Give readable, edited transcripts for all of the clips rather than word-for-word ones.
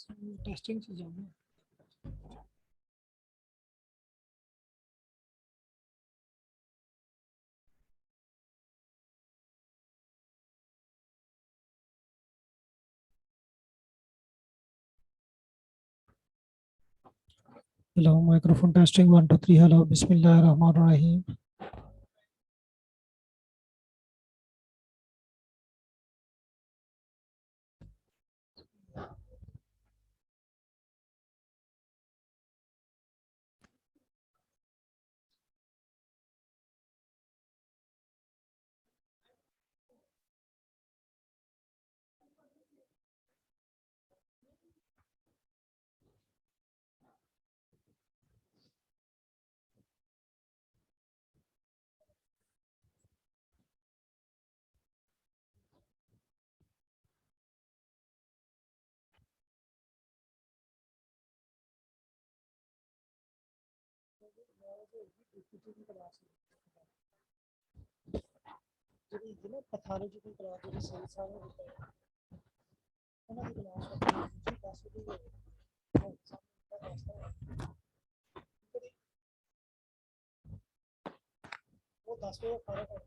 Testing से जाना। Hello, microphone testing 1 2 3. Hello, Bismillahirrahmanirrahim. Pathology की क्लास जो सही सारे होता है उन्हें क्लास वो 10 बजे फर्क है।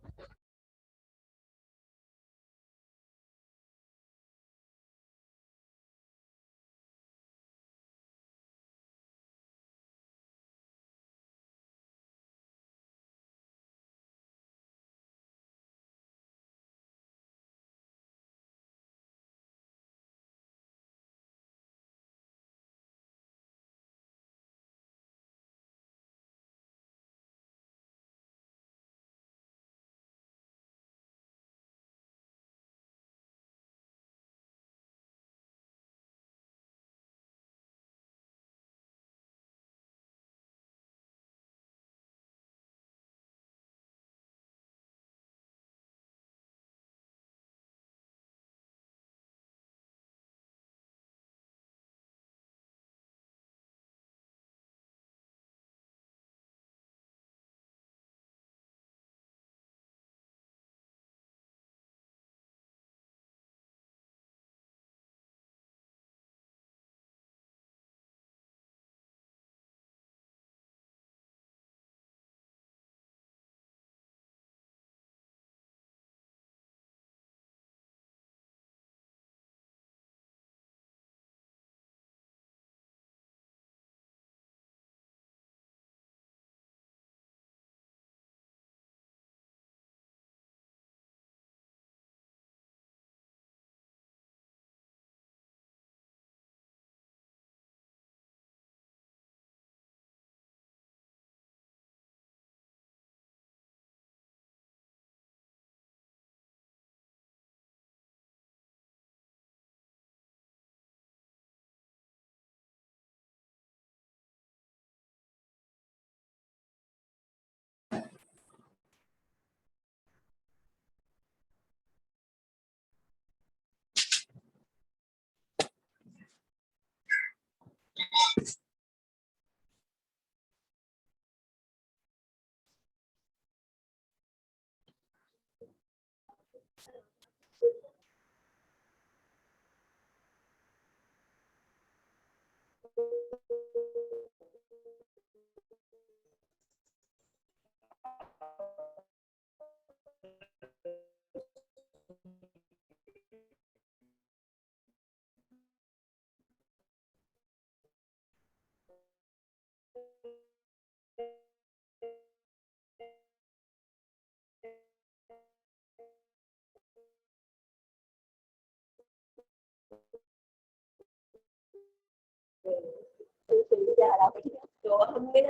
तो हमने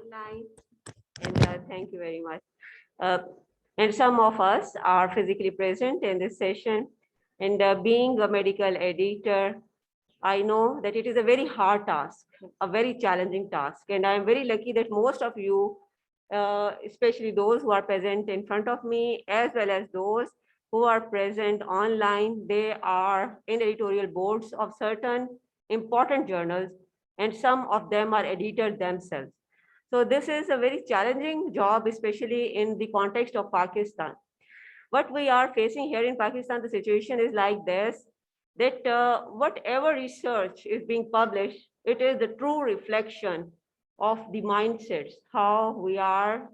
online. And thank you very much. Uh, and some of us are physically present in this session. And being a medical editor, I know that it is a very hard task, a very challenging task. And I'm very lucky that most of you, especially those who are present in front of me, as well as those who are present online, they are in editorial boards of certain important journals, and some of them are editors themselves. So this is a very challenging job, especially in the context of Pakistan. What we are facing here in Pakistan, the situation is like this, that whatever research is being published, it is the true reflection of the mindsets, how we are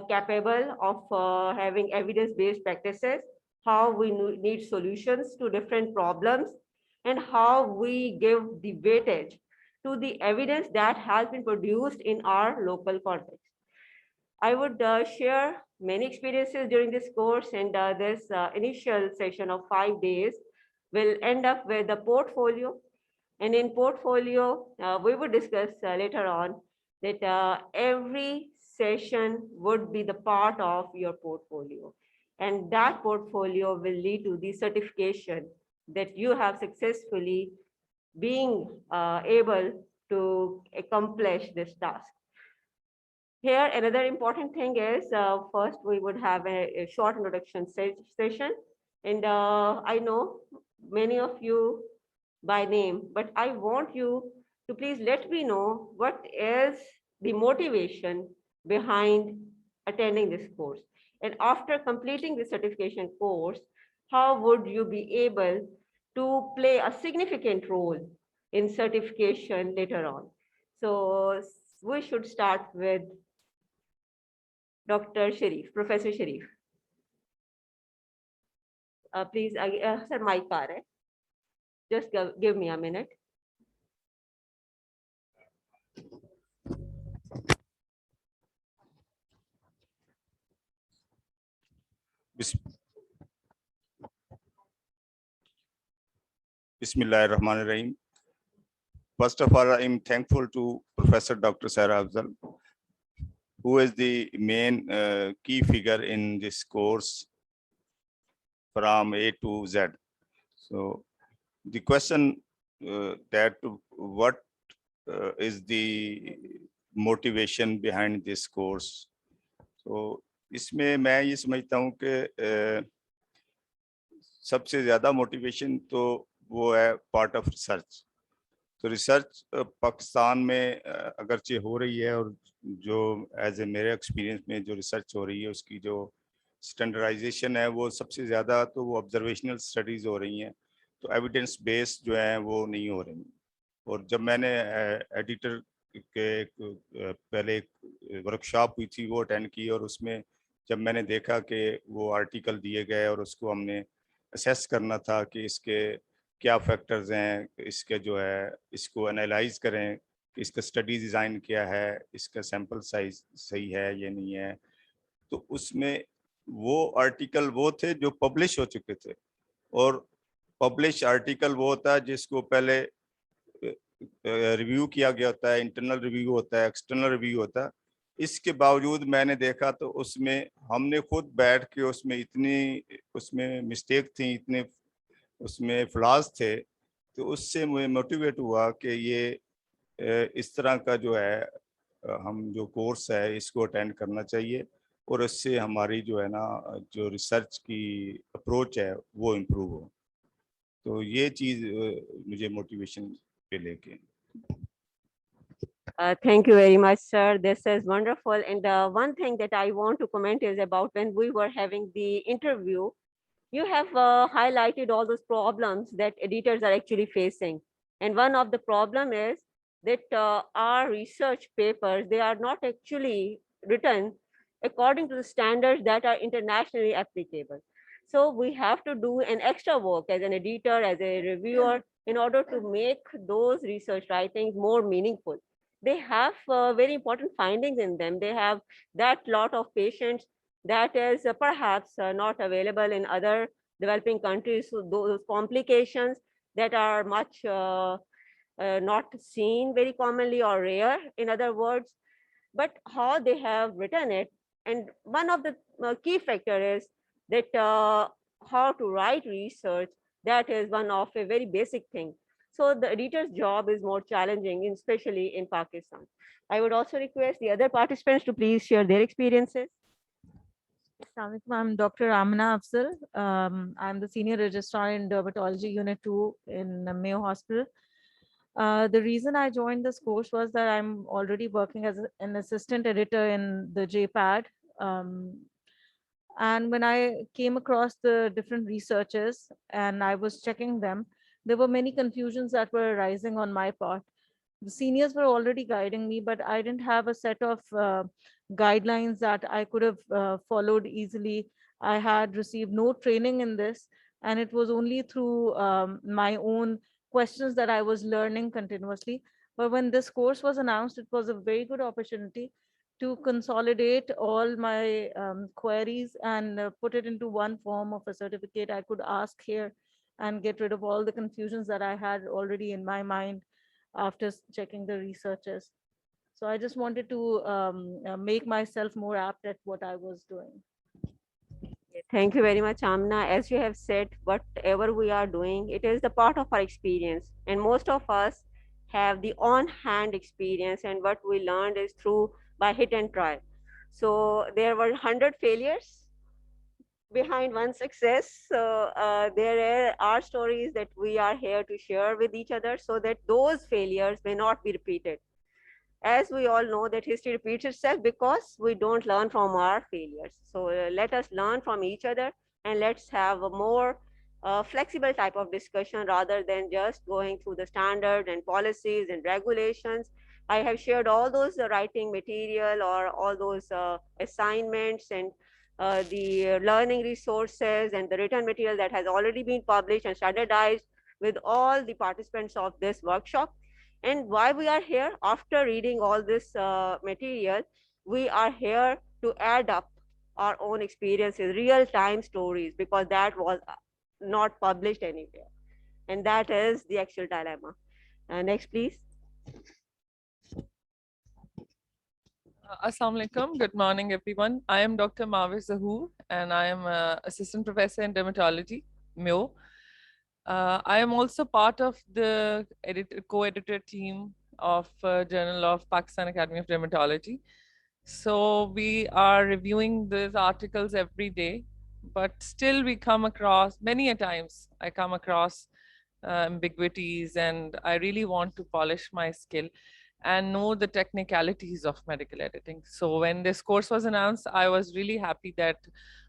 capable of having evidence-based practices, how we need solutions to different problems, and how we give the weightage to the evidence that has been produced in our local context. I would share many experiences during this course, and this initial session of 5 days will end up with a portfolio. And in portfolio, we would discuss later on that every session would be the part of your portfolio. And that portfolio will lead to the certification that you have successfully being able to accomplish this task. Here, another important thing is, first we would have a short introduction session. And I know many of you by name, but I want you to please let me know what is the motivation behind attending this course. And after completing the certification course, how would you be able to play a significant role in certification later on? So we should start with Dr. Sharif, Professor Sharif. Please, sir, mic aa raha hai. Just give me a minute. Bismillahirrahmanirrahim. First of all, I'm thankful to Professor Dr. Sarah Afzal, who is the main key figure in this course from A to Z. So the question that what is the motivation behind this course? So इसमें मैं ये समझता हूँ कि सबसे ज़्यादा motivation तो वो है पार्ट ऑफ रिसर्च. तो रिसर्च पाकिस्तान में अगरचे हो रही है, और जो एज ए मेरे एक्सपीरियंस में जो रिसर्च हो रही है उसकी जो स्टैंडर्डाइजेशन है वो सबसे ज़्यादा तो वो ऑब्जर्वेशनल स्टडीज़ हो रही हैं, तो एविडेंस बेस्ड जो है वो नहीं हो रही. और जब मैंने एडिटर के पहले एक वर्कशॉप हुई थी वो अटेंड की, और उसमें जब मैंने देखा कि वो आर्टिकल दिए गए और उसको हमने असेस करना था कि इसके क्या फैक्टर्स हैं, इसके जो है इसको एनालाइज करें कि इसका स्टडी डिज़ाइन क्या है, इसका सैंपल साइज सही है या नहीं है. तो उसमें वो आर्टिकल वो थे जो पब्लिश हो चुके थे, और पब्लिश आर्टिकल वो होता है जिसको पहले रिव्यू किया गया होता है, इंटरनल रिव्यू होता है, एक्सटर्नल रिव्यू होता है. इसके बावजूद मैंने देखा तो उसमें हमने खुद बैठ के उसमें इतनी उसमें मिस्टेक थी, इतने उसमें फ्लॉज थे, तो उससे मुझे मोटिवेट हुआ कि ये इस तरह का जो है हम जो कोर्स है इसको अटेंड करना चाहिए, और इससे हमारी जो है ना जो रिसर्च की अप्रोच है वो इम्प्रूव हो. तो ये चीज़ मुझे मोटिवेशन पे लेके. Thank you very much, sir. This is wonderful. And one thing that I want to comment is about when we were having the interview, you have highlighted all those problems that editors are actually facing. And one of the problem is that our research papers, they are not actually written according to the standards that are internationally applicable. So we have to do an extra work as an editor, as a reviewer, in order to make those research writings more meaningful. They have very important findings in them. They have that lot of patients that is perhaps not available in other developing countries. So those complications that are much not seen very commonly or rare, in other words, but how they have written it. And one of the key factor is that how to write research, that is one of a very basic thing. So the editor's job is more challenging, especially in Pakistan. I would also request the other participants to please share their experiences. Assalamualaikum. I'm Dr. Amina Afzal. I'm the Senior Registrar in Dermatology Unit 2 in Mayo Hospital. The reason I joined this course was that I'm already working as an assistant editor in the JPAD. And when I came across the different researches and I was checking them, there were many confusions that were arising on my part. The seniors were already guiding me, but I didn't have a set of guidelines that I could have followed easily. I had received no training in this, and it was only through my own questions that I was learning continuously. But when this course was announced, it was a very good opportunity to consolidate all my queries and put it into one form of a certificate I could ask here and get rid of all the confusions that I had already in my mind after checking the researches. So I just wanted to make myself more apt at what I was doing. Thank you very much, Amna. As you have said, whatever we are doing, it is the part of our experience. And most of us have the on-hand experience, and what we learned is through by hit and try. So there were 100 failures behind one success. So there are stories that we are here to share with each other so that those failures may not be repeated. As we all know that history repeats itself because we don't learn from our failures. So let us learn from each other, and let's have a more flexible type of discussion rather than just going through the standard and policies and regulations. I have shared all those writing material or all those assignments and the learning resources and the written material that has already been published and standardized with all the participants of this workshop. And why we are here after reading all this material, we are here to add up our own experiences, real-time stories, because that was not published anywhere. And that is the actual dilemma. Next, please. Assalamu alaikum. Good morning, everyone. I am Dr. Maviz Zahoor, and I am assistant professor in dermatology, Mayo. I am also part of the co-editor team of Journal of Pakistan Academy of Dermatology. So we are reviewing these articles every day, but still we come across, many a times I come across ambiguities, and I really want to polish my skill and know the technicalities of medical editing. So when this course was announced, I was really happy that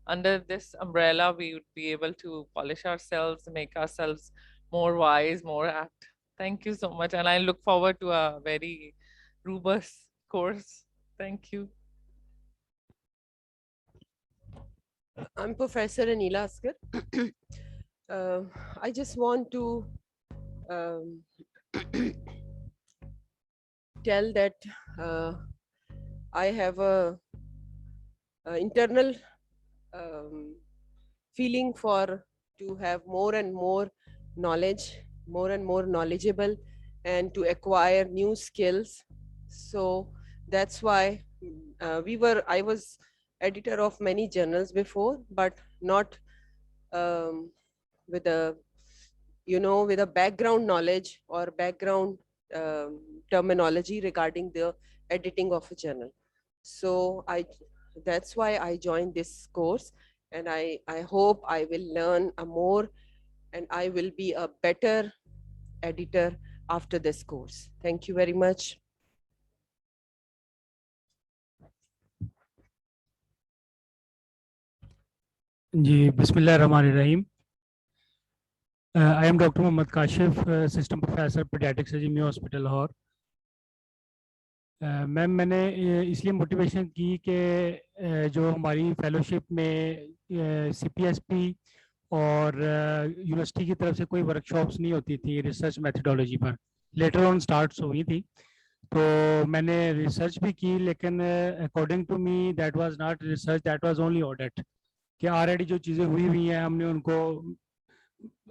under this umbrella, we would be able to polish ourselves, make ourselves more wise, more apt. Thank you so much. And I look forward to a very robust course. Thank you. I'm Professor Anila Askar. I just want to tell that I have a internal feeling for to have more and more knowledge, more and more knowledgeable, and to acquire new skills. So that's why I was editor of many journals before, but not with a, with a background knowledge or background terminology regarding the editing of a journal. So that's why I joined this course, and I hope I will learn more and I will be a better editor after this course. Thank you very much. जी बिस्मिल्लाहिर्रहमानिर्रहीम. I am Dr. Mohammad Kashif, Assistant Professor Pediatrics at CME Hospital Lahore. Ma'am मैंने इसलिए motivation की कि जो हमारी fellowship में CPSP और university की तरफ से कोई वर्कशॉप्स नहीं होती थी रिसर्च मेथडोलॉजी पर, लेटर ऑन स्टार्ट्स हुई थी. तो मैंने रिसर्च भी की, लेकिन according to me that was not research, that was only audit. कि ऑलरेडी जो चीज़ें हुई हैं हमने उनको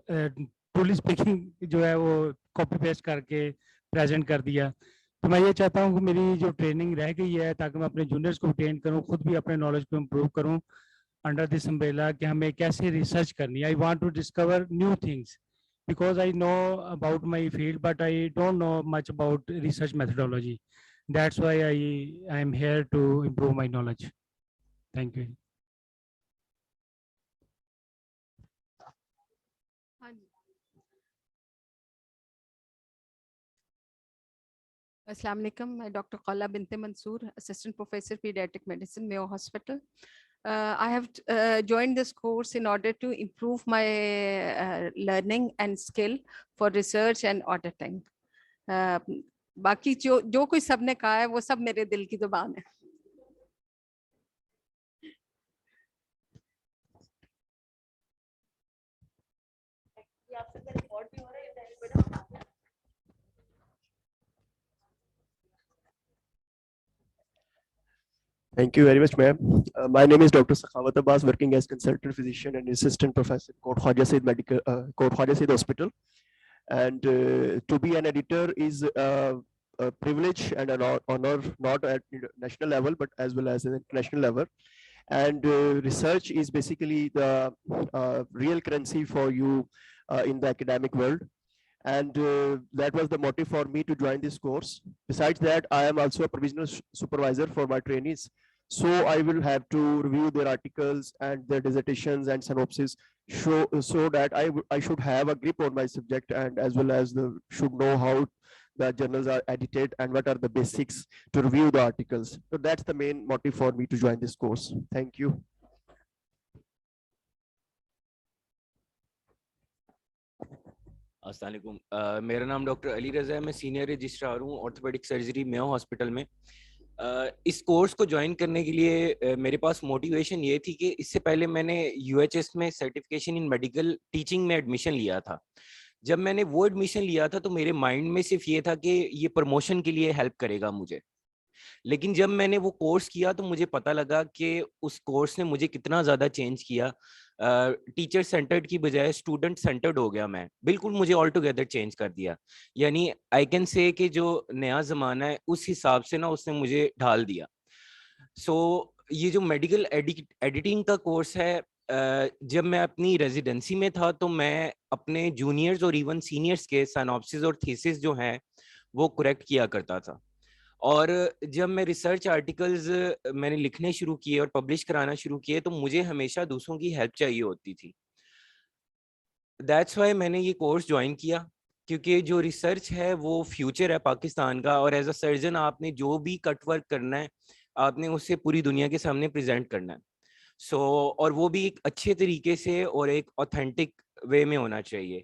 ट्रूली स्पीकिंग जो है वो कॉपी पेस्ट करके प्रेजेंट कर दिया. तो मैं ये चाहता हूँ कि मेरी जो ट्रेनिंग रह गई है ताकि मैं अपने जूनियर्स को ट्रेन करूँ, खुद भी अपने नॉलेज को इम्प्रूव करूँ अंडर दिस अम्ब्रेला कि हमें कैसे रिसर्च करनी है. I want to discover new things because I know about my field, but I don't know much about research methodology. That's why I am here to improve my knowledge. Thank you. Assalamu alaikum. I'm Dr. Qala Binte Mansoor, Assistant Professor Pediatric Medicine, Mayo Hospital. I have joined this course in order to improve my learning and skill for research and auditing. बाकी जो कोई सबने कहा है वो सब मेरे दिल की जुबान है. Thank you very much, ma'am. My name is Dr. Sakhawat Abbas, working as consultant physician and assistant professor at Court Khwaja Said Hospital. And to be an editor is a privilege and an honor, not at national level, but as well as at international level. And research is basically the real currency for you in the academic world. And that was the motive for me to join this course. Besides that, I am also a provisional supervisor for my trainees. So I will have to review their articles and their dissertations and synopsis so that I should have a grip on my subject, and as well as should know how the journals are edited and what are the basics to review the articles. So that's the main motive for me to join this course. Thank you. अस्सलाम वालेकुम. मेरा नाम doctor Ali Raza है. मैं senior registrar हूँ orthopaedic surgery Mayo hospital में. इस course को ज्वाइन करने के लिए मेरे पास मोटिवेशन ये थी कि इससे पहले मैंने यूएचएस में सर्टिफिकेशन इन मेडिकल टीचिंग में एडमिशन लिया था. जब मैंने वो एडमिशन लिया था तो मेरे माइंड में सिर्फ ये था कि ये प्रमोशन के लिए हेल्प करेगा मुझे. लेकिन जब मैंने वो कोर्स किया तो मुझे पता लगा कि उस कोर्स ने मुझे कितना ज़्यादा चेंज किया. टीचर सेंटर्ड की बजाय स्टूडेंट सेंटर्ड हो गया मैं. बिल्कुल मुझे ऑल टुगेदर चेंज कर दिया. यानी आई कैन से कि जो नया ज़माना है उस हिसाब से ना उसने मुझे ढाल दिया. सो ये जो मेडिकल एडिटिंग का कोर्स है, जब मैं अपनी रेजिडेंसी में था तो मैं अपने जूनियर्स और इवन सीनियर्स के सिनॉप्सिस और थीसिस जो हैं वो करेक्ट किया करता था. और जब मैं रिसर्च आर्टिकल्स मैंने लिखने शुरू किए और पब्लिश कराना शुरू किए तो मुझे हमेशा दूसरों की हेल्प चाहिए होती थी. दैट्स वाई मैंने ये कोर्स ज्वाइन किया, क्योंकि जो रिसर्च है वो फ्यूचर है पाकिस्तान का. और एज अ सर्जन आपने जो भी कट वर्क करना है आपने उससे पूरी दुनिया के सामने प्रेजेंट करना है. और वो भी एक अच्छे तरीके से और एक ऑथेंटिक वे में होना चाहिए.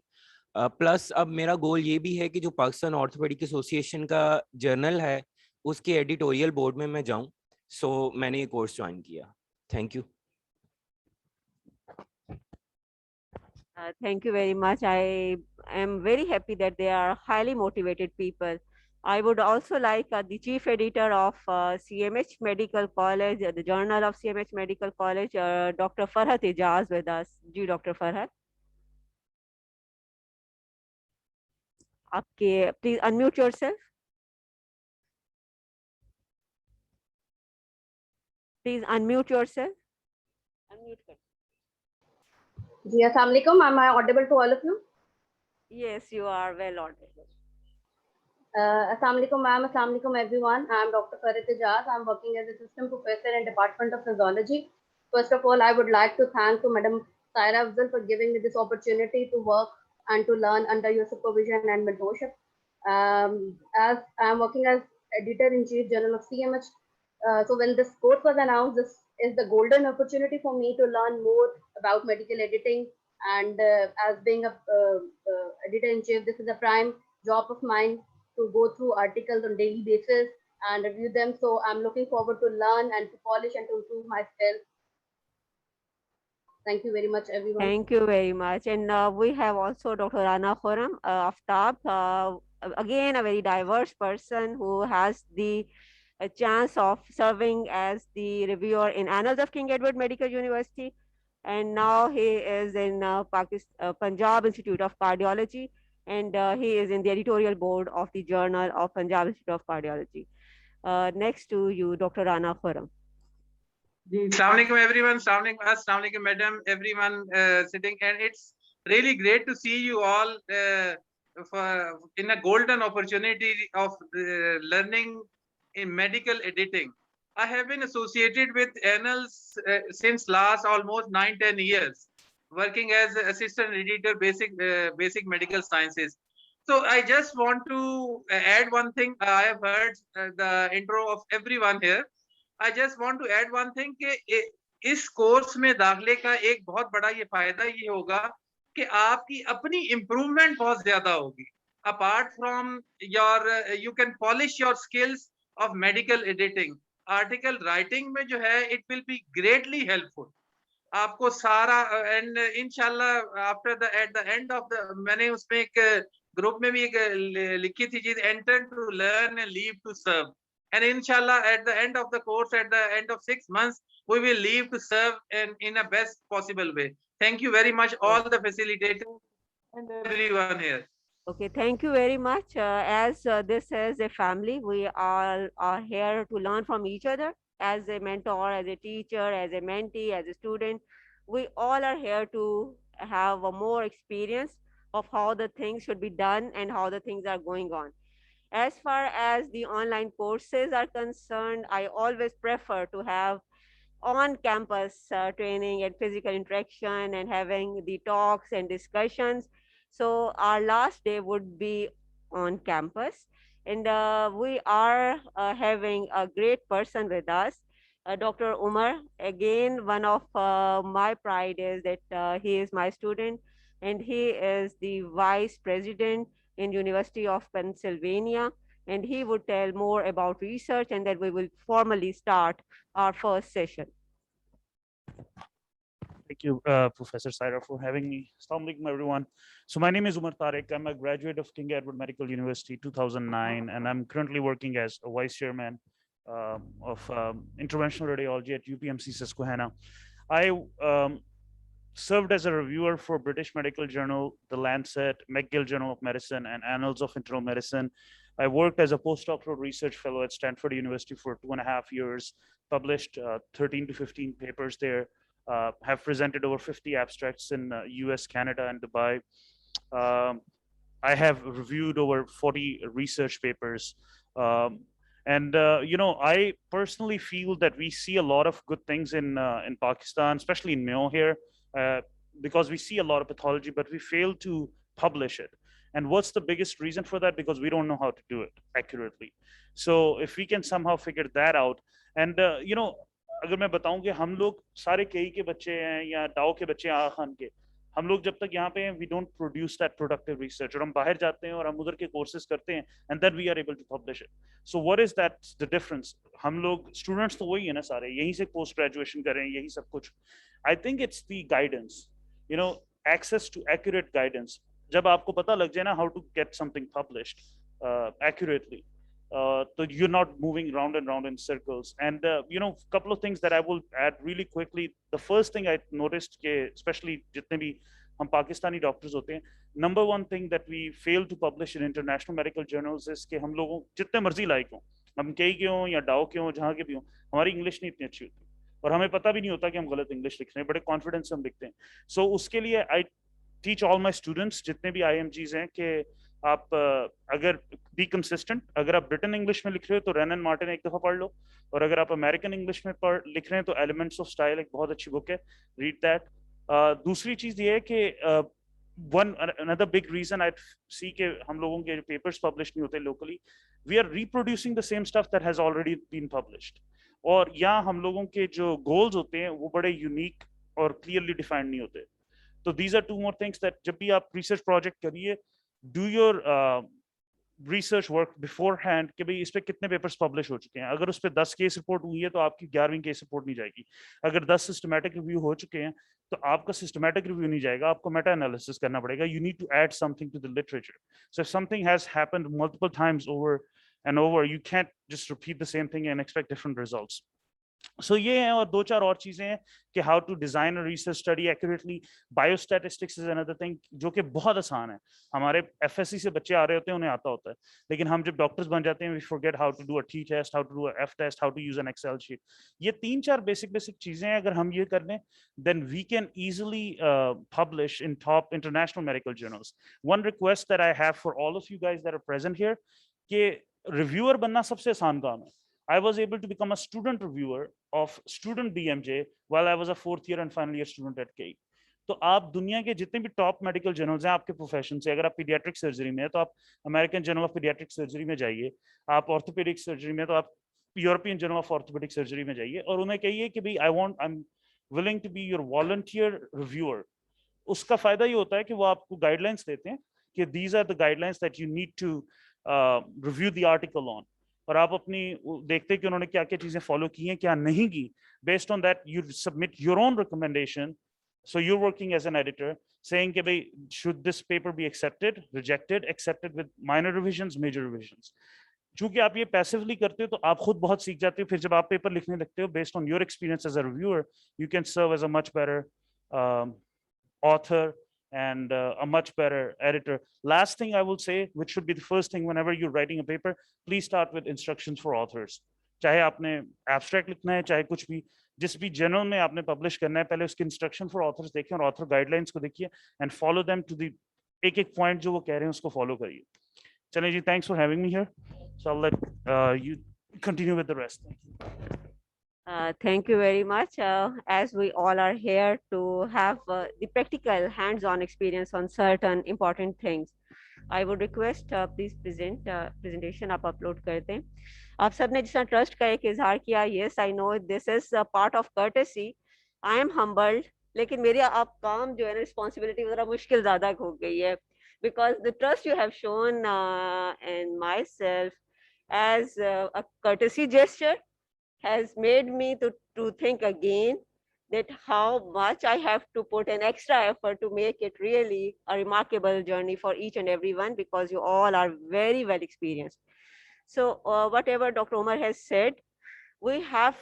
प्लस अब मेरा गोल ये भी है कि जो पाकिस्तान ऑर्थोपेडिक एसोसिएशन का जर्नल है उसके एडिटोरियल बोर्ड में मैं जाऊं. मैंने ये कोर्स ज्वाइन किया. Thank you. Thank you very much. I am very happy that they are highly motivated people. I would also like the chief editor of CMH Medical College, the journal of CMH Medical College, Dr. Farhat Ijaz with us. जी Dr. Farhat. आपके please unmute yourself. Please unmute yourself. Unmute कर. जी अस्सलाम वालेकुम. Am I audible to all of you? Yes, you are well audible. Assalamu alaikum ma'am, assalamu alaikum everyone. I am Dr. Farhat Ijaz. I am working as assistant professor in Department of Physiology. First of all, I would like to thank Madam Saira Afzal for giving me this opportunity to work and to learn under your supervision and mentorship. As I am working as editor-in-chief journal of CMH, so when this course was announced, this is the golden opportunity for me to learn more about medical editing. And as being a editor-in-chief, this is a prime job of mine to go through articles on daily basis and review them. So I'm looking forward to learn and to polish and to improve my skills. Thank you very much, everyone. Thank you very much. And we have also Dr. Rana Khurram of TAP, again a very diverse person who has the chance of serving as the reviewer in Annals of King Edward Medical University. And now he is in Punjab Institute of Cardiology. and he is in the editorial board of the Journal of Punjab Institute of Cardiology. Next to you, Dr. Rana Khurram. Assalamualaikum everyone, Assalamualaikum madam, everyone sitting, and it's really great to see you all in a golden opportunity of learning in medical editing. I have been associated with annals since last almost 9-10 years, working as assistant editor, basic medical sciences. So I just want to add one thing. I have heard the intro of everyone here. I just want to add one thing कि इस course में दाखिले का एक बहुत बड़ा ये फायदा ये होगा कि आपकी अपनी इम्प्रूवमेंट बहुत ज्यादा होगी apart from your you can polish your skills of medical editing article writing में जो है it will be greatly helpful आपको सारा एंड इंशाल्लाह after the at the end of the मैंने उसमें एक ग्रुप में भी एक लिखी थी चीज enter to learn and leave to serve. And inshallah, at the end of the course, at the end of 6 months, we will leave to serve in a best possible way. Thank you very much, all the facilitators and everyone here. Okay, thank you very much. As this is a family, we all are here to learn from each other as a mentor, as a teacher, as a mentee, as a student. We all are here to have a more experience of how the things should be done and how the things are going on. As far as the online courses are concerned, I always prefer to have on-campus training and physical interaction and having the talks and discussions. So our last day would be on campus, and we are having a great person with us, Dr. Umar. Again, one of my pride is that he is my student, and he is the vice president in University of Pennsylvania, and he would tell more about research, and then we will formally start our first session. Thank you, Professor Saira, for having me. Assalamu alaikum, everyone. So my name is Umar Tariq. I'm a graduate of King Edward Medical University 2009, and I'm currently working as a vice chairman of interventional radiology at UPMC Susquehanna. I served as a reviewer for British Medical Journal, The Lancet, McGill Journal of Medicine, and Annals of Internal Medicine. I worked as a postdoctoral research fellow at Stanford University for 2.5 years, published 13 to 15 papers there, have presented over 50 abstracts in US, Canada, and Dubai. I have reviewed over 40 research papers. I personally feel that we see a lot of good things in Pakistan, especially in Mayo here, because we see a lot of pathology, but we fail to publish it. And what's the biggest reason for that? Because we don't know how to do it accurately. So if we can somehow figure that out, and अगर मैं बताऊं कि हम लोग सारे केई के बच्चे हैं या डाओ के बच्चे हैं आगा खान के, हम लोग जब तक यहाँ पे हैं, we don't produce that productive research, और हम बाहर जाते हैं और हम उधर के courses करते हैं, and then we are able to publish it. So what is that the difference? हम लोग students तो वही है ना सारे, यहीं से post graduation कर रहे हैं, यही सब कुछ. I think it's the guidance, access to accurate guidance. जब आपको पता लग जाए ना how to get something published accurately, so you're not moving round and round in circles. And couple of things that I will add really quickly. The first thing I noticed, especially जितने भी हम Pakistani doctors होते हैं, number one thing that we fail to publish in international medical journals is कि हम लोगों जितने मर्जी लायक हों, हम कई के हों या डाओ के हों, जहाँ के भी हों, हमारी इंग्लिश नहीं इतनी अच्छी होती और हमें पता भी नहीं होता कि हम गलत इंग्लिश लिख रहे हैं, बड़े कॉन्फिडेंस से हम लिखते हैं. So उसके लिए I teach all my students जितने भी IMGs हैं कि आप अगर बी कंसिस्टेंट, अगर आप ब्रिटन इंग्लिश में लिख रहे हो तो रेन एंड मार्टिन एक दफा पढ़ लो, और अगर आप अमेरिकन इंग्लिश में लिख रहे हैं तो एलिमेंट्स ऑफ स्टाइल एक बहुत अच्छी बुक है, रीड दैट. दूसरी चीज ये है कि another big reason I see कि हम लोगों के पेपर्स पब्लिश नहीं होते locally, we are reproducing the same stuff that has already been published, और यहाँ हम लोगों के जो goals होते हैं वो बड़े unique और clearly defined नहीं होते. तो these are two more things that जब भी आप research project करिए, do your research work beforehand कि भाई इस पे कितने पेपर्स पब्लिश हो चुके हैं. अगर उस पे 10 केस रिपोर्ट हुई है तो आपकी 11वीं केस रिपोर्ट नहीं जाएगी. अगर 10 सिस्टमैटिक रिव्यू हो चुके हैं तो आपका सिस्टमैटिक रिव्यू नहीं जाएगा, आपको मेटा एनालिसिस करना पड़ेगा. You need to add something to the literature. So if something has happened multiple times over and over, you can't just repeat the same thing and expect different results. सो ये हैं, और दो चार और चीजें हैं कि how to design a research study accurately. Biostatistics is another thing जो कि बहुत आसान है. हमारे एफएससी से बच्चे आ रहे होते हैं, उन्हें आता होता है, लेकिन हम जब डॉक्टर्स बन जाते हैं we forget how to do a t test, how to do a F test, how to use an Excel sheet. ये तीन चार बेसिक बेसिक चीजें हैं, अगर हम ये कर लें then we can easily publish in top international medical journals. One request that I have for all of you guys that are present here, कि reviewer बनना सबसे आसान काम है. I was able to become a student reviewer of student BMJ while I was a fourth year and final year student at KE. तो आप दुनिया के जितने भी टॉप मेडिकल जर्नल्स हैं आपके प्रोफेशन से, अगर आप पीडियाट्रिक सर्जरी में है तो आप American journal of paediatric surgery में जाइए, आप ऑर्थोपेडिक सर्जरी में तो आप European journal of orthopaedic surgery में जाइए और उन्हें कहिए कि भाई I am willing to be your volunteer reviewer. उसका फायदा ये होता है कि वो आपको गाइडलाइंस देते हैं कि these are the guidelines that you need to review the article on. और आप अपनी देखते हैं कि उन्होंने क्या क्या चीजें फॉलो की हैं, क्या नहीं की. Based on that, you submit your own recommendation. So you're working as an editor, saying कि भाई should this paper be accepted, rejected, accepted with minor revisions, major revisions. चूंकि आप ये पैसिवली करते हो तो आप खुद बहुत सीख जाते हो. फिर जब आप पेपर लिखने लगते हो based on your experience as a reviewer, you can serve as a much better author and a much better editor. Last thing I will say, which should be the first thing whenever you're writing a paper, please start with instructions for authors. चाहे आपने abstract लिखना है, चाहे कुछ भी, जिस भी journal में आपने पब्लिश करना है, पहले उसके इंस्ट्रक्शन फॉर ऑथर्स देखें और ऑथर गाइडलाइंस को देखिए and follow them to the एक एक पॉइंट जो वो कह रहे हैं उसको फॉलो करिए. चलिए जी, thanks for having me here. So I'll let you continue with the rest. Thank you. Thank you very much. As we all are here to have the practical hands-on experience on certain important things, I would request please presentation आप upload कर दें. आप सबने जिस trust का एक इजहार किया, yes I know this is a part of courtesy. I am humbled, लेकिन मेरी आप काम जो है ना रिस्पॉन्सिबिलिटी ज़रा मुश्किल ज़्यादा हो गई है, because the trust you have shown in myself as a courtesy gesture has made me to think again that how much I have to put an extra effort to make it really a remarkable journey for each and everyone, because you all are very well experienced. So whatever Dr. Omar has said, we have,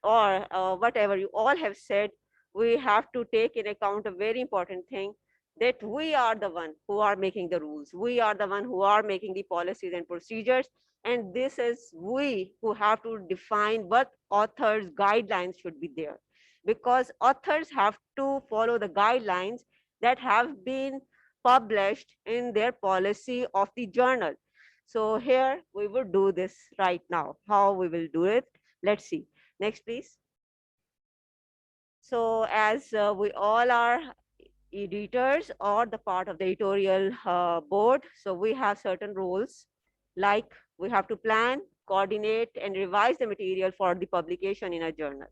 or whatever you all have said, we have to take in account a very important thing, that we are the one who are making the rules. We are the one who are making the policies and procedures. And this is we who have to define what authors' guidelines should be there. Because authors have to follow the guidelines that have been published in their policy of the journal. So here we will do this right now. How we will do it? Let's see. Next, please. So as we all are editors or the part of the editorial board, so we have certain roles, like we have to plan, coordinate, and revise the material for the publication in a journal.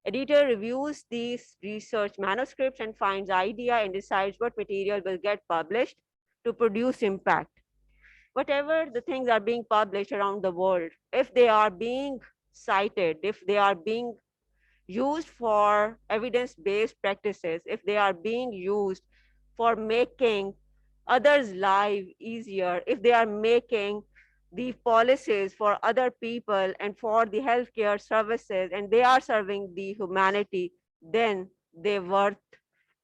Editor reviews these research manuscripts and finds idea and decides what material will get published to produce impact. Whatever the things are being published around the world, if they are being cited, if they are being used for evidence-based practices, if they are being used for making others' life easier, if they are making the policies for other people and for the healthcare services, and they are serving the humanity, then they're worth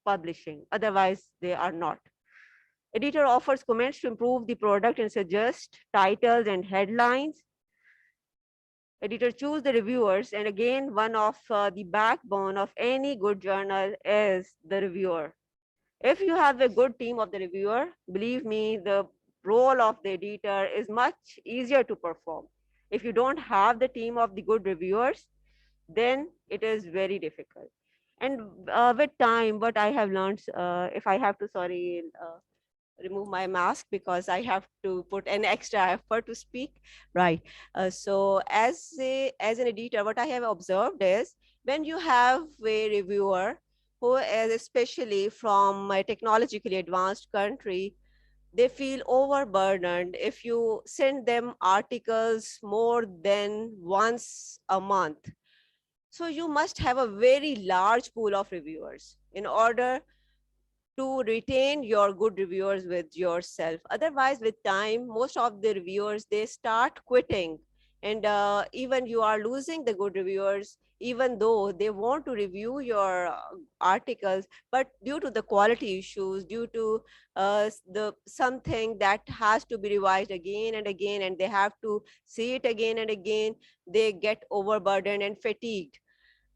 publishing. Otherwise, they are not. Editor offers comments to improve the product and suggest titles and headlines. Editor choose the reviewers, and again, one of the backbone of any good journal is the reviewer. If you have a good team of the reviewer, believe me, the role of the editor is much easier to perform. If you don't have the team of the good reviewers, then it is very difficult. And with time, what I have learned, if I have to, remove my mask because I have to put an extra effort to speak, right? So as an editor, what I have observed is when you have a reviewer who is especially from a technologically advanced country, they feel overburdened if you send them articles more than once a month. So you must have a very large pool of reviewers in order to retain your good reviewers with yourself. Otherwise, with time, most of the reviewers, they start quitting And even you are losing the good reviewers, even though they want to review your articles, but due to the quality issues, due to the something that has to be revised again and again, and they have to see it again and again, they get overburdened and fatigued.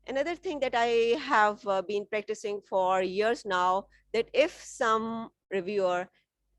Another thing that I have been practicing for years now, that if some reviewer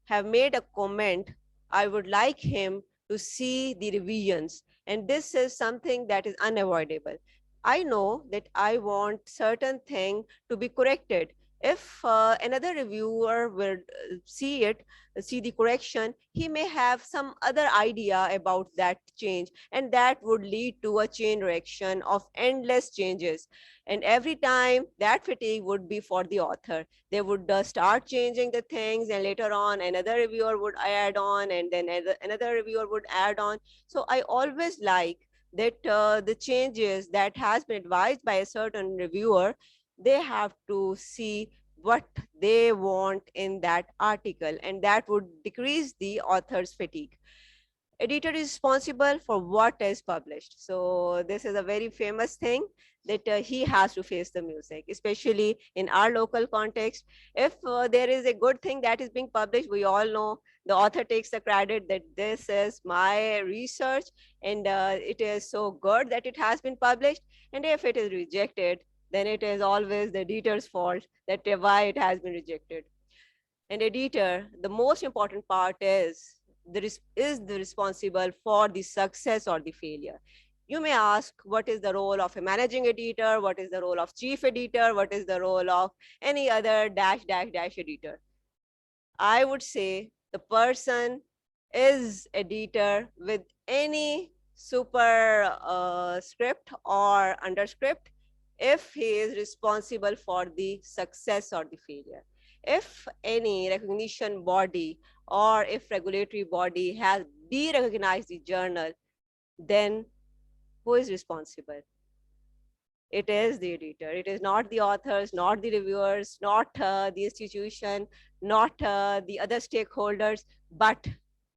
have made a comment, I would like him to see the revisions. And this is something that is unavoidable. I know that I want certain thing to be corrected. If another reviewer will see the correction, he may have some other idea about that change, and that would lead to a chain reaction of endless changes. And every time that fatigue would be for the author. They would start changing the things, and later on another reviewer would add on, and then another reviewer would add on. So I always like that the changes that has been advised by a certain reviewer, they have to see what they want in that article, and that would decrease the author's fatigue. Editor is responsible for what is published. So this is a very famous thing, that he has to face the music, especially in our local context. If there is a good thing that is being published, we all know the author takes the credit that this is my research, and it is so good that it has been published. And if it is rejected, then it is always the editor's fault that why it has been rejected. And editor, the most important part is the responsible for the success or the failure. You may ask, what is the role of a managing editor? What is the role of chief editor? What is the role of any other dash dash dash editor? I would say the person is editor with any super script or underscript if he is responsible for the success or the failure. If any recognition body or if regulatory body has de-recognized the journal, then who is responsible? It is the editor. It is not the authors, not the reviewers, not the institution, not the other stakeholders, but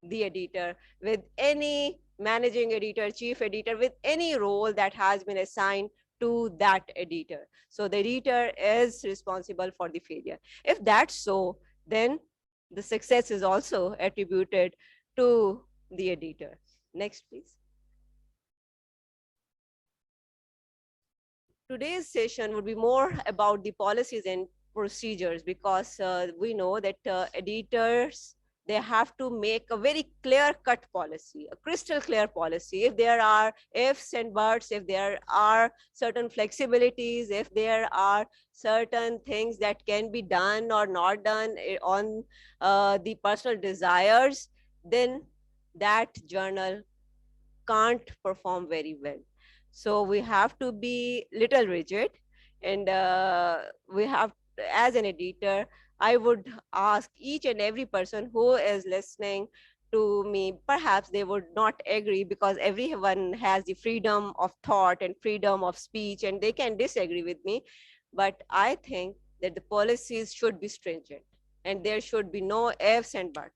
the editor with any managing editor, chief editor, with any role that has been assigned to that editor. So the editor is responsible for the failure. If that's so, then the success is also attributed to the editor. Next, please. Today's session would be more about the policies and procedures, because we know that editors, they have to make a very clear-cut policy, a crystal clear policy. If there are ifs and buts, if there are certain flexibilities, if there are certain things that can be done or not done on the personal desires, then that journal can't perform very well. So we have to be little rigid, and we have, as an editor, I would ask each and every person who is listening to me, perhaps they would not agree, because everyone has the freedom of thought and freedom of speech, and they can disagree with me. But I think that the policies should be stringent, and there should be no ifs and buts.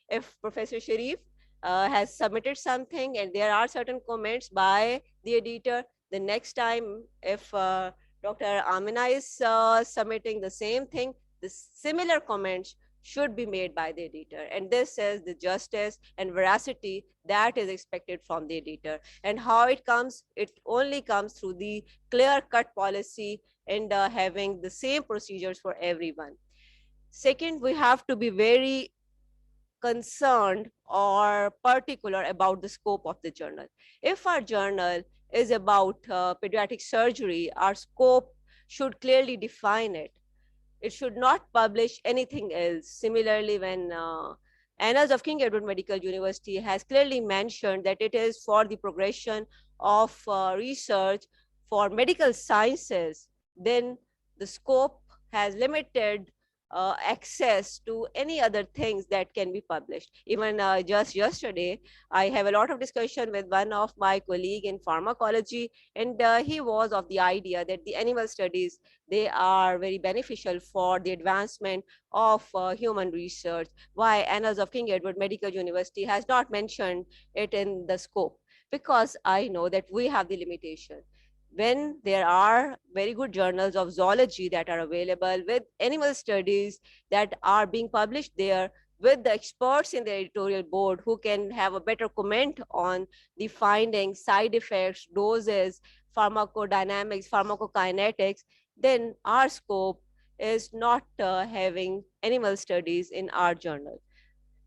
If Professor Sharif has submitted something and there are certain comments by the editor, the next time if Dr. Amina is submitting the same thing, the similar comments should be made by the editor. And this is the justice and veracity that is expected from the editor. And how it comes, it only comes through the clear-cut policy and having the same procedures for everyone. Second, we have to be very concerned or particular about the scope of the journal. If our journal is about pediatric surgery, our scope should clearly define it. It should not publish anything else. Similarly, when Annals of King Edward Medical University has clearly mentioned that it is for the progression of research for medical sciences, then the scope has limited access to any other things that can be published. Even just yesterday, I have a lot of discussion with one of my colleague in pharmacology, and he was of the idea that the animal studies, they are very beneficial for the advancement of human research. Why Annals of King Edward Medical University has not mentioned it in the scope? because I know that we have the limitation. When there are very good journals of zoology that are available with animal studies that are being published there, with the experts in the editorial board who can have a better comment on the findings, side effects, doses, pharmacodynamics, pharmacokinetics, then our scope is not having animal studies in our journal.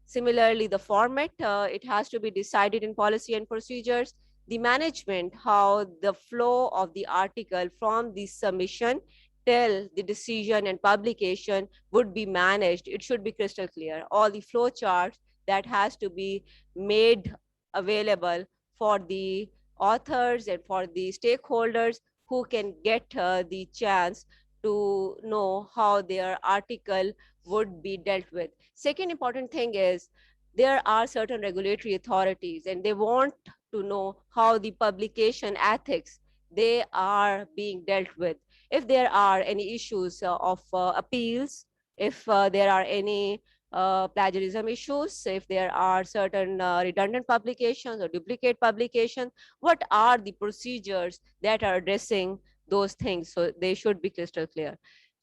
Similarly, the format, it has to be decided in policy and procedures. The management, how the flow of the article from the submission till the decision and publication would be managed. It should be crystal clear. All the flow charts that has to be made available for the authors and for the stakeholders who can get the chance to know how their article would be dealt with. Second important thing is there are certain regulatory authorities and they want to know how the publication ethics they are being dealt with. If there are any issues of appeals, if there are any plagiarism issues, if there are certain redundant publications or duplicate publications, what are the procedures that are addressing those things? So they should be crystal clear.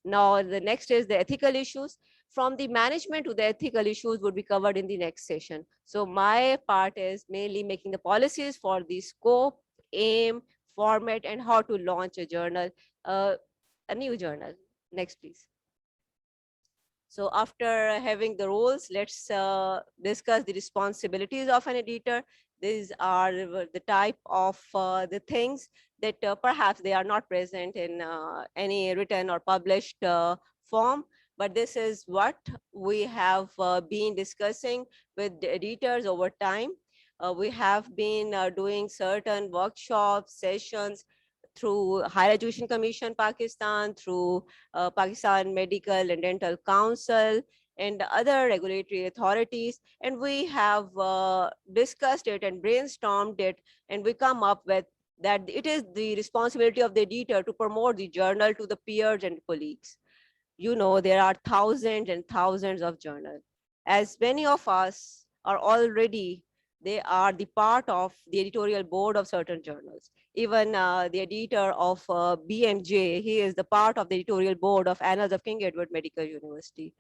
Now, the next is the ethical issues. From the management to the ethical issues would be covered in the next session. So my part is mainly making the policies for the scope, aim, format, and how to launch a journal, a new journal. Next, please. So after having the roles, let's discuss the responsibilities of an editor. These are the type of the things that perhaps they are not present in any written or published form, but this is what we have been discussing with the editors over time. We have been doing certain workshops, sessions, through Higher Education Commission Pakistan, through Pakistan Medical and Dental Council, and other regulatory authorities. And we have discussed it and brainstormed it, and we come up with that it is the responsibility of the editor to promote the journal to the peers and colleagues. You know, there are thousands and thousands of journals. As many of us are already, they are the part of the editorial board of certain journals. Even the editor of BMJ, he is the part of the editorial board of Annals of King Edward Medical University.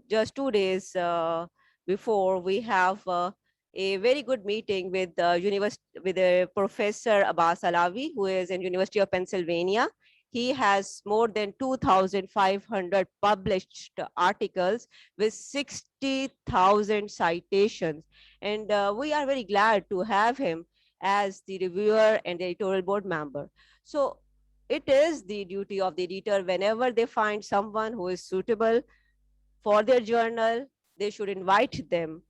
Just 2 days before, we have a very good meeting with Professor Abbas Alawi, who is in University of Pennsylvania. He has more than 2,500 published articles with 60,000 citations. And we are very glad to have him as the reviewer and the editorial board member. So it is the duty of the editor, whenever they find someone who is suitable for their journal, they should invite them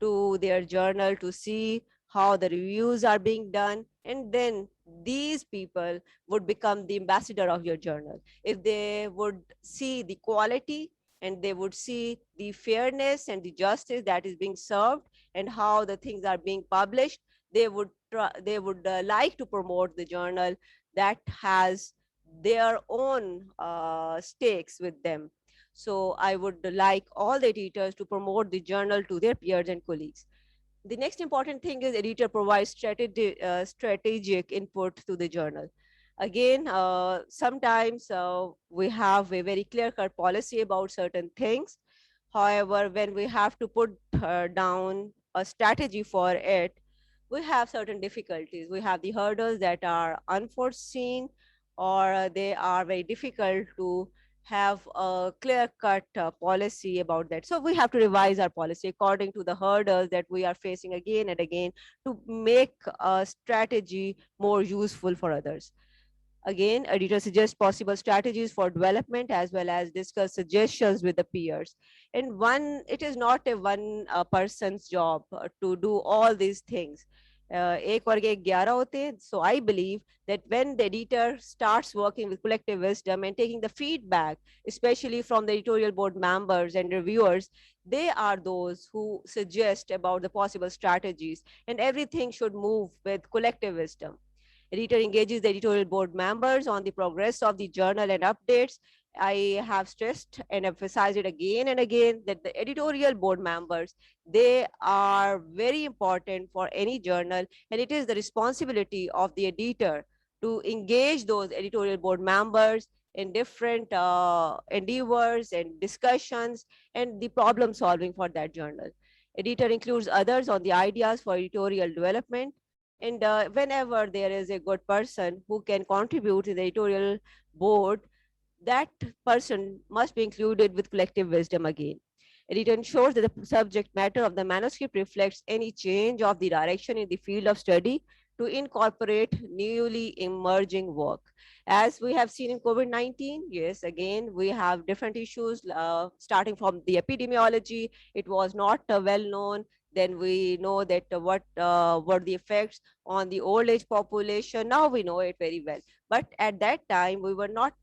to their journal to see how the reviews are being done. And then these people would become the ambassador of your journal. If they would see the quality and they would see the fairness and the justice that is being served and how the things are being published, they would like to promote the journal that has their own stakes with them. So I would like all the editors to promote the journal to their peers and colleagues. The next important thing is editor provides strategic input to the journal. Again, sometimes we have a very clear-cut policy about certain things. However, when we have to put down a strategy for it, we have certain difficulties. We have the hurdles that are unforeseen, or they are very difficult to have a clear-cut policy about that. So we have to revise our policy according to the hurdles that we are facing again and again to make a strategy more useful for others. Again, editor suggests possible strategies for development as well as discuss suggestions with the peers. And it is not a one person's job to do all these things. एक वर्ग एक 11 होते हैं. So I believe that when the editor starts working with collective wisdom and taking the feedback, especially from the editorial board members and reviewers, they are those who suggest about the possible strategies, and everything should move with collective wisdom. Editor engages the editorial board members on the progress of the journal and updates. I have stressed and emphasized it again and again that the editorial board members, they are very important for any journal, and it is the responsibility of the editor to engage those editorial board members in different endeavors and discussions and the problem solving for that journal. Editor includes others on the ideas for editorial development. And whenever there is a good person who can contribute to the editorial board, that person must be included with collective wisdom again. It ensures that the subject matter of the manuscript reflects any change of the direction in the field of study to incorporate newly emerging work. As we have seen in COVID-19, yes, again, we have different issues starting from the epidemiology. It was not well known. Then we know that what were the effects on the old age population. Now we know it very well. But at that time, we were not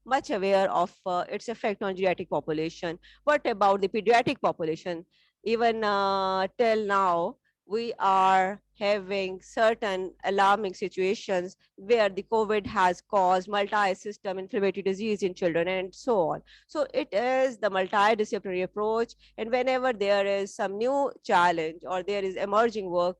much aware of its effect on geriatric population. What about the pediatric population? Even till now, we are having certain alarming situations where the COVID has caused multi-system inflammatory disease in children and so on. So it is the multidisciplinary approach. And whenever there is some new challenge or there is emerging work,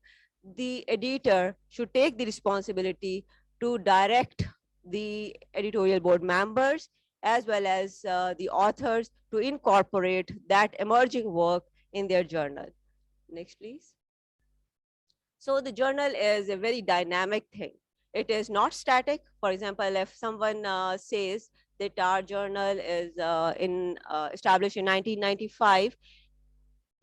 the editor should take the responsibility to direct the editorial board members as well as the authors to incorporate that emerging work in their journal. Next, please. So the journal is a very dynamic thing. It is not static. For example, if someone says that our journal is established in 1995,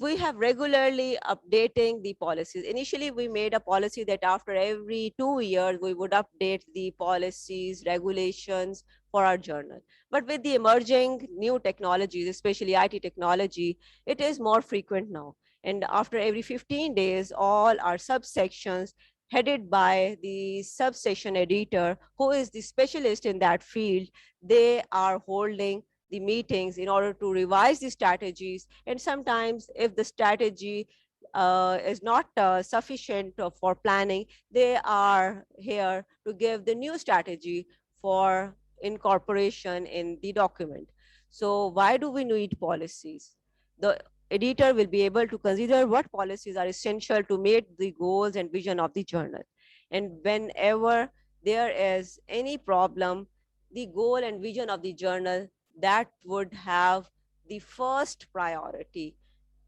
we have regularly updating the policies. Initially, we made a policy that after every 2 years, we would update the policies, regulations for our journal. But with the emerging new technologies, especially IT technology, it is more frequent now. And after every 15 days, all our subsections headed by the subsection editor, who is the specialist in that field, they are holding the meetings in order to revise the strategies. And sometimes if the strategy is not sufficient for planning, they are here to give the new strategy for incorporation in the document. So why do we need policies? The editor will be able to consider what policies are essential to meet the goals and vision of the journal. And whenever there is any problem, the goal and vision of the journal, that would have the first priority.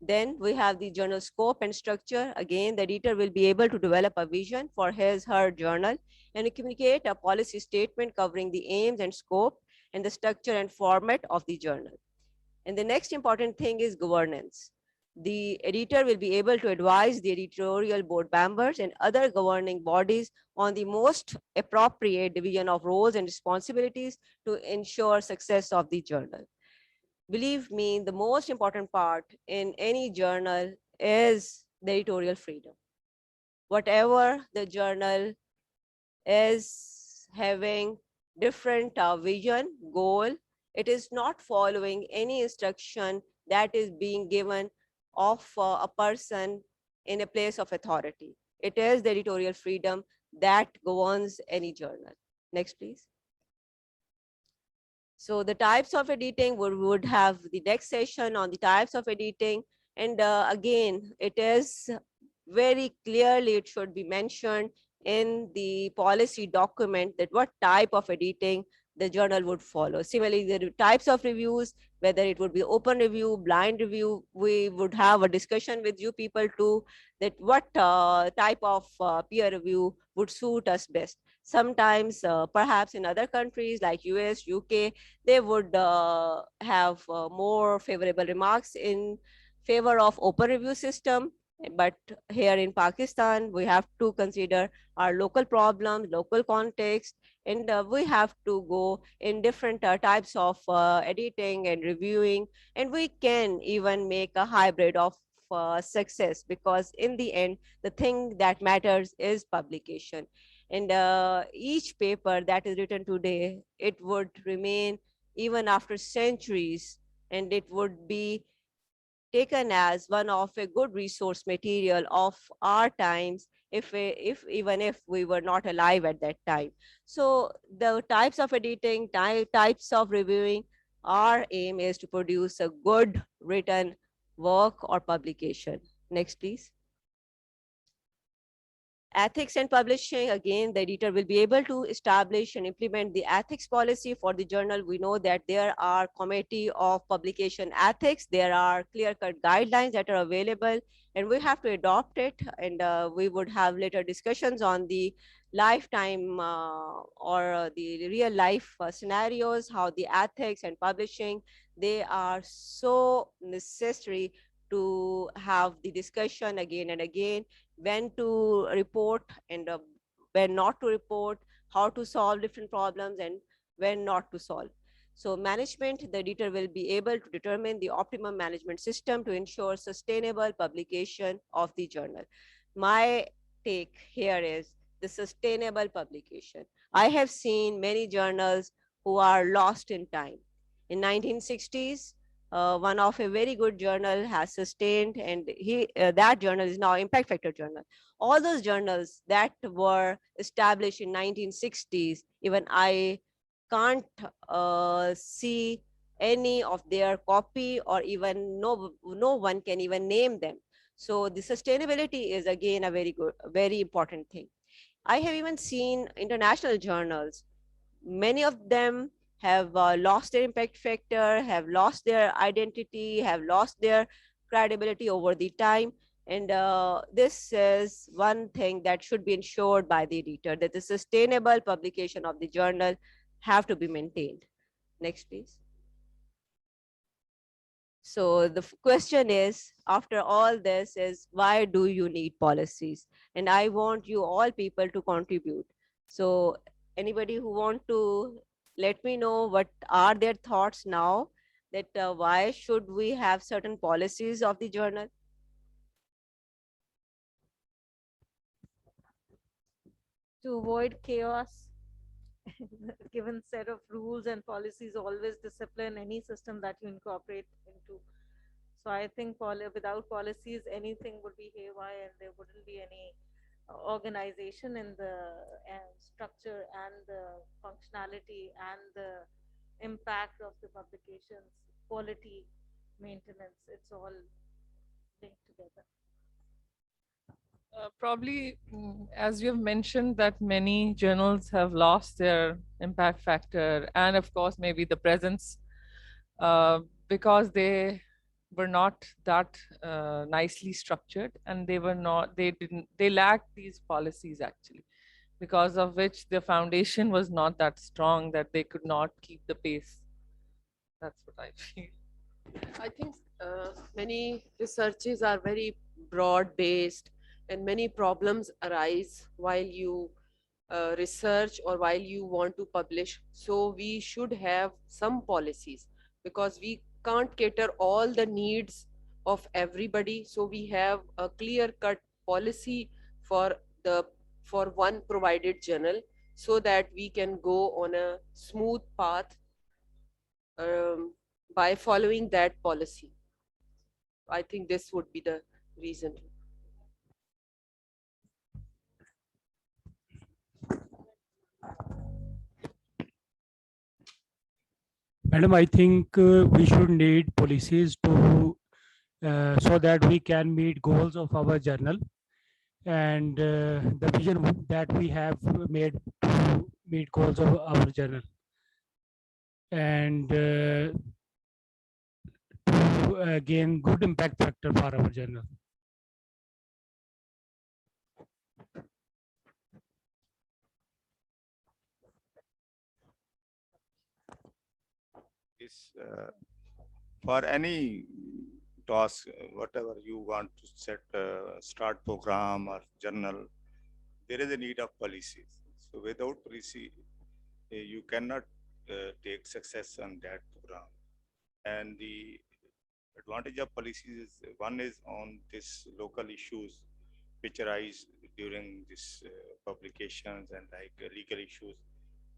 Then we have the journal scope and structure. Again, the editor will be able to develop a vision for her journal and communicate a policy statement covering the aims and scope and the structure and format of the journal. And the next important thing is governance. The editor will be able to advise the editorial board members and other governing bodies on the most appropriate division of roles and responsibilities to ensure success of the journal. Believe me, the most important part in any journal is the editorial freedom. Whatever the journal is having different vision, goal, it is not following any instruction that is being given of a person in a place of authority. It is the editorial freedom that governs any journal. Next, please. So the types of editing, we would have the next session on the types of editing. And again, it is very clearly, it should be mentioned in the policy document that what type of editing the journal would follow. Similarly, the types of reviews, whether it would be open review, blind review, we would have a discussion with you people too, that what type of peer review would suit us best. Sometimes, perhaps in other countries like US, UK, they would have more favorable remarks in favor of open review system. But here in Pakistan, we have to consider our local problems, local context, and we have to go in different types of editing and reviewing, and we can even make a hybrid of success, because in the end, the thing that matters is publication. And each paper that is written today, it would remain even after centuries, and it would be taken as one of a good resource material of our times, if even if we were not alive at that time. So the types of editing, types of reviewing, our aim is to produce a good written work or publication. Next, please. Ethics and publishing, again, the editor will be able to establish and implement the ethics policy for the journal. We know that there are committee of publication ethics. There are clear-cut guidelines that are available, and we have to adopt it. And we would have later discussions on the lifetime or the real life scenarios, how the ethics and publishing, they are so necessary to have the discussion again and again, when to report and when not to report, how to solve different problems and when not to solve. So management, the editor will be able to determine the optimum management system to ensure sustainable publication of the journal. My take here is the sustainable publication. I have seen many journals who are lost in time. In 1960s, one of a very good journal has sustained, and that journal is now Impact Factor Journal. All those journals that were established in 1960s, even I can't see any of their copy, or even no one can even name them. So the sustainability is again a very important thing. I have even seen international journals. Many of them have lost their impact factor, have lost their identity, have lost their credibility over the time. And this is one thing that should be ensured by the editor, that the sustainable publication of the journal have to be maintained. Next, please. So the question is, after all this, is why do you need policies? And I want you all people to contribute. So anybody who want to let me know what are their thoughts now, that why should we have certain policies of the journal? To avoid chaos. Given set of rules and policies always discipline any system that you incorporate into. So I think without policies, anything would be haywire and there wouldn't be any organization in the structure and the functionality and the impact of the publications, quality, maintenance. It's all linked together. Probably, as you have mentioned, that many journals have lost their impact factor, and of course, maybe the presence, because they were not that nicely structured, and they lacked these policies actually, because of which the foundation was not that strong that they could not keep the pace. That's what I feel. I think many researches are very broad based, and many problems arise while you research or while you want to publish. So we should have some policies, because we can't cater all the needs of everybody. So we have a clear cut policy for one provided journal, so that we can go on a smooth path by following that policy. I think this would be the reason. Madam, I think we should need policies to so that we can meet goals of our journal, and the vision that we have made to meet goals of our journal, and to gain good impact factor for our journal. This for any task, whatever you want to set, start program or journal, there is a need of policies. So without policy, you cannot take success on that program. And the advantage of policies is, one is on this local issues which arise during this publications and like legal issues.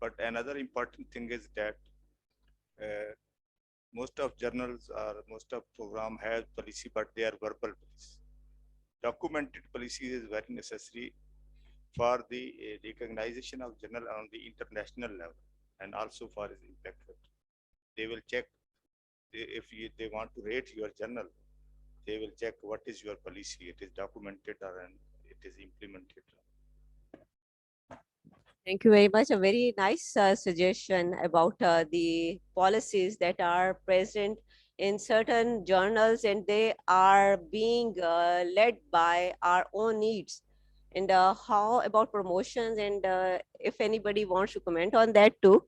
But another important thing is that most of journals or most of program has policy, but they are verbal policy. documented policy is very necessary for the recognition of journal on the international level and also for its impact factor. They will check if they want to rate your journal, they will check what is your policy, it is documented or it is implemented. Thank you very much. A very nice suggestion about the policies that are present in certain journals and they are being led by our own needs. And how about promotions and if anybody wants to comment on that too.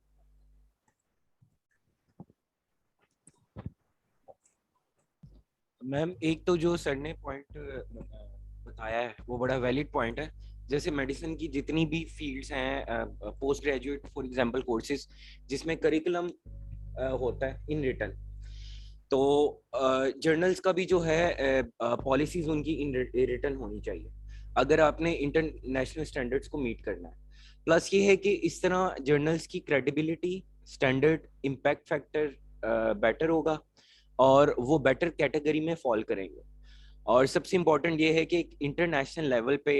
Ma'am एक तो जो sir ने point बताया है वो बड़ा valid point है. जैसे मेडिसिन की जितनी भी फील्ड्स हैं, post graduate for example courses जिसमें करिकुलम होता है इन रिटन, तो जर्नल्स का भी जो है पॉलिसीज उनकी इन रिटन होनी चाहिए अगर आपने इंटरनेशनल स्टैंडर्ड्स को मीट करना है. प्लस ये है कि इस तरह जर्नल्स की credibility, standard, impact factor better होगा और वो बेटर कैटेगरी में फॉल करेंगे. और सबसे इम्पोर्टेंट ये है कि इंटरनेशनल लेवल पे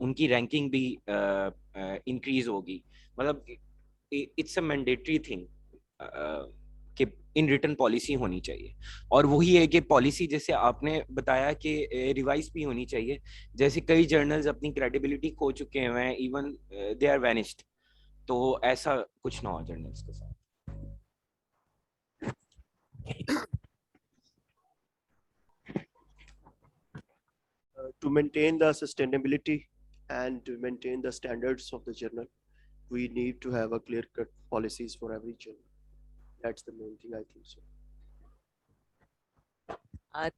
उनकी रैंकिंग भी इंक्रीज होगी. मतलब इट्स अ मैंडेटरी थिंग कि इन रिटन पॉलिसी होनी चाहिए. और वही है कि पॉलिसी जैसे आपने बताया कि रिवाइज भी होनी चाहिए. जैसे कई जर्नल्स अपनी क्रेडिबिलिटी खो चुके हैं, इवन दे आर वैनिश्ड, तो ऐसा कुछ ना हो जर्नल्स के साथ. To maintain the sustainability and to maintain the standards of the journal, we need to have a clear-cut policies for every journal. That's the main thing, I think so.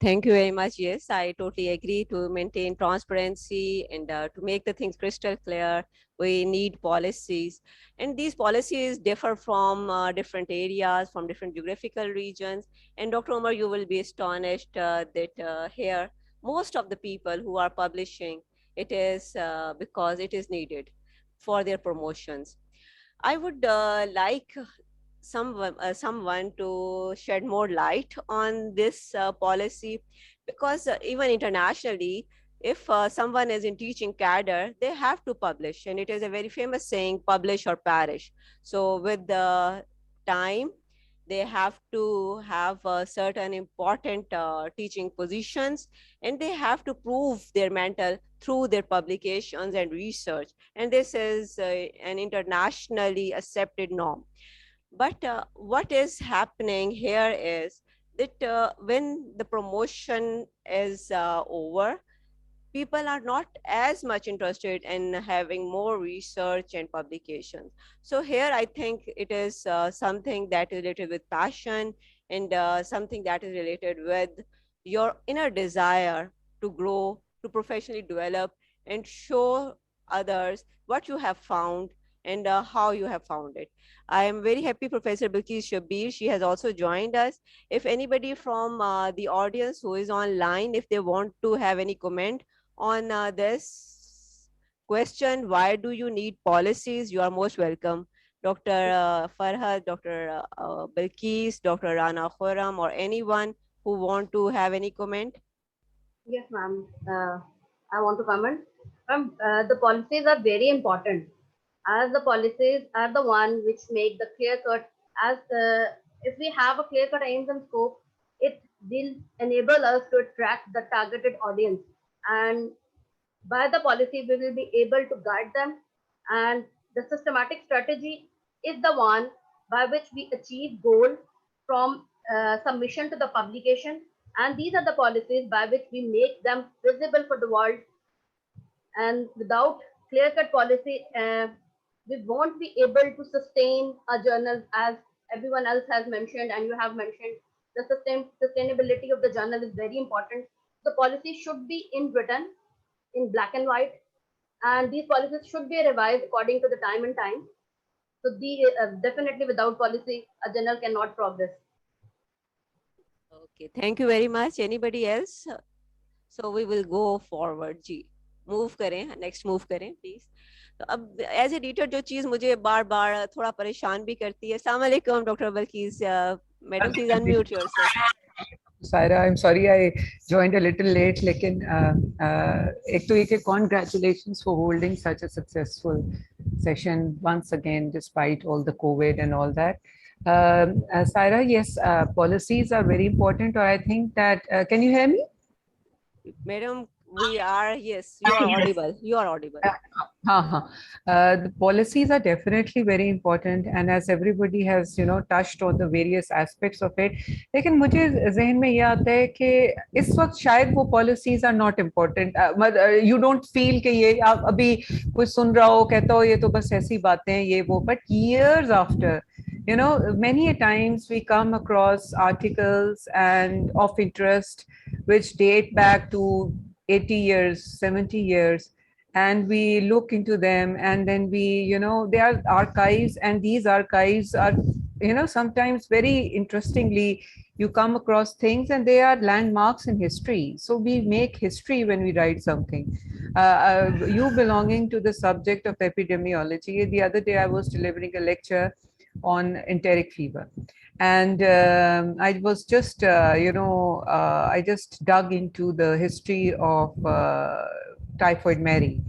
Thank you very much. Yes, I totally agree. To maintain transparency and to make the things crystal clear, we need policies. And these policies differ from different areas, from different geographical regions. And Dr. Omar, you will be astonished that here, most of the people who are publishing, it is because it is needed for their promotions. I would like someone to shed more light on this policy, because even internationally, if someone is in teaching cadre, they have to publish, and it is a very famous saying, publish or perish. So with the time, they have to have certain important teaching positions, and they have to prove their mental through their publications and research. And this is an internationally accepted norm. But what is happening here is that when the promotion is over, people are not as much interested in having more research and publications. So here I think it is something that is related with passion and something that is related with your inner desire to grow, to professionally develop and show others what you have found and how you have found it. I am very happy Professor Bilkis Shabir, she has also joined us. If anybody from the audience who is online, if they want to have any comment on this question, why do you need policies, you are most welcome. Dr. Farhad, Dr. Bilkis, Dr. Rana Khurram, or anyone who want to have any comment? Yes, ma'am. I want to comment. The policies are very important, as the policies are the one which make the clear cut. As if we have a clear cut aims and scope, it will enable us to attract the targeted audience, and by the policy we will be able to guide them. And the systematic strategy is the one by which we achieve goal from submission to the publication, and these are the policies by which we make them visible for the world. And without clear cut policy, we won't be able to sustain a journal, as everyone else has mentioned and you have mentioned. The sustainability of the journal is very important. The policy should be in written in black and white, and these policies should be revised according to the time and time. So definitely without policy, a journal cannot progress. Okay, thank you very much. Anybody else? So we will go forward. Ji, move करें, next move करें, please. तो अब as editor जो चीज मुझे बार बार थोड़ा परेशान भी करती है. अस्सलाम वालेकुम doctor Bilquis, madam please unmute yourself. Saira, I'm sorry I joined a little late, लेकिन एक तो ये कि congratulations for holding such a successful session once again, despite all the COVID and all that. Saira, yes, policies are very important, or I think that, can you hear me? Madam, we are, yes, you are audible. You are audible. The policies are definitely very important, and as everybody has, you know, touched on the various aspects of it. लेकिन मुझे ज़हन में ये आता है कि इस वक्त शायद वो policies are not important. You don't feel कि ये अभी कोई सुन रहा हो कहता हो ये तो बस ऐसी बातें हैं ये वो. But years after, you know, many a times we come across articles and of interest which date back to 80 years, 70 years, and we look into them, and then we, you know, they are archives, and these archives are, you know, sometimes very interestingly you come across things and they are landmarks in history. So we make history when we write something. You belonging to the subject of epidemiology, the other day I was delivering a lecture on enteric fever, and I was just, I just dug into the history of Typhoid Mary.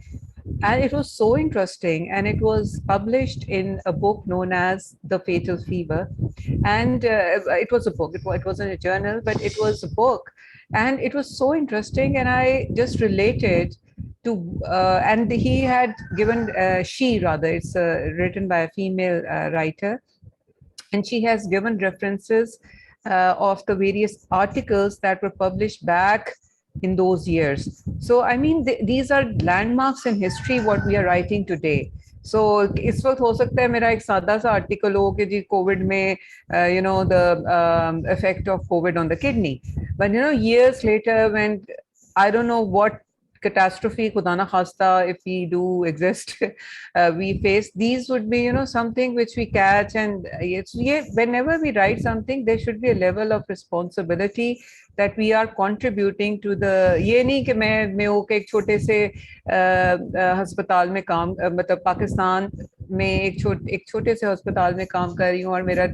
And it was so interesting. And it was published in a book known as The Fatal Fever. And it was a book, it wasn't a journal, but it was a book. And it was so interesting. And I just related to, and he had given, it's written by a female writer, and she has given references of the various articles that were published back in those years. So, I mean, these are landmarks in history, what we are writing today. So इस वक्त हो सकता है मेरा एक सादा सा article हो कि जी कोविड में you know, the effect of COVID on the kidney, but you know, years later, when I don't know what catastrophe खुदा ना खास्ता, if we do exist, we face, these would be, you know, something which we catch. And it's, yeah, whenever we write something, there should be a level of responsibility that we are contributing to the, ये नहीं कि मैं होके एक छोटे से अस्पताल में काम, मतलब पाकिस्तान में एक छोटे से अस्पताल में काम कर रही हूँ और मेरा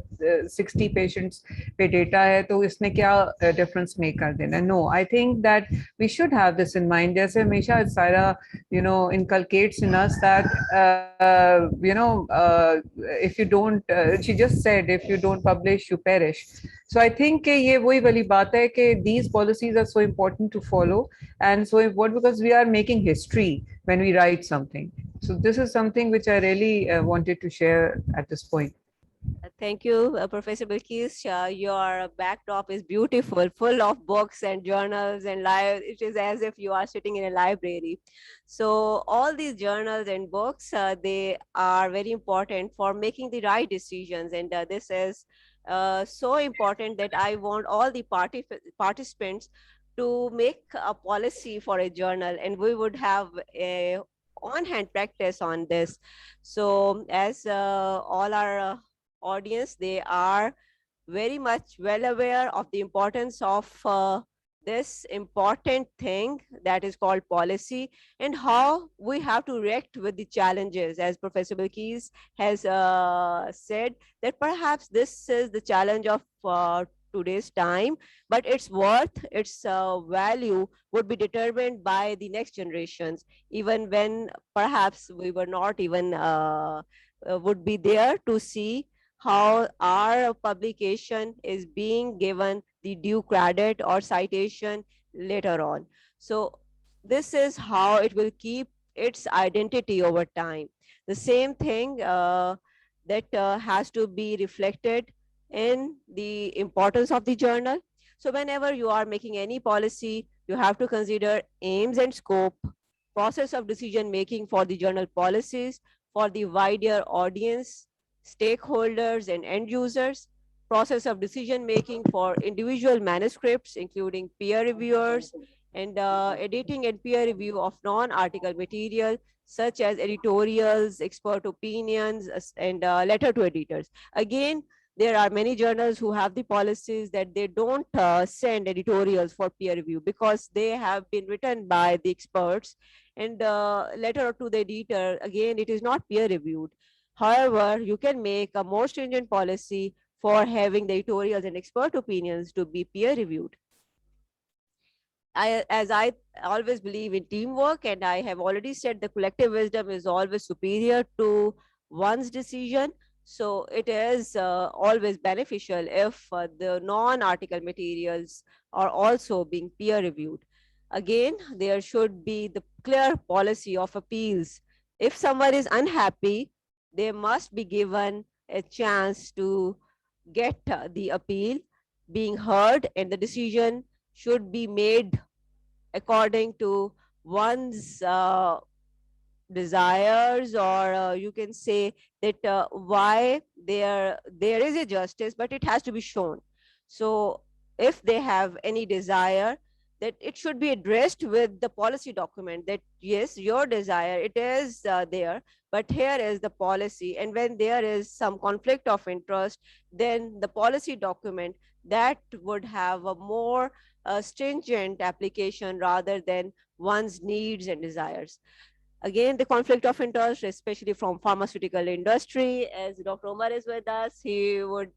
60 पेशेंट्स पे डेटा है, तो इसने क्या डिफरेंस मेक कर देना. No, I think that we should have this in mind. जैसे हमेशा Saira, you know, inculcates in us that, if you don't, she just said, if you don't publish, you perish. So I think कि ये वही वाली बात है कि these policies are so important to follow, and so important because we are making history when we write something. So this is something which I really wanted to share at this point. Thank you, Professor Bilkis. Your backdrop is beautiful, full of books and journals and it is as if you are sitting in a library. So all these journals and books, they are very important for making the right decisions. And this is so important that I want all the participants to make a policy for a journal, and we would have a on-hand practice on this. So as all our audience, they are very much well aware of the importance of this important thing that is called policy, and how we have to react with the challenges. As Professor Bilkis has said, that perhaps this is the challenge of today's time, but its worth, its value would be determined by the next generations, even when perhaps we were not even would be there to see how our publication is being given the due credit or citation later on. So this is how it will keep its identity over time. The same thing that has to be reflected in the importance of the journal. So whenever you are making any policy, you have to consider aims and scope, process of decision making for the journal policies, for the wider audience, stakeholders and end users, process of decision making for individual manuscripts, including peer reviewers, and editing and peer review of non-article material, such as editorials, expert opinions, and letter to editors. Again, there are many journals who have the policies that they don't send editorials for peer review because they have been written by the experts, and letter to the editor, again, it is not peer reviewed. However, you can make a more stringent policy for having the editorials and expert opinions to be peer reviewed. as I always believe in teamwork, and I have already said the collective wisdom is always superior to one's decision. So it is always beneficial if the non-article materials are also being peer reviewed. Again, there should be the clear policy of appeals. If someone is unhappy, they must be given a chance to get the appeal being heard, and the decision should be made according to one's desires, or you can say that why there is a justice, but it has to be shown. So if they have any desire, that it should be addressed with the policy document, that yes, your desire, it is there, but here is the policy. And when there is some conflict of interest, then the policy document that would have a more stringent application rather than one's needs and desires. Again, the conflict of interest, especially from pharmaceutical industry, as Dr. Omar is with us, he would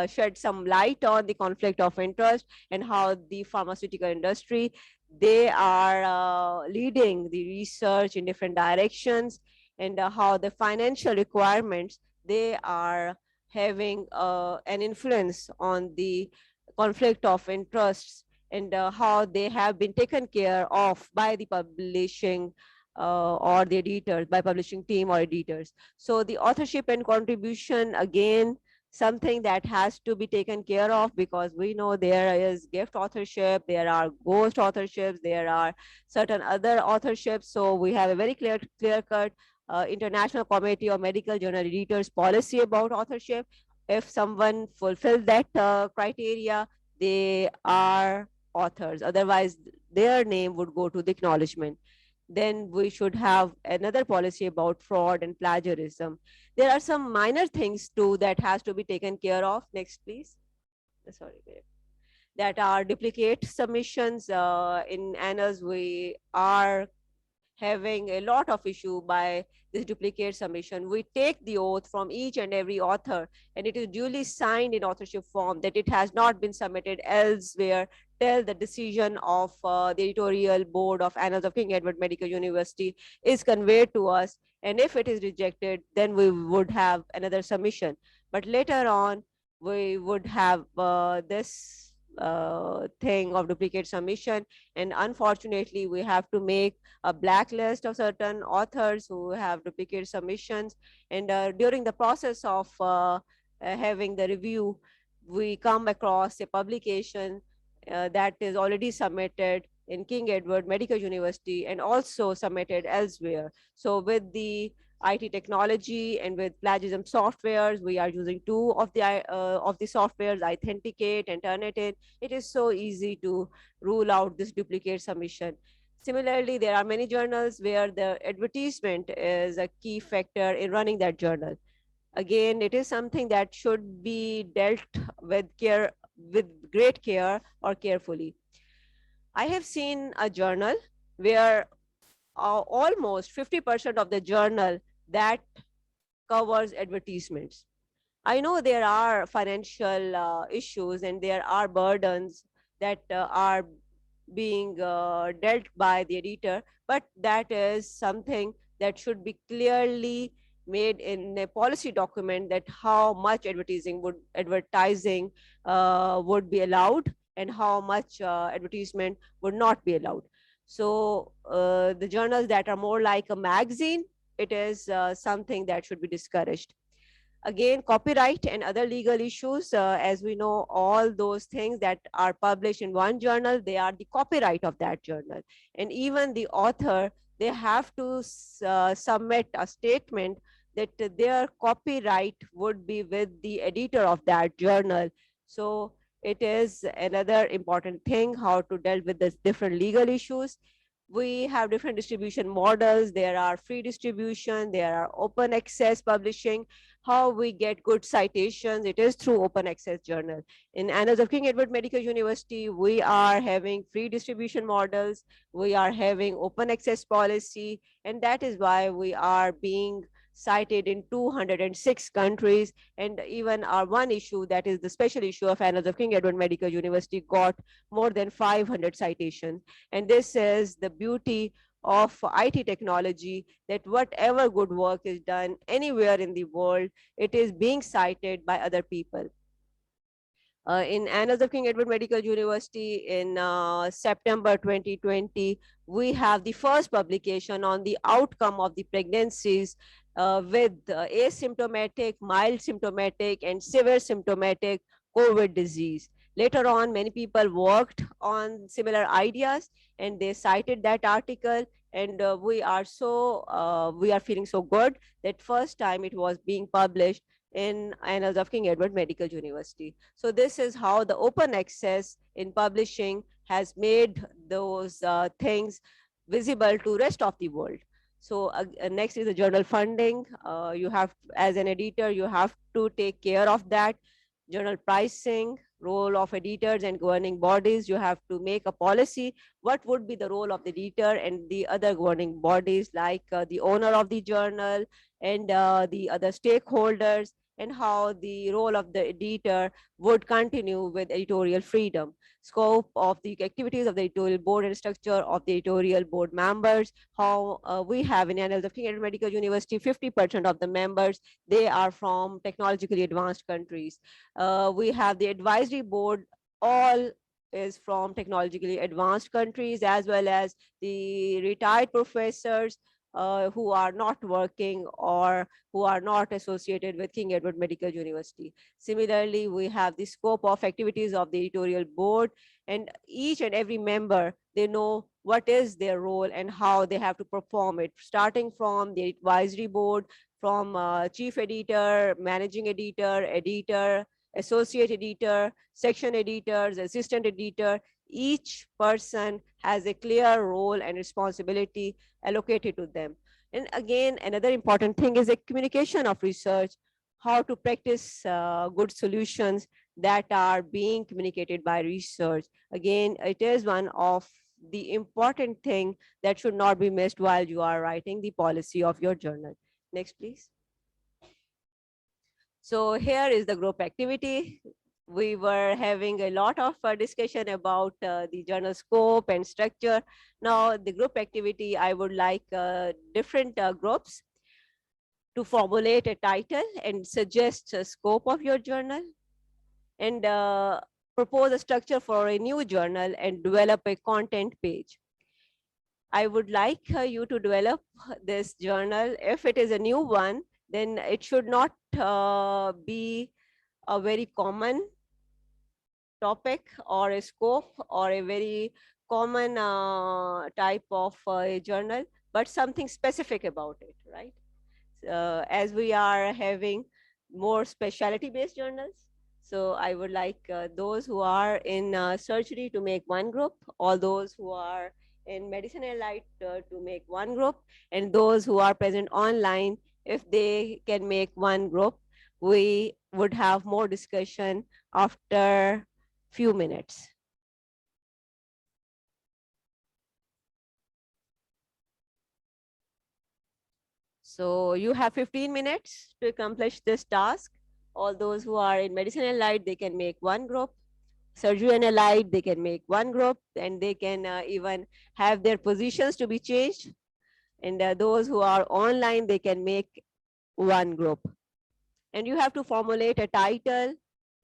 shed some light on the conflict of interest and how the pharmaceutical industry, they are leading the research in different directions, and how the financial requirements, they are having an influence on the conflict of interests, and how they have been taken care of by the publishing or the editors, by publishing team or editors. So the authorship and contribution, again, something that has to be taken care of, because we know there is gift authorship, there are ghost authorships, there are certain other authorships. So we have a very clear cut International Committee of Medical Journal Editors policy about authorship. If someone fulfills that criteria, they are authors. Otherwise, their name would go to the acknowledgement. Then we should have another policy about fraud and plagiarism. There are some minor things too that has to be taken care of. Next, please. Sorry, that are duplicate submissions. In annals, we are having a lot of issue by this duplicate submission. We take the oath from each and every author, and it is duly signed in authorship form that it has not been submitted elsewhere till the decision of the editorial board of Annals of King Edward Medical University is conveyed to us. And if it is rejected, then we would have another submission. But later on, we would have this thing of duplicate submission. And unfortunately, we have to make a blacklist of certain authors who have duplicate submissions. And during the process of having the review, we come across a publication that is already submitted in King Edward Medical University and also submitted elsewhere. So with the IT technology and with plagiarism softwares, we are using two of the softwares, Authenticate and Turnitin. It is so easy to rule out this duplicate submission. Similarly, there are many journals where the advertisement is a key factor in running that journal. Again, it is something that should be dealt with care, with great care or carefully. I have seen a journal where almost 50% of the journal that covers advertisements. I know there are financial issues and there are burdens that are being dealt by the editor, but that is something that should be clearly made in a policy document, that how much advertising would be allowed and how much advertisement would not be allowed. So the journals that are more like a magazine, it is something that should be discouraged. Again, copyright and other legal issues, as we know, all those things that are published in one journal, they are the copyright of that journal. And even the author, they have to submit a statement that their copyright would be with the editor of that journal. So it is another important thing, how to deal with the different legal issues. We have different distribution models. There are free distribution, there are open access publishing. How we get good citations, it is through open access journal. In Annals of King Edward Medical University, we are having free distribution models, we are having open access policy, and that is why we are being cited in 206 countries. And even our one issue, that is the special issue of Annals of King Edward Medical University, got more than 500 citations. And this is the beauty of IT technology, that whatever good work is done anywhere in the world, it is being cited by other people. In Annals of King Edward Medical University in September 2020, we have the first publication on the outcome of the pregnancies with asymptomatic, mild symptomatic, and severe symptomatic COVID disease. Later on, many people worked on similar ideas and they cited that article, and we are feeling so good that first time it was being published in Annals of King Edward Medical University. So this is how the open access in publishing has made those things visible to rest of the world. So next is the journal funding. You have, as an editor, you have to take care of that. Journal pricing, role of editors and governing bodies. You have to make a policy. What would be the role of the editor and the other governing bodies, like the owner of the journal and the other stakeholders, and how the role of the editor would continue with editorial freedom. Scope of the activities of the editorial board and structure of the editorial board members. How we have in Annals of King Edward Medical University, 50% of the members, they are from technologically advanced countries. We have the advisory board, all is from technologically advanced countries, as well as the retired professors who are not working or who are not associated with King Edward Medical University. Similarly, we have the scope of activities of the editorial board, and each and every member, they know what is their role and how they have to perform it, starting from the advisory board, from chief editor, managing editor, editor, associate editor, section editors, assistant editor. Each person has a clear role and responsibility allocated to them. And again, another important thing is the communication of research, how to practice good solutions that are being communicated by research. Again, it is one of the important thing that should not be missed while you are writing the policy of your journal. Next, please. So here is the group activity. We were having a lot of discussion about the journal scope and structure. Now the group activity, I would like different groups to formulate a title and suggest a scope of your journal, and propose a structure for a new journal and develop a content page. I would like you to develop this journal. If it is a new one, then it should not be a very common topic or a scope or a very common type of a journal, but something specific about it, right? As we are having more specialty based journals, so I would like those who are in surgery to make one group, all those who are in medicine and light to make one group, and those who are present online, if they can make one group, we would have more discussion after few minutes. So you have 15 minutes to accomplish this task. All those who are in medicine and light, they can make one group. Surgery and allied, they can make one group, and they can even have their positions to be changed. And those who are online, they can make one group. And you have to formulate a title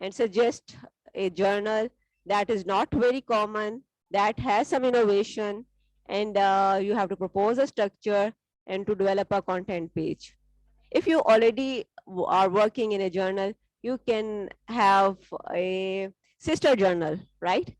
and suggest a journal that is not very common, that has some innovation, and you have to propose a structure and to develop a content page. If you already are working in a journal, you can have a sister journal, right?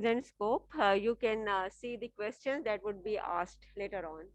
and scope, you can see the questions that would be asked later on.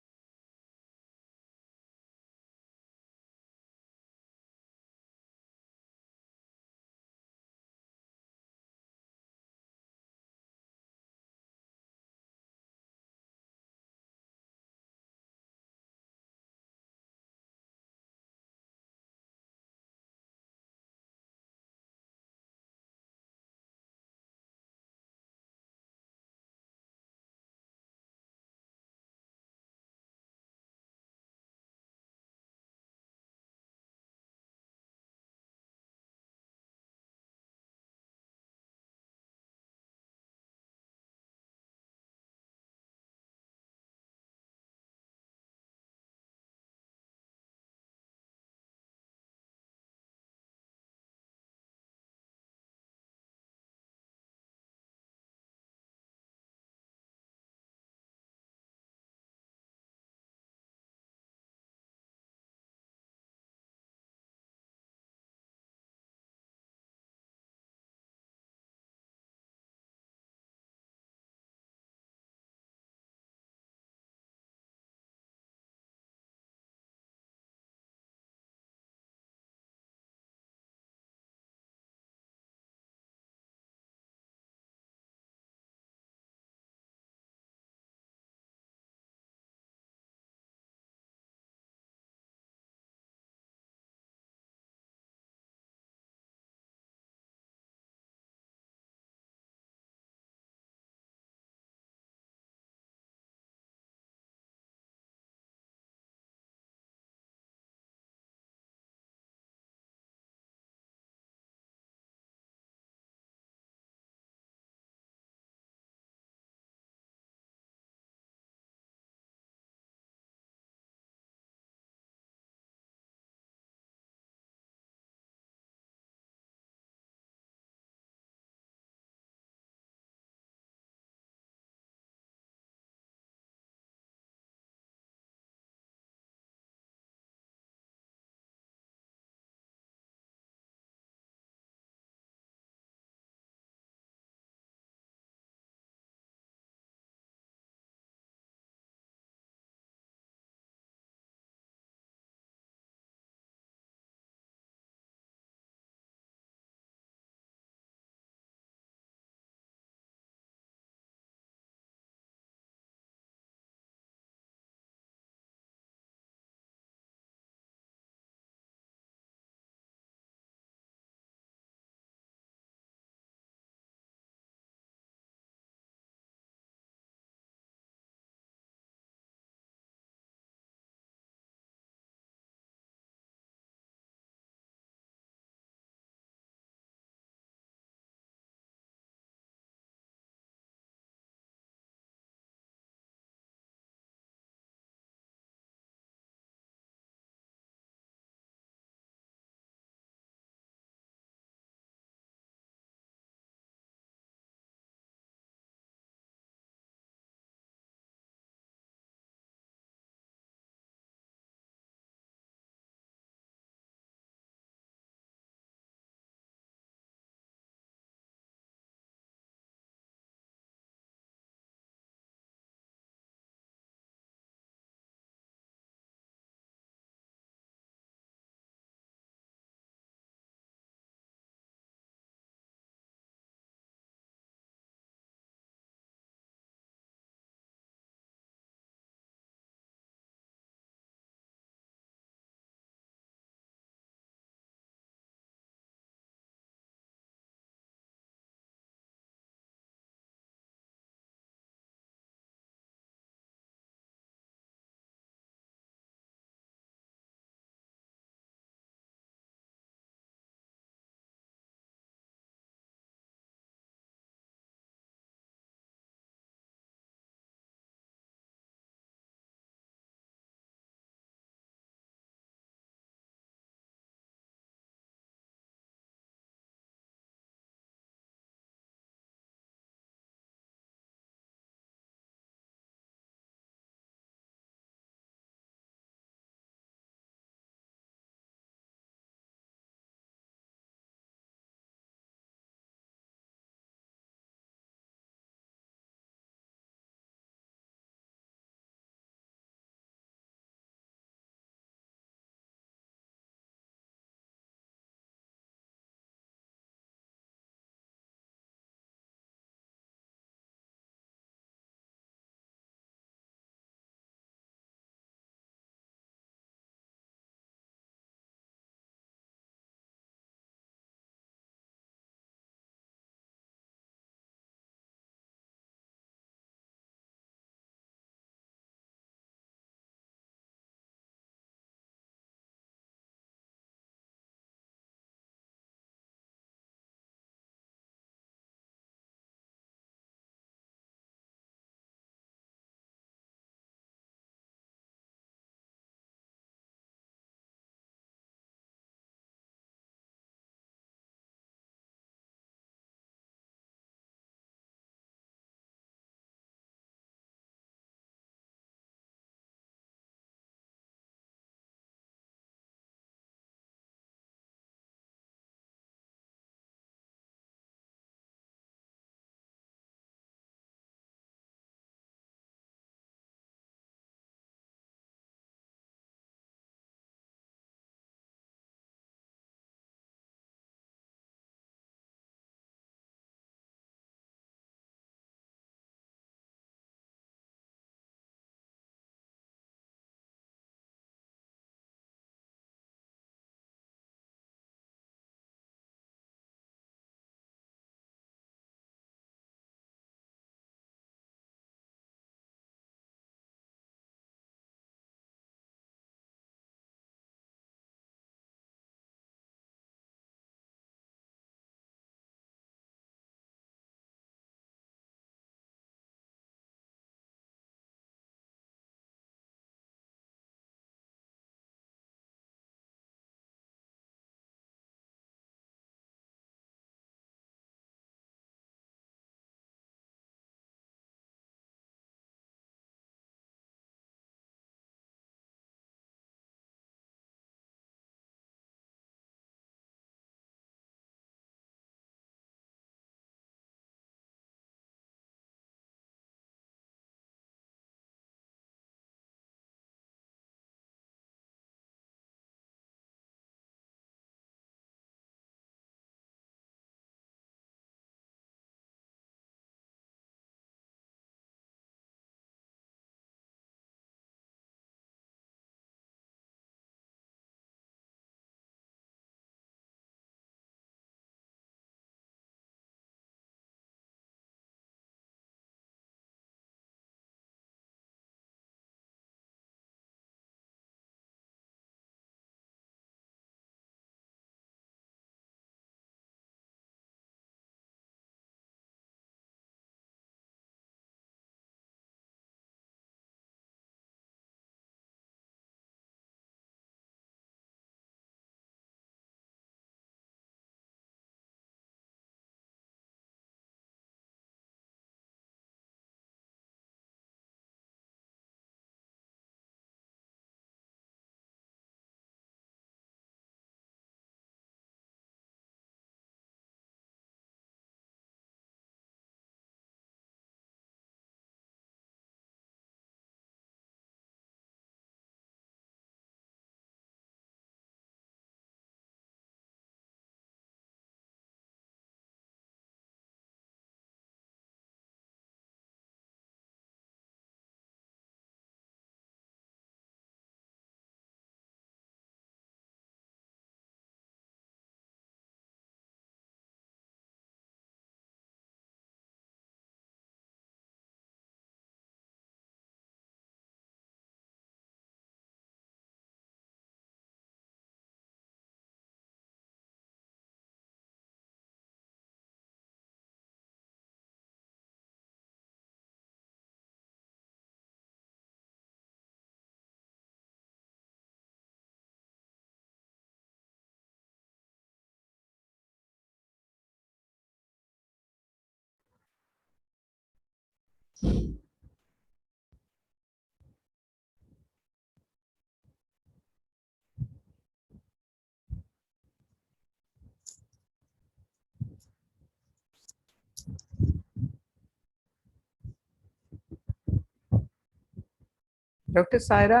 Dr. Saira,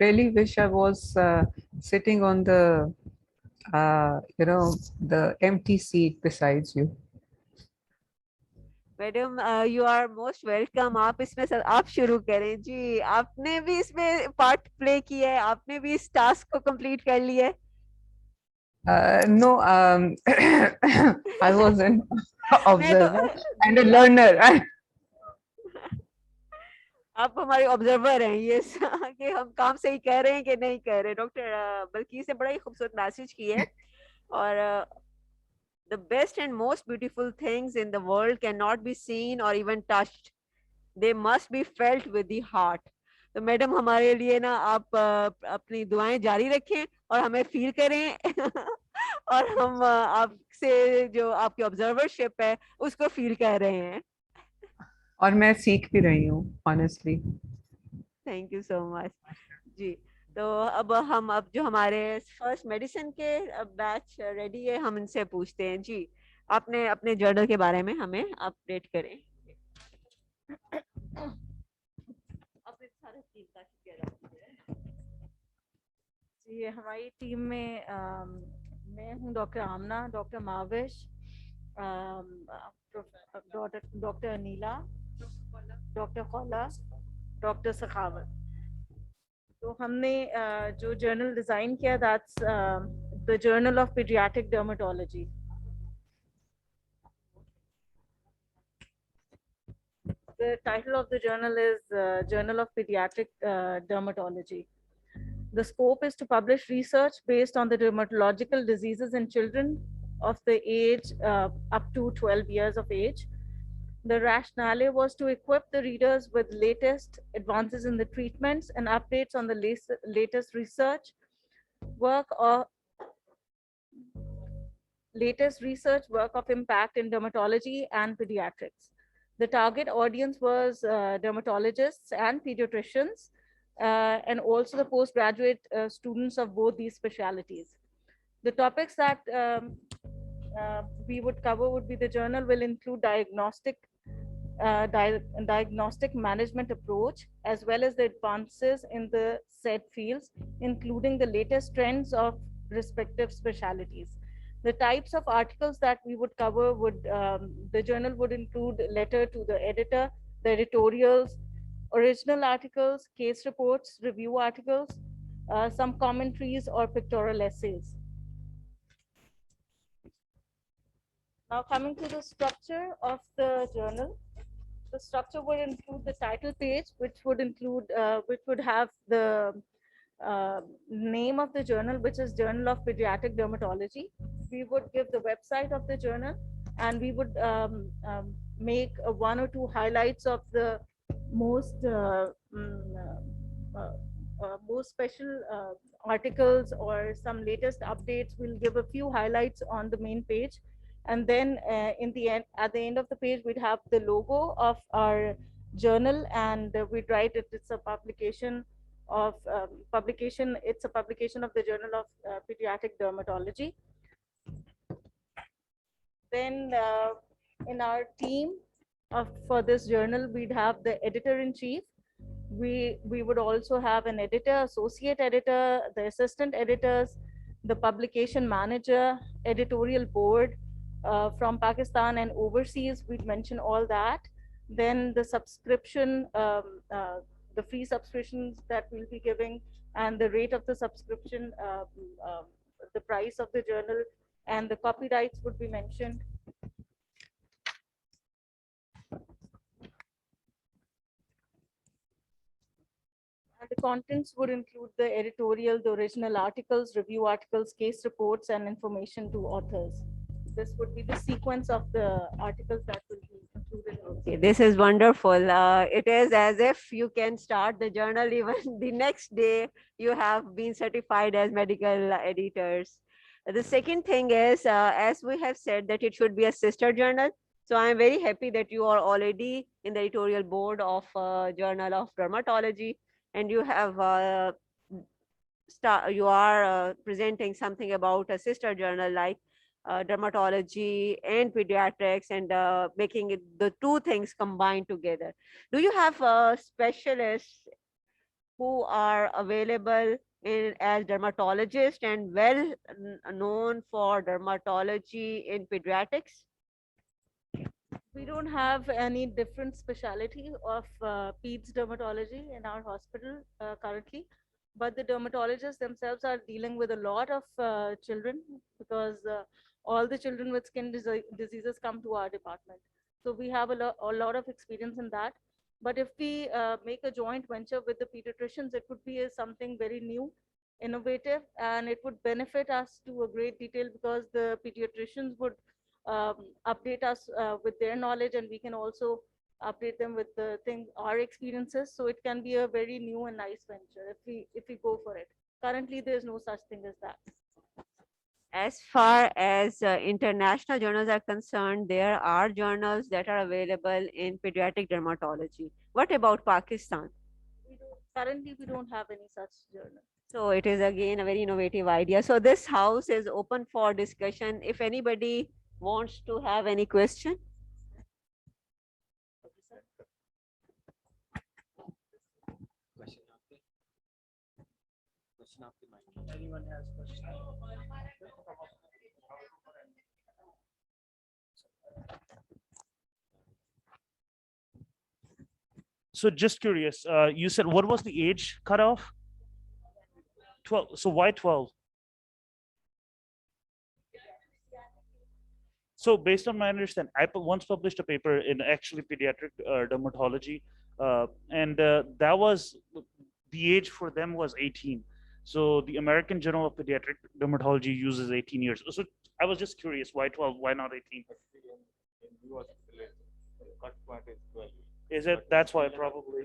really wish I was sitting on the empty seat besides you. Madam you are most welcome. आप इसमें sir आप शुरू करें जी। आपने भी इसमें part play किया है, आपने भी इस टास्क को कंप्लीट कर लिया है। No, I was an मैं तो observer and a learner. आप हमारे ऑब्जर्वर हैं ये कि हम काम सही कर रहे हैं कि नहीं कर रहे। डॉक्टर बल्कि ने बड़ा ही खूबसूरत मैसेज किया है। और the best and most beautiful things in the world cannot be seen or even touched. They must be felt with the heart. तो मैडम हमारे लिए ना आप अपनी दुआएं जारी रखें और हमें फील करें और हम आपसे जो आपकी ऑब्जर्वरशिप है उसको फील कर रहे हैं। और मैं सीख भी रही हूँ honestly. Thank you so much जी। तो अब जो हमारे फर्स्ट मेडिसिन के बैच रेडी है, हम इनसे पूछते हैं जी। आपने अपने जर्नल के बारे में हमें अपडेट करें। जी हमारी टीम में मैं हूँ doctor Amna, doctor Mavish, doctor Aneela, doctor Khaula, doctor Sakhawat. तो हमने जो जर्नल डिजाइन किया that's the journal of paediatric dermatology. The title of the journal is Journal of Pediatric Dermatology. The scope is to publish research based on the dermatological diseases in children of the age up to 12 years of age. The rationale was to equip the readers with latest advances in the treatments and updates on the latest research work of impact in dermatology and pediatrics. The target audience was dermatologists and pediatricians, and also the postgraduate students of both these specialties. The topics that we would cover would be: the journal will include diagnostic management approach, as well as the advances in the said fields, including the latest trends of respective specialties. The types of articles that we would cover would, the journal would include letter to the editor, the editorials, original articles, case reports, review articles, some commentaries or pictorial essays. Now coming to the structure of the journal. The structure would include the title page, which would have the name of the journal, which is Journal of Pediatric Dermatology. We would give the website of the journal, and we would make one or two highlights of the most special articles or some latest updates. We'll give a few highlights on the main page. And then at the end of the page, we'd have the logo of our journal, and we'd write it's a publication of the Journal of Pediatric Dermatology. Then in our team for this journal, we'd have the editor-in-chief. We would also have an editor, associate editor, the assistant editors, the publication manager, editorial board, from Pakistan and overseas. We'd mention all that. Then the subscription, the free subscriptions that we'll be giving, and the rate of the subscription, the price of the journal, and the copyrights would be mentioned. And the contents would include the editorial, the original articles, review articles, case reports, and information to authors. This would be the sequence of the articles that will be included. Okay, this is wonderful. It is as if you can start the journal even the next day you have been certified as medical editors. The second thing is, as we have said, that it should be a sister journal. So I'm very happy that you are already in the editorial board of Journal of Dermatology, and you have you are presenting something about a sister journal like dermatology and pediatrics, and making it the two things combined together. Do you have specialists who are available as dermatologists and well known for dermatology in pediatrics? We don't have any different specialty of peds dermatology in our hospital currently, but the dermatologists themselves are dealing with a lot of children because all the children with skin diseases come to our department. So we have a lot of experience in that. But if we make a joint venture with the pediatricians, it would be something very new, innovative, and it would benefit us to a great detail because the pediatricians would update us with their knowledge, and we can also update them with the thing, our experiences. So it can be a very new and nice venture if we go for it. Currently, there's no such thing as that. As far as international journals are concerned, there are journals that are available in pediatric dermatology. What about Pakistan? Currently, we don't have any such journal. So it is again a very innovative idea. So this house is open for discussion. If anybody wants to have any question. Anyone has questions? So just curious, you said what was the age cutoff? 12. So why 12? So based on my understanding, I once published a paper in actually pediatric dermatology, and that was the age for them was 18. So the American Journal of Pediatric Dermatology uses 18 years. So I was just curious, why 12? Why not 18? Is it? That's why probably.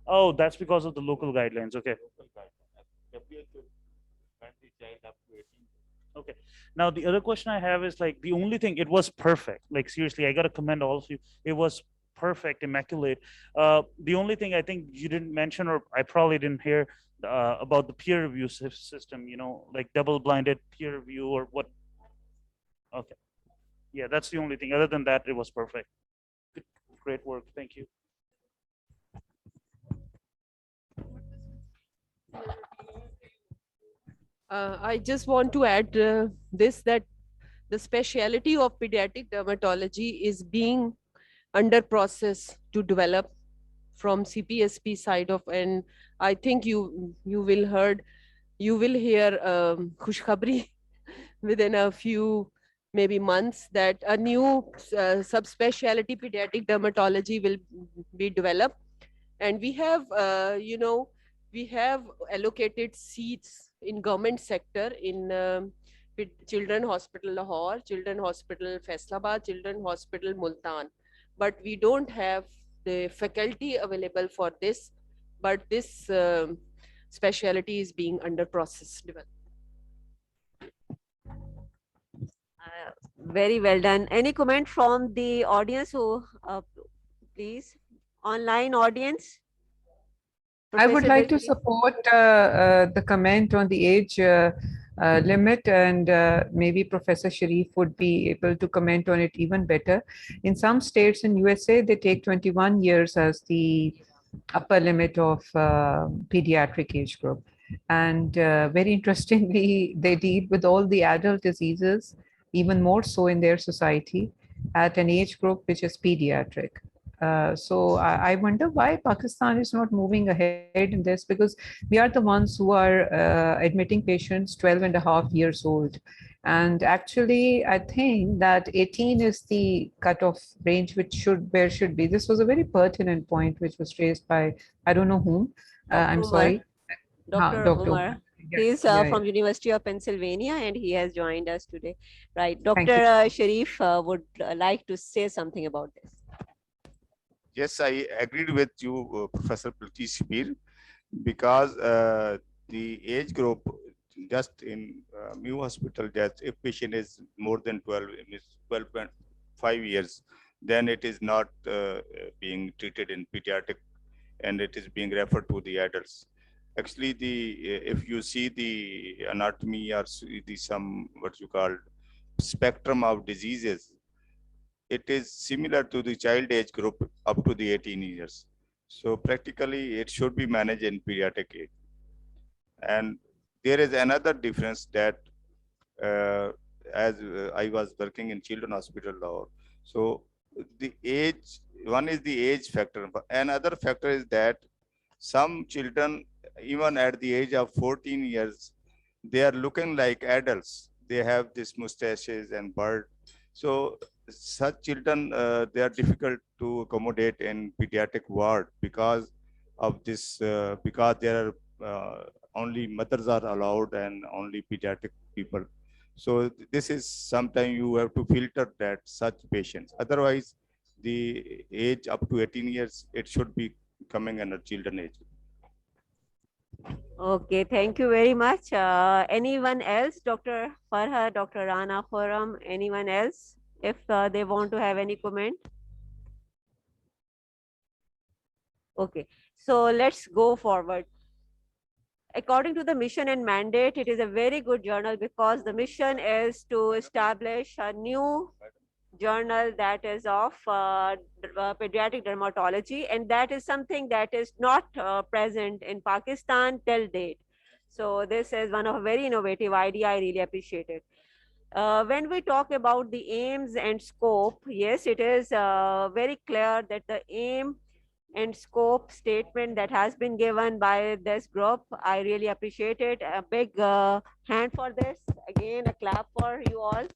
Oh, that's because of the local guidelines. Okay. Okay. Now the other question I have is like the only thing, it was perfect. Like seriously, I gotta commend all of you. It was perfect, immaculate. The only thing I think you didn't mention, or I probably didn't hear about the peer review system. You know, like double-blinded peer review or what? Okay. Yeah, that's the only thing. Other than that, it was perfect. Good, great work. Thank you. I just want to add this, that the specialty of pediatric dermatology is being under process to develop from CPSP side of, and I think you will hear khush khabri within a few maybe months that a new subspecialty pediatric dermatology will be developed, and we have we have allocated seats in government sector in Children Hospital Lahore, Children Hospital Faisalabad, Children Hospital Multan, but we don't have the faculty available for this, but this specialty is being under process development. Very well done. Any comment from the audience who, please, online audience? I would Professor like to Dilpreet? support the comment on the age limit, and maybe Professor Sharif would be able to comment on it even better. In some states in USA, they take 21 years as the upper limit of pediatric age group. And very interestingly, they deal with all the adult diseases, even more so in their society, at an age group which is pediatric. So I wonder why Pakistan is not moving ahead in this, because we are the ones who are admitting patients 12 and a half years old. And actually, I think that 18 is the cutoff range, which should be. This was a very pertinent point, which was raised by, I don't know whom. I'm Umar. sorry. Dr. Dr. Umar. Yeah, He is yeah, from yeah. University of Pennsylvania, and he has joined us today. Right. Thank you. Dr. Sharif would like to say something about this. Yes, I agreed with you, Professor Priti Shabir, because the age group just in New Hospital, just if patient is more than 12.5 years, then it is not being treated in pediatric, and it is being referred to the adults. Actually, if you see the anatomy or see the some what you call spectrum of diseases, it is similar to the child age group up to the 18 years. So practically, it should be managed in pediatric age. And there is another difference that as I was working in children hospital now, so the age, one is the age factor. Another factor is that some children, even at the age of 14 years, they are looking like adults. They have these mustaches and beard. So such children, they are difficult to accommodate in pediatric ward because of this, because there are only mothers are allowed and only pediatric people. So this is sometimes you have to filter that such patients. Otherwise, the age up to 18 years, it should be coming under children age. Okay, thank you very much. Anyone else? Dr. Farha, Dr. Rana Khurram, anyone else? If they want to have any comment? Okay, so let's go forward. According to the mission and mandate, it is a very good journal because the mission is to establish a new journal that is of pediatric dermatology, and that is something that is not present in Pakistan till date. So this is one of a very innovative idea. I really appreciate it. When we talk about the aims and scope, yes, it is very clear that the aim and scope statement that has been given by this group, I really appreciate it. A big hand for this. Again, a clap for you all.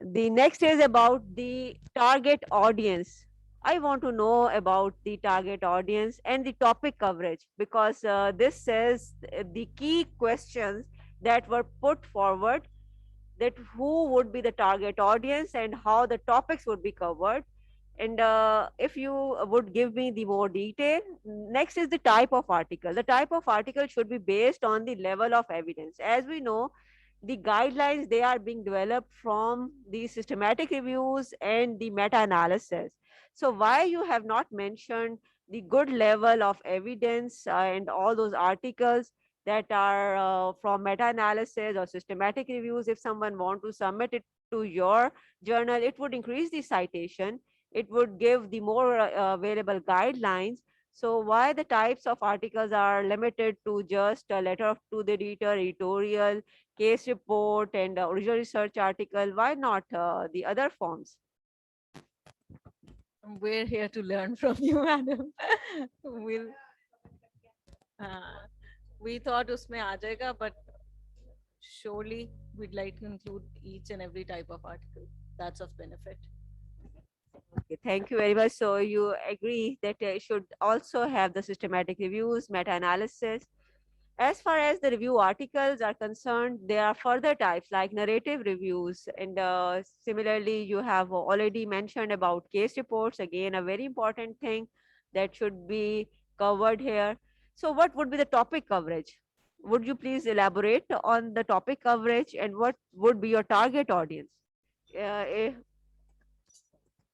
The next is about the target audience. I want to know about the target audience and the topic coverage because this is the key questions that were put forward, that who would be the target audience and how the topics would be covered. And if you would give me the more detail. Next is the type of article. The type of article should be based on the level of evidence. As we know, the guidelines, they are being developed from the systematic reviews and the meta-analysis. So why you have not mentioned the good level of evidence and all those articles that are from meta-analysis or systematic reviews? If someone want to submit it to your journal, it would increase the citation, it would give the more available guidelines. So why the types of articles are limited to just a letter to the editor, editorial, case report, and original research article? Why not the other forms? We're here to learn from you, madam. we'll, we thought usme aa jayega, but surely we'd like to include each and every type of article that's of benefit. Okay, thank you very much. So you agree that it should also have the systematic reviews, meta-analysis. As far as the review articles are concerned, there are further types like narrative reviews. And similarly, you have already mentioned about case reports, again, a very important thing that should be covered here. So what would be the topic coverage? Would you please elaborate on the topic coverage and what would be your target audience?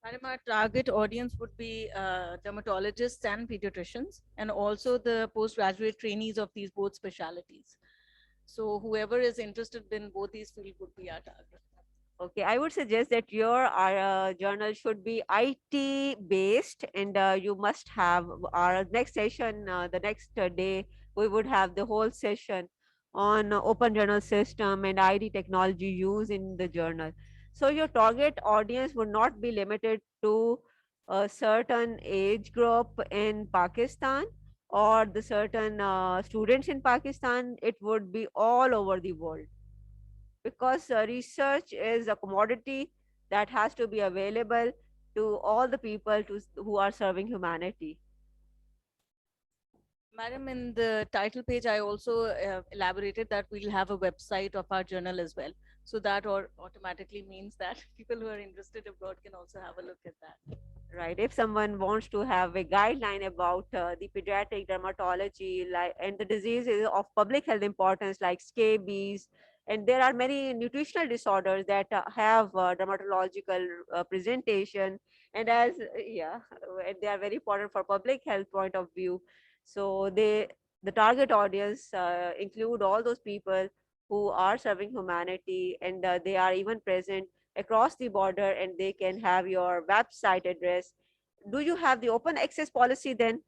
Madam, our target audience would be dermatologists and pediatricians, and also the postgraduate trainees of these both specialities. So whoever is interested in both these fields would be our target. Okay, I would suggest that your journal should be IT based, and you must have our next session, the next day, we would have the whole session on open journal system and ID technology use in the journal. So your target audience would not be limited to a certain age group in Pakistan or the certain students in Pakistan. It would be all over the world, because research is a commodity that has to be available to all the people who are serving humanity. Madam, in the title page, I also elaborated that we'll have a website of our journal as well. So that automatically means that people who are interested abroad can also have a look at that. right? If someone wants to have a guideline about the pediatric dermatology, like, and the diseases of public health importance like scabies, and there are many nutritional disorders that have dermatological presentation, and as yeah, and they are very important for public health point of view. So the target audience include all those people who are serving humanity, and they are even present across the border, and they can have your website address. Do you have the open access policy then?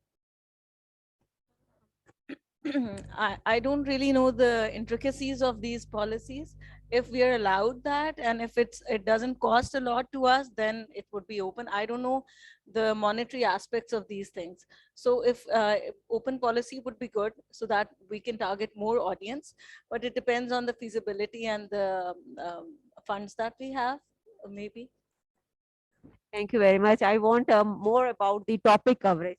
I don't really know the intricacies of these policies. If we are allowed that, and if it doesn't cost a lot to us, then it would be open. I don't know the monetary aspects of these things. So if open policy would be good so that we can target more audience, but it depends on the feasibility and the funds that we have, maybe. Thank you very much. I want more about the topic coverage.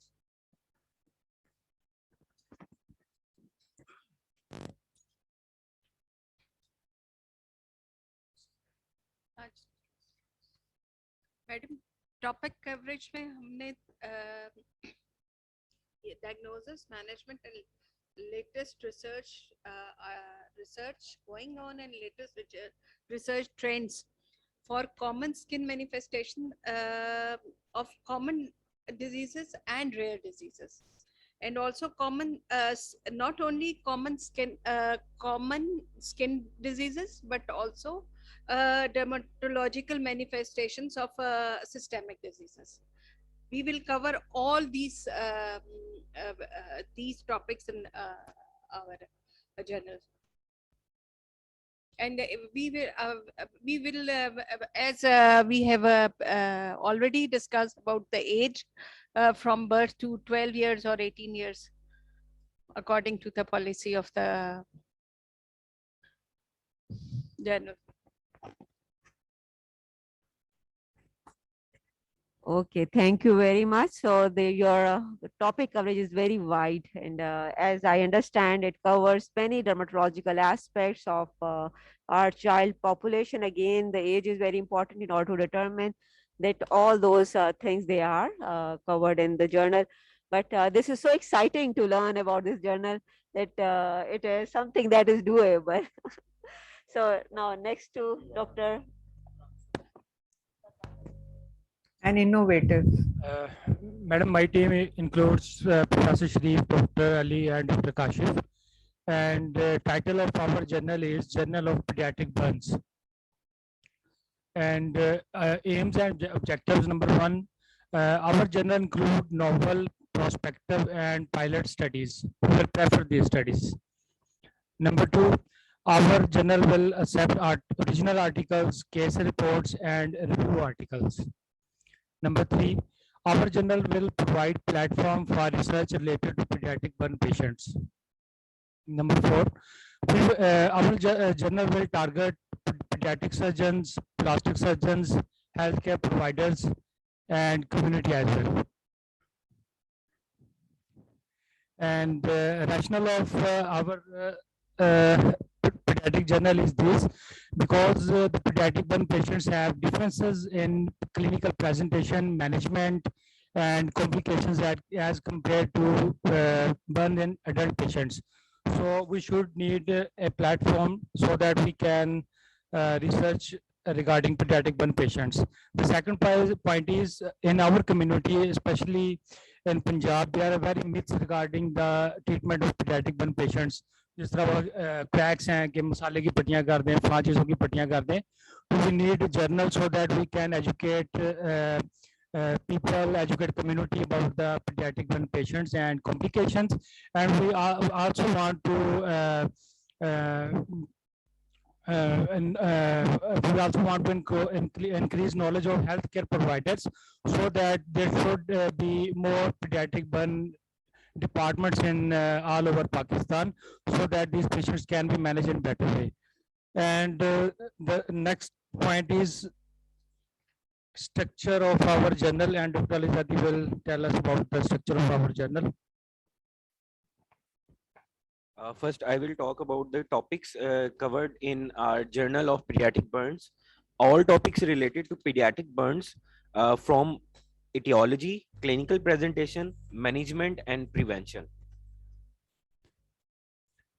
Madam topic coverage में हमने diagnosis management and latest research going on and latest research trends for common skin manifestation of common diseases and rare diseases, and also common not only common skin diseases but also dermatological manifestations of systemic diseases. We will cover all these topics in our journal, and we will as we have already discussed about the age from birth to 12 years or 18 years according to the policy of the journal. Okay, thank you very much. So your topic coverage is very wide, and as I understand, it covers many dermatological aspects of our child population. Again, the age is very important in order to determine that all those things they are covered in the journal. But this is so exciting to learn about this journal that it is something that is doable. So now next to Dr. And innovative. Madam, my team includes Professor Sharif, Dr. Ali, and Dr. Kashif. And title of our journal is Journal of Pediatric Burns. And aims and objectives: number one, our journal include novel, prospective, and pilot studies. We will prefer these studies. Number two, our journal will accept original articles, case reports, and review articles. Number three, our journal will provide platform for research related to pediatric burn patients. Number four, our journal will target pediatric surgeons, plastic surgeons, healthcare providers, and community as well. And rationale of our pediatric journal is this: because the pediatric burn patients have differences in clinical presentation, management, and complications as compared to burn in adult patients. So we should need a platform so that we can research regarding pediatric burn patients. The second point is, in our community, especially in Punjab, there are very myths regarding the treatment of pediatric burn patients. जिस तरह cracks हैं कि मसाले की पट्टियां कर दें, फलां चीज़ों की पट्टियां कर दें. We need a journal so that we can educate people, educate community about the pediatric burn patients and complications. And we also want to we also want to increase knowledge of healthcare providers so that there should be more pediatric burn departments in all over Pakistan so that these patients can be managed in better way. And the next point is structure of our journal, and Dr. Alizadi will tell us about the structure of our journal. First, I will talk about the topics covered in our Journal of Pediatric Burns. All topics related to pediatric burns from etiology, clinical presentation, management, and prevention.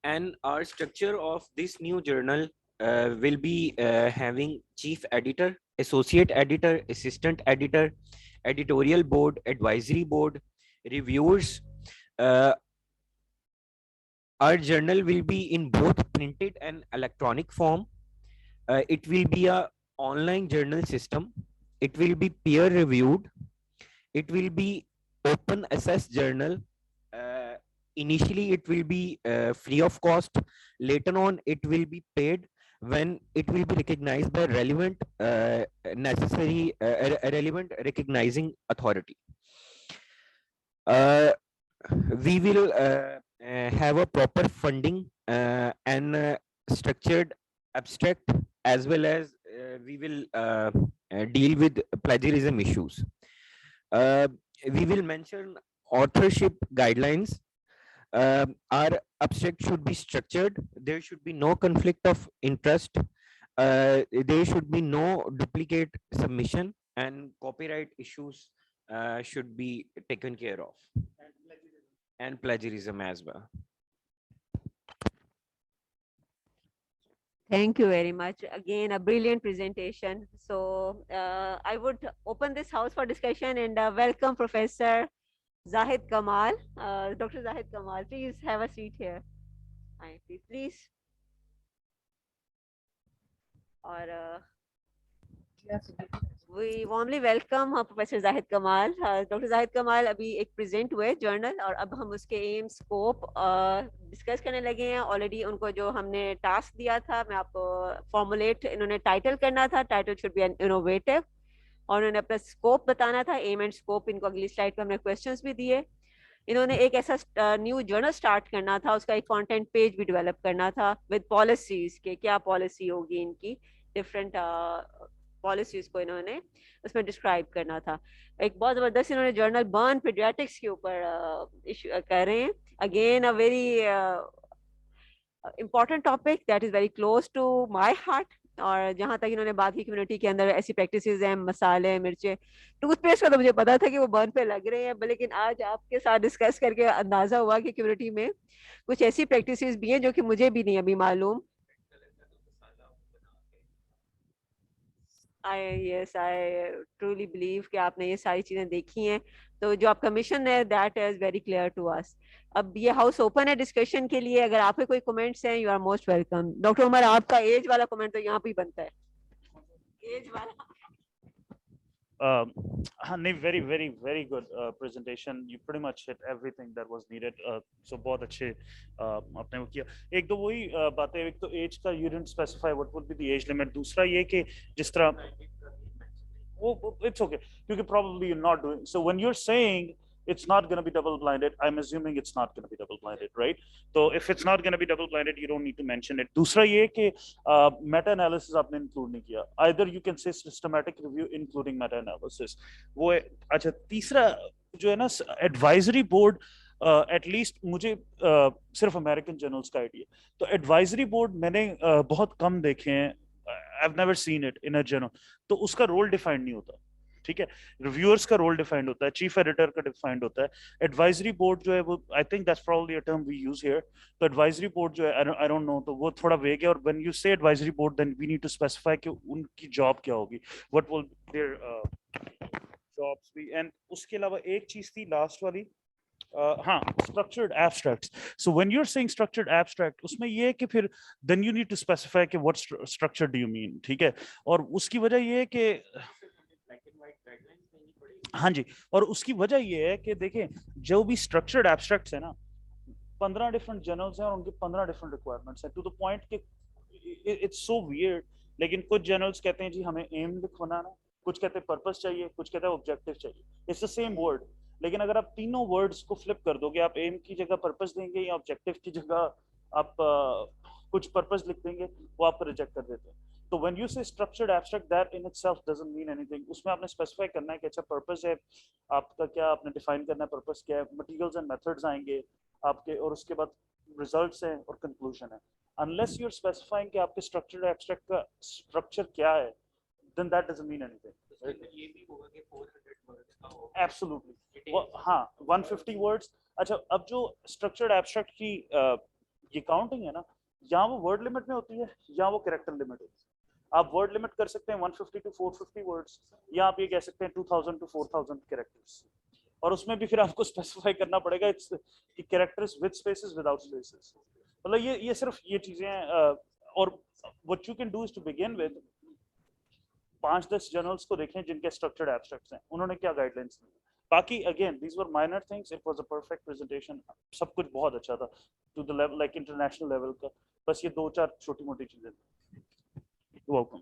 And our structure of this new journal will be having chief editor, associate editor, assistant editor, editorial board, advisory board, reviewers. Our journal will be in both printed and electronic form. It will be a online journal system. It will be peer reviewed. It will be open access journal. Initially, it will be free of cost. Later on, it will be paid when it will be recognized by relevant relevant recognizing authority. We will have a proper funding and structured abstract, as well as we will deal with plagiarism issues. We will mention authorship guidelines. Our abstract should be structured. There should be no conflict of interest. There should be no duplicate submission, and copyright issues should be taken care of. And plagiarism as well. Thank you very much. Again, a brilliant presentation. So I would open this house for discussion and welcome Professor Zahid Kamal. Dr. Zahid Kamal, please have a seat here. Hi, please. Or we warmly welcome Professor Zahid Kamal. Dr. Zahid Kamal अभी एक present हुए journal और अब हम उसके M scope discuss करने लगे हैं. ऑलरेडी उनको जो हमने टास्क दिया था, मैं आपको फॉर्मुलेट इन्होंने टाइटल करना था. टाइटल शुड बी इनोवेटिव और उन्होंने अपना स्कोप बताना था, एम एंड स्कोप. इनको अगली स्लाइड पर हमने क्वेश्चंस भी दिए. इन्होंने एक ऐसा न्यू जर्नल स्टार्ट करना था, उसका एक कंटेंट पेज भी डेवलप करना था विद पॉलिसीज के क्या पॉलिसी होगी इनकी, डिफरेंट पॉलिसीज को इन्होंने उसमें डिस्क्राइब करना था. एक बहुत जबरदस्त इन्होंने जर्नल बर्न पीडियाट्रिक्स के ऊपर इशू कर रहे हैं. Again a very important topic that is very close to my heart. और जहाँ तक इन्होंने बात की कम्युनिटी के अंदर ऐसी प्रैक्टिसेस हैं, मसाले, मिर्चे, टूथपेस्ट का तो मुझे पता था कि वो बर्न पे लग रहे हैं, लेकिन आज आपके साथ डिस्कस करके अंदाजा हुआ कि कम्युनिटी में कुछ ऐसी प्रैक्टिसेस भी हैं जो कि मुझे भी नहीं अभी मालूम. I truly believe कि आपने ये सारी चीजें देखी हैं. तो जो आपका मिशन है that is very clear to us. अब ये हाउस ओपन है डिस्कशन के लिए. अगर आपके कोई कमेंट्स हैं, you are most welcome. Doctor Umar, आपका एज वाला कमेंट तो यहाँ पे ही बनता है. एज वाला नहीं, very good presentation. You pretty much hit everything that was needed. So बहुत अच्छे आपने वो किया. एक तो वही बातें, एक तो एज का you didn't specify what would be the age limit. दूसरा ये कि जिस तरह वो it's okay क्योंकि probably you're not doing so. When you're saying it's not going to be double blinded, I'm assuming it's not going to be double blinded, right? So if it's not going to be double blinded, you don't need to mention it. दूसरा ये कि meta analysis आपने include नहीं किया. Either you can say systematic review including meta analysis. वो अच्छा. तीसरा जो है ना advisory board, एटलीस्ट मुझे सिर्फ अमेरिकन जर्नल्स का आइडिया. तो एडवाइजरी बोर्ड मैंने बहुत कम देखे हैं. I've never seen it in a journal. तो उसका रोल डिफाइंड नहीं होता. ठीक है, रिव्यूअर्स का रोल डिफाइंड होता है, चीफ एडिटर का डिफाइंड होता है. एडवाइजरी बोर्ड जो है वो I think that's probably a term we use here. तो एडवाइजरी बोर्ड जो है आई डोंट नो, तो वो थोड़ा वेग है. और when you say advisory board then we need to specify कि उनकी जॉब क्या होगी, what will their jobs be. And उसके अलावा एक चीज थी लास्ट वाली, हाँ, structured abstracts. So when you're saying structured abstract, उसमें ये है कि फिर then you need to specify कि what structure do you mean. ठीक है, और उसकी वजह ये है कि हाँ जी, और उसकी वजह ये है कि देखें जो भी स्ट्रक्चर्ड एब्स्ट्रैक्ट्स है ना, 15 डिफरेंट जर्नल्स हैं और उनके 15 डिफरेंट रिक्वायरमेंट्स हैं. टू द पॉइंट कि इट्स सो वियर्ड. लेकिन कुछ जर्नल्स कहते हैं जी हमें एम लिखवाना है, कुछ कहते हैं पर्पस चाहिए, कुछ कहते हैं ऑब्जेक्टिव चाहिए. इट्स द सेम वर्ड, लेकिन अगर आप तीनों वर्ड्स को फ्लिप कर दोगे, आप एम की जगह पर्पस देंगे या ऑब्जेक्टिव की जगह आप कुछ पर्पस लिख देंगे, वो आपको रिजेक्ट कर देते हैं. तो व्हेन यू से structured abstract, that in itself doesn't mean anything. उसमें आपने स्पेसिफाई करना है कि अच्छा पर्पस है आपका, क्या आपने डिफाइन करना है पर्पस क्या है, मटेरियल्स एंड मेथड्स आएंगे आपके, और उसके बाद रिजल्ट्स हैं और कंक्लूजन है. अनलेस यू आर स्पेसिफाइंग कि आपके स्ट्रक्चर्ड एब्स्ट्रैक्ट का स्ट्रक्चर क्या है, then that doesn't mean anything. Right? Absolutely. हाँ 150 words. अच्छा अब जो structured abstract की ये counting है ना, यहाँ वो word limit में होती है, यहाँ वो character limit है. आप word limit कर सकते हैं 150 to 450 words, या आप ये कह सकते हैं 2000 to 4000 characters. और उसमें भी फिर आपको specify करना पड़ेगा कि characters with spaces without spaces. मतलब ये सिर्फ ये चीजें हैं. और what you can do is to begin with 5-10 journals को देखें जिनके स्ट्रक्चर्ड एब्स्ट्रैक्ट्स हैं, उन्होंने क्या गाइडलाइंस दी. बाकी again these were minor things, it was a perfect presentation, सब कुछ बहुत अच्छा था to the level like international level का. बस ये 2-4 छोटी-मोटी चीजें. वेलकम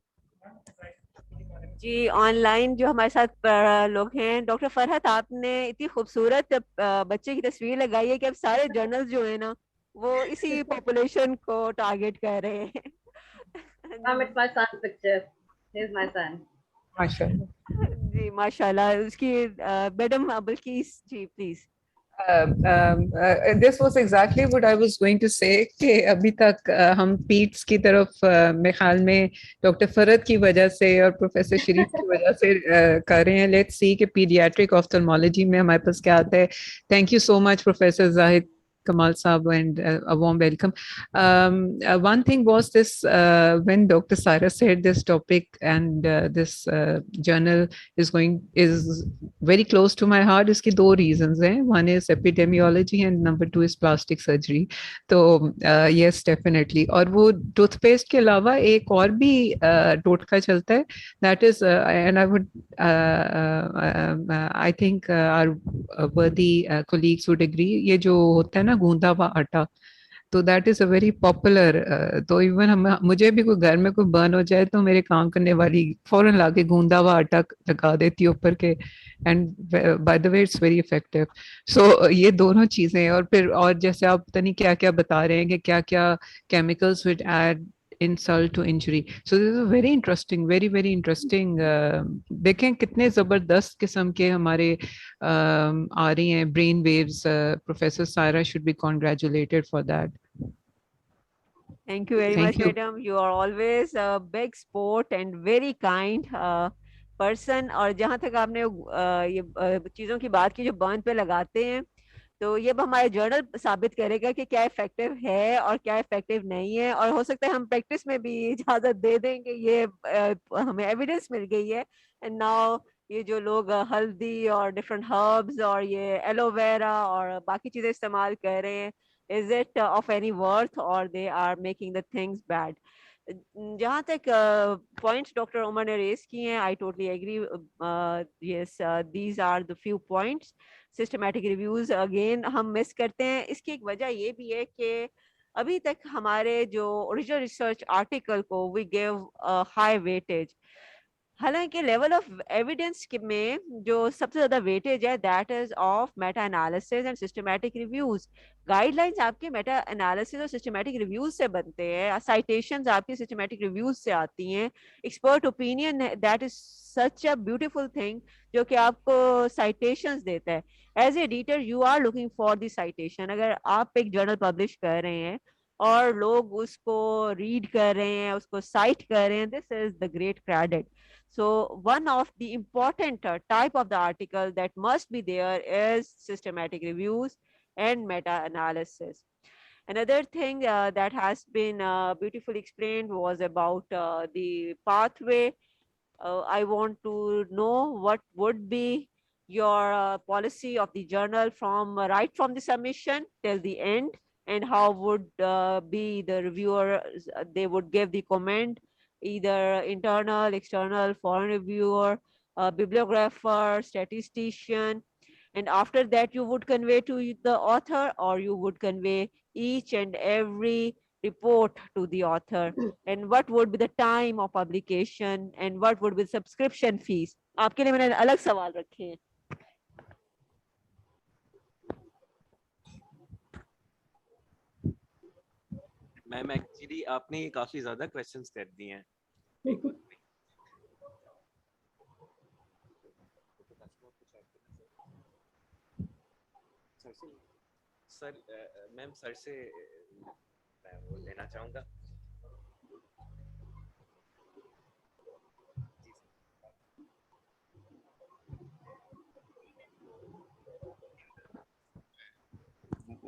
जी. ऑनलाइन जो हमारे साथ लोग हैं, डॉक्टर फरहत, आपने इतनी खूबसूरत बच्चे की तस्वीर लगाई है कि अब सारे जर्नल्स जो है ना वो इसी पॉपुलेशन को टारगेट कर रहे हैं. It's my son's picture. Here's my son. माशाल्लाह. जी माशाल्लाह. उसकी madam Bilquis ji please. This was exactly what I was going to say कि अभी तक हम पीट्स की तरफ मेरे ख्याल में डॉक्टर फरहत की वजह से और प्रोफेसर शरीफ की वजह से कर रहे हैं. लेट्स सी कि पीडियाट्रिक ऑफ्थल्मोलॉजी में हमारे पास क्या आता है. Thank you so much professor Zahid Kamal Saab, and a warm welcome. One thing was this, when Dr. Saira said this topic and this journal is very close to my heart, iski do reasons hai. One is epidemiology and number 2 is plastic surgery. So yes, definitely. और वो toothpaste के अलावा एक और भी टोटका चलता है, that is and I would I think our worthy colleagues would agree, ये जो होता है ना गूंदा हुआ आटा, तो that is a very popular. तो इवन हम मुझे भी कोई घर में कोई बर्न हो जाए तो मेरे काम करने वाली फौरन लाके गूंदा हुआ आटा लगा देती है ऊपर के, and by the way it's very effective. So ये दोनों चीजें. और फिर और जैसे आप पता नहीं क्या क्या बता रहे हैं कि क्या क्या chemicals with add insult to injury. So this is a very interesting. देखें कितने जबरदस्त किस्म के हमारे आ रही हैं brain waves. Professor Saira should be congratulated for that. Thank you very much, madam. You are always a big sport and very kind person. और जहाँ तक आपने ये चीज़ों की बात की जो बर्न पे लगाते हैं, तो ये अब हमारे जर्नल साबित करेगा कि क्या इफेक्टिव है और क्या इफेक्टिव नहीं है. और हो सकता है हम प्रैक्टिस में भी इजाजत दे देंगे, ये हमें एविडेंस मिल गई है. एंड नाउ ये जो लोग हल्दी और डिफरेंट हर्ब्स और ये एलोवेरा और बाकी चीजें इस्तेमाल कर रहे हैं, is it of any worth or they are making the things bad. जहाँ तक points डॉक्टर उमर ने रेस किए हैं, I totally agree. Yes, these are the few points. Systematic reviews again हम मिस करते हैं. इसकी एक वजह ये भी है कि अभी तक हमारे जो ओरिजिनल रिसर्च आर्टिकल को we give high weightage. हालांकि लेवल ऑफ एविडेंस में जो सबसे ज्यादा वेटेज है that is of Meta analysis and systematic reviews. Guidelines आपके मेटा एनालिसिस और सिस्टमैटिक रिव्यूज से बनते हैं, साइटेशंस आपकी सिस्टमैटिक रिव्यूज से आती हैं, expert opinion that is such a beautiful thing जो कि आपको साइटेशंस देता है. As editor you are looking for the citation. अगर आप एक जर्नल पब्लिश कर रहे हैं और लोग उसको रीड कर रहे हैं, उसको साइट कर रहे हैं, this is the great credit. So one of the important type of the article that must be there is systematic reviews and meta-analysis. Another thing that has been beautifully explained was about the pathway. I want to know what would be your policy of the journal from right from the submission till the end, and how would be the reviewer, they would give the comment, either internal, external, foreign reviewer, bibliographer, statistician, and after that you would convey to the author, or you would convey each and every report to the author, and what would be the time of publication, and what would be subscription fees. आपके लिए मैंने अलग सवाल रखे हैं. Ma'am actually आपने ये काफी ज्यादा क्वेश्चंस कर दिए हैं. सर मैम सर से मैं वो लेना चाहूंगा.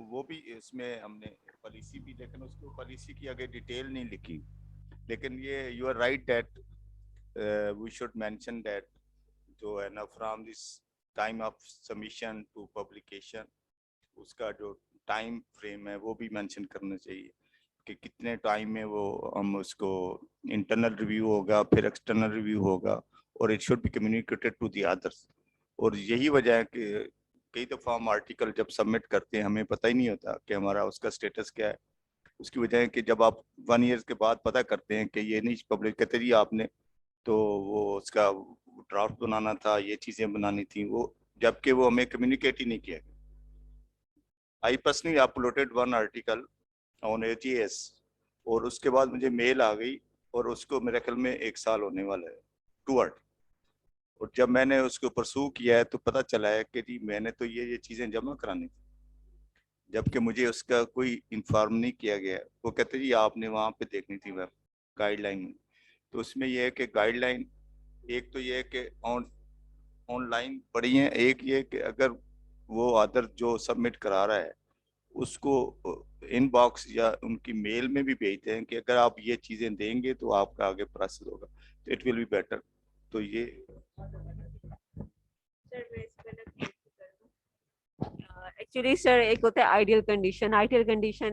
वो भी इसमें हमने पॉलिसी भी, लेकिन उसको पॉलिसी की आगे डिटेल नहीं लिखी। लेकिन ये you are right that we should mention that जो है ना from this time of submission to publication, उसका जो टाइम फ्रेम है वो भी मेंशन करना चाहिए कि कितने टाइम में वो हम उसको इंटरनल रिव्यू होगा, फिर एक्सटर्नल रिव्यू होगा, और it should be communicated to the others. और यही वजह है कि कई दफ़ा हम आर्टिकल जब सबमिट करते हैं हमें पता ही नहीं होता कि हमारा उसका स्टेटस क्या है। उसकी वजह है कि जब आप 1 ईयर के बाद पता करते हैं कि ये नहीं पब्लिश करते जी आपने, तो वो उसका ड्राफ्ट बनाना था, ये चीज़ें बनानी थी, वो जबकि वो हमें कम्युनिकेट ही नहीं किया गया। I personally uploaded 1 article on AGS, और उसके बाद मुझे मेल आ गई, और उसको मेरे ख्याल में 1 साल होने वाला है टूवर्ड। और जब मैंने उसको परसू किया है तो पता चला है कि जी मैंने तो ये चीज़ें जमा करानी थी, जबकि मुझे उसका कोई इन्फॉर्म नहीं किया गया। वो कहते जी आपने वहाँ पे देखनी थी वेब गाइडलाइन में। तो उसमें यह है कि गाइडलाइन एक तो ये है कि ऑनलाइन पढ़ी है, एक ये कि अगर वो अदर जो सबमिट करा रहा है उसको इनबॉक्स या उनकी मेल में भी भेजते हैं कि अगर आप ये चीज़ें देंगे तो आपका आगे प्रोसेस होगा, तो इट विल बी बेटर। तो ये एक्चुअली सर एक होता है आइडियल कंडीशन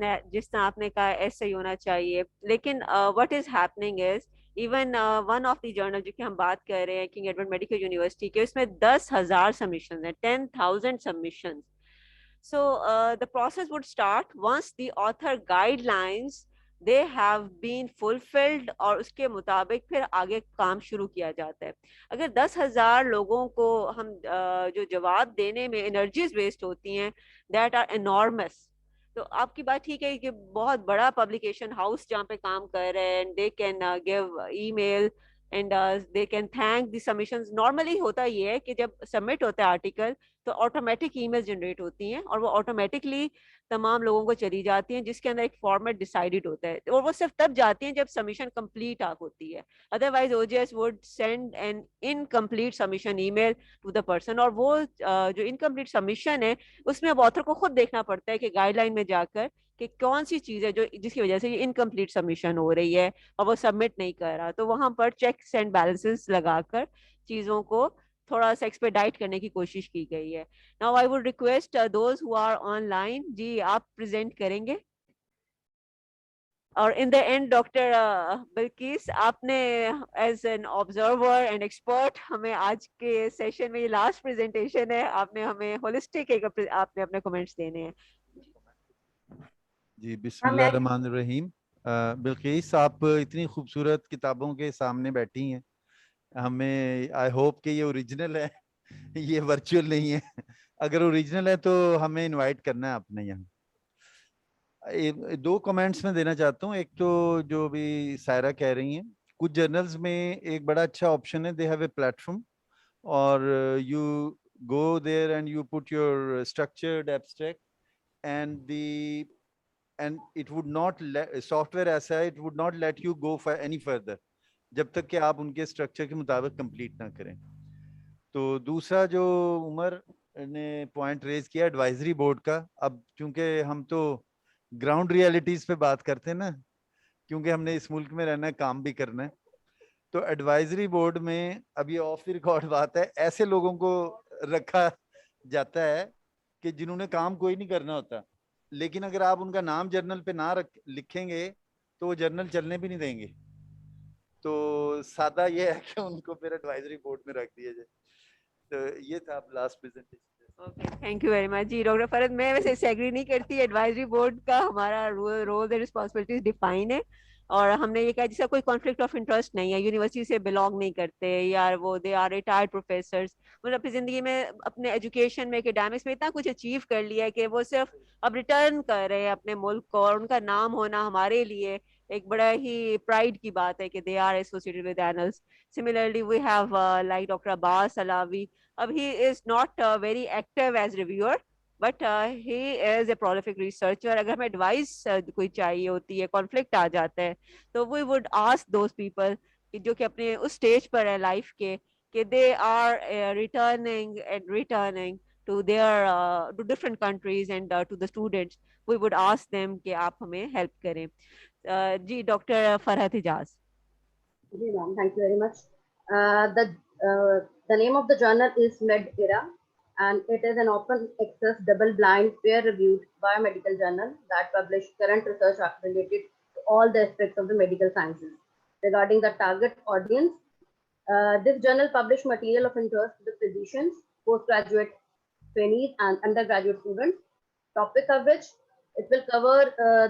है जिस तरह आपने कहा ऐसे ही होना चाहिए, लेकिन what is happening is even one of the journal जो कि हम बात कर रहे हैं किंग एडवर्ड मेडिकल यूनिवर्सिटी के, उसमें 10,000 सबमिशन है, 10,000 submission. So the process would start once the author guidelines they have been fulfilled, और उसके मुताबिक फिर आगे काम शुरू किया जाता है. अगर 10,000 लोगों को हम जो जवाब देने में एनर्जीज वेस्ट होती हैं, दैट आर एनॉर्मस. तो आपकी बात ठीक है कि बहुत बड़ा पब्लिकेशन हाउस जहाँ पे काम कर रहे हैं and they can give email and they can thank the submissions. Normally होता ये है कि जब सबमिट होता है आर्टिकल तो ऑटोमेटिक ईमेल जनरेट होती हैं और वो ऑटोमेटिकली तमाम लोगों को चली जाती हैं, जिसके अंदर एक फॉर्मेट डिसाइडेड होता है, और वो सिर्फ तब जाती हैं जब सबमिशन कंप्लीट आप होती है. Otherwise OGS would send an incomplete submission email to the person, और वो जो इनकम्प्लीट सबमिशन है उसमें अब ऑथर को खुद देखना पड़ता है कि गाइडलाइन में जाकर कि कौन सी चीज़ है जो जिसकी वजह से ये इनकम्प्लीट सबमिशन हो रही है और वो सबमिट नहीं कर रहा. तो वहां पर चेक्स एंड बैलेंसेस लगाकर चीज़ों को थोड़ा सा एक्सपेडाइट करने की कोशिश की गई है. Now I would request those who are online, जी आप प्रेजेंट करेंगे. और in the end doctor Bilquis, आपने as an observer and expert हमें आज के सेशन में, ये लास्ट प्रेजेंटेशन है, आपने हमें होलिस्टिक एक आपने अपने कमेंट्स देने हैं. जी बिस्मिल्लाहिर्रहमानिर्रहीम. बिल्किस आप इतनी खूबसूरत किताबों के सामने बैठी हैं, हमें आई होप कि ये ओरिजिनल है, ये वर्चुअल नहीं है. अगर ओरिजिनल है तो हमें इनवाइट करना है अपने यहाँ. 2 कमेंट्स में देना चाहता हूँ. एक तो जो भी सायरा कह रही हैं, कुछ जर्नल्स में एक बड़ा अच्छा ऑप्शन है, दे हैव ए प्लेटफॉर्म, और you go there and you put your structured abstract and the end it would not, software ऐसा है, it would not let you go for any further जब तक कि आप उनके स्ट्रक्चर के मुताबिक कंप्लीट ना करें. तो दूसरा जो उमर ने पॉइंट रेज किया एडवाइजरी बोर्ड का, अब चूंकि हम तो ग्राउंड रियलिटीज पे बात करते हैं ना, क्योंकि हमने इस मुल्क में रहना है, काम भी करना है, तो एडवाइजरी बोर्ड में अब ये ऑफ द रिकॉर्ड बात है, ऐसे लोगों को रखा जाता है कि जिन्होंने काम कोई नहीं करना होता, लेकिन अगर आप उनका नाम जर्नल पे ना लिखेंगे तो वो जर्नल चलने भी नहीं देंगे. तो सादा ये है कि उनको फिर एडवाइजरी बोर्ड में रख दिया जाए. तो ये था last presentation. Okay, thank you very much. जी डॉक्टर फरद, मैं वैसे इससे एग्री नहीं करती. एडवाइजरी बोर्ड का हमारा रोल एंड रिस्पॉन्सिबिलिटीज डिफाइन है, और हमने ये कहा जिसका कोई कॉन्फ्लिक्ट ऑफ इंटरेस्ट नहीं है, यूनिवर्सिटी से बिलोंग नहीं करते, यार वो दे आर रिटायर्ड प्रोफेसर्स, मतलब अपनी जिंदगी में अपने एजुकेशन में एकेडमिक्स में इतना कुछ अचीव कर लिया है कि वो सिर्फ अब रिटर्न कर रहे हैं अपने मुल्क को, और उनका नाम होना हमारे लिए एक बड़ा ही प्राइड की बात है कि they are associated with annals. Similarly, we have like Dr. Abbas Alawi. He is not very active as reviewer, but he is a prolific researcher. अगर हमें advice कोई चाहिए होती है, conflict आ जाता है, तो we would ask those people कि जो कि अपने उस stage पर है life के, कि they are returning and returning to their to different countries and to the students, we would ask them कि आप हमें help करें. जी Dr. Farhat Ijaz. जी ma'am, thank you very much. The name of the journal is MedEra, and it is an open access, double-blind, peer-reviewed biomedical journal that publishes current research related to all the aspects of the medical sciences. Regarding the target audience, this journal publishes material of interest to the physicians, postgraduate trainees, and undergraduate students. Topic coverage: it will cover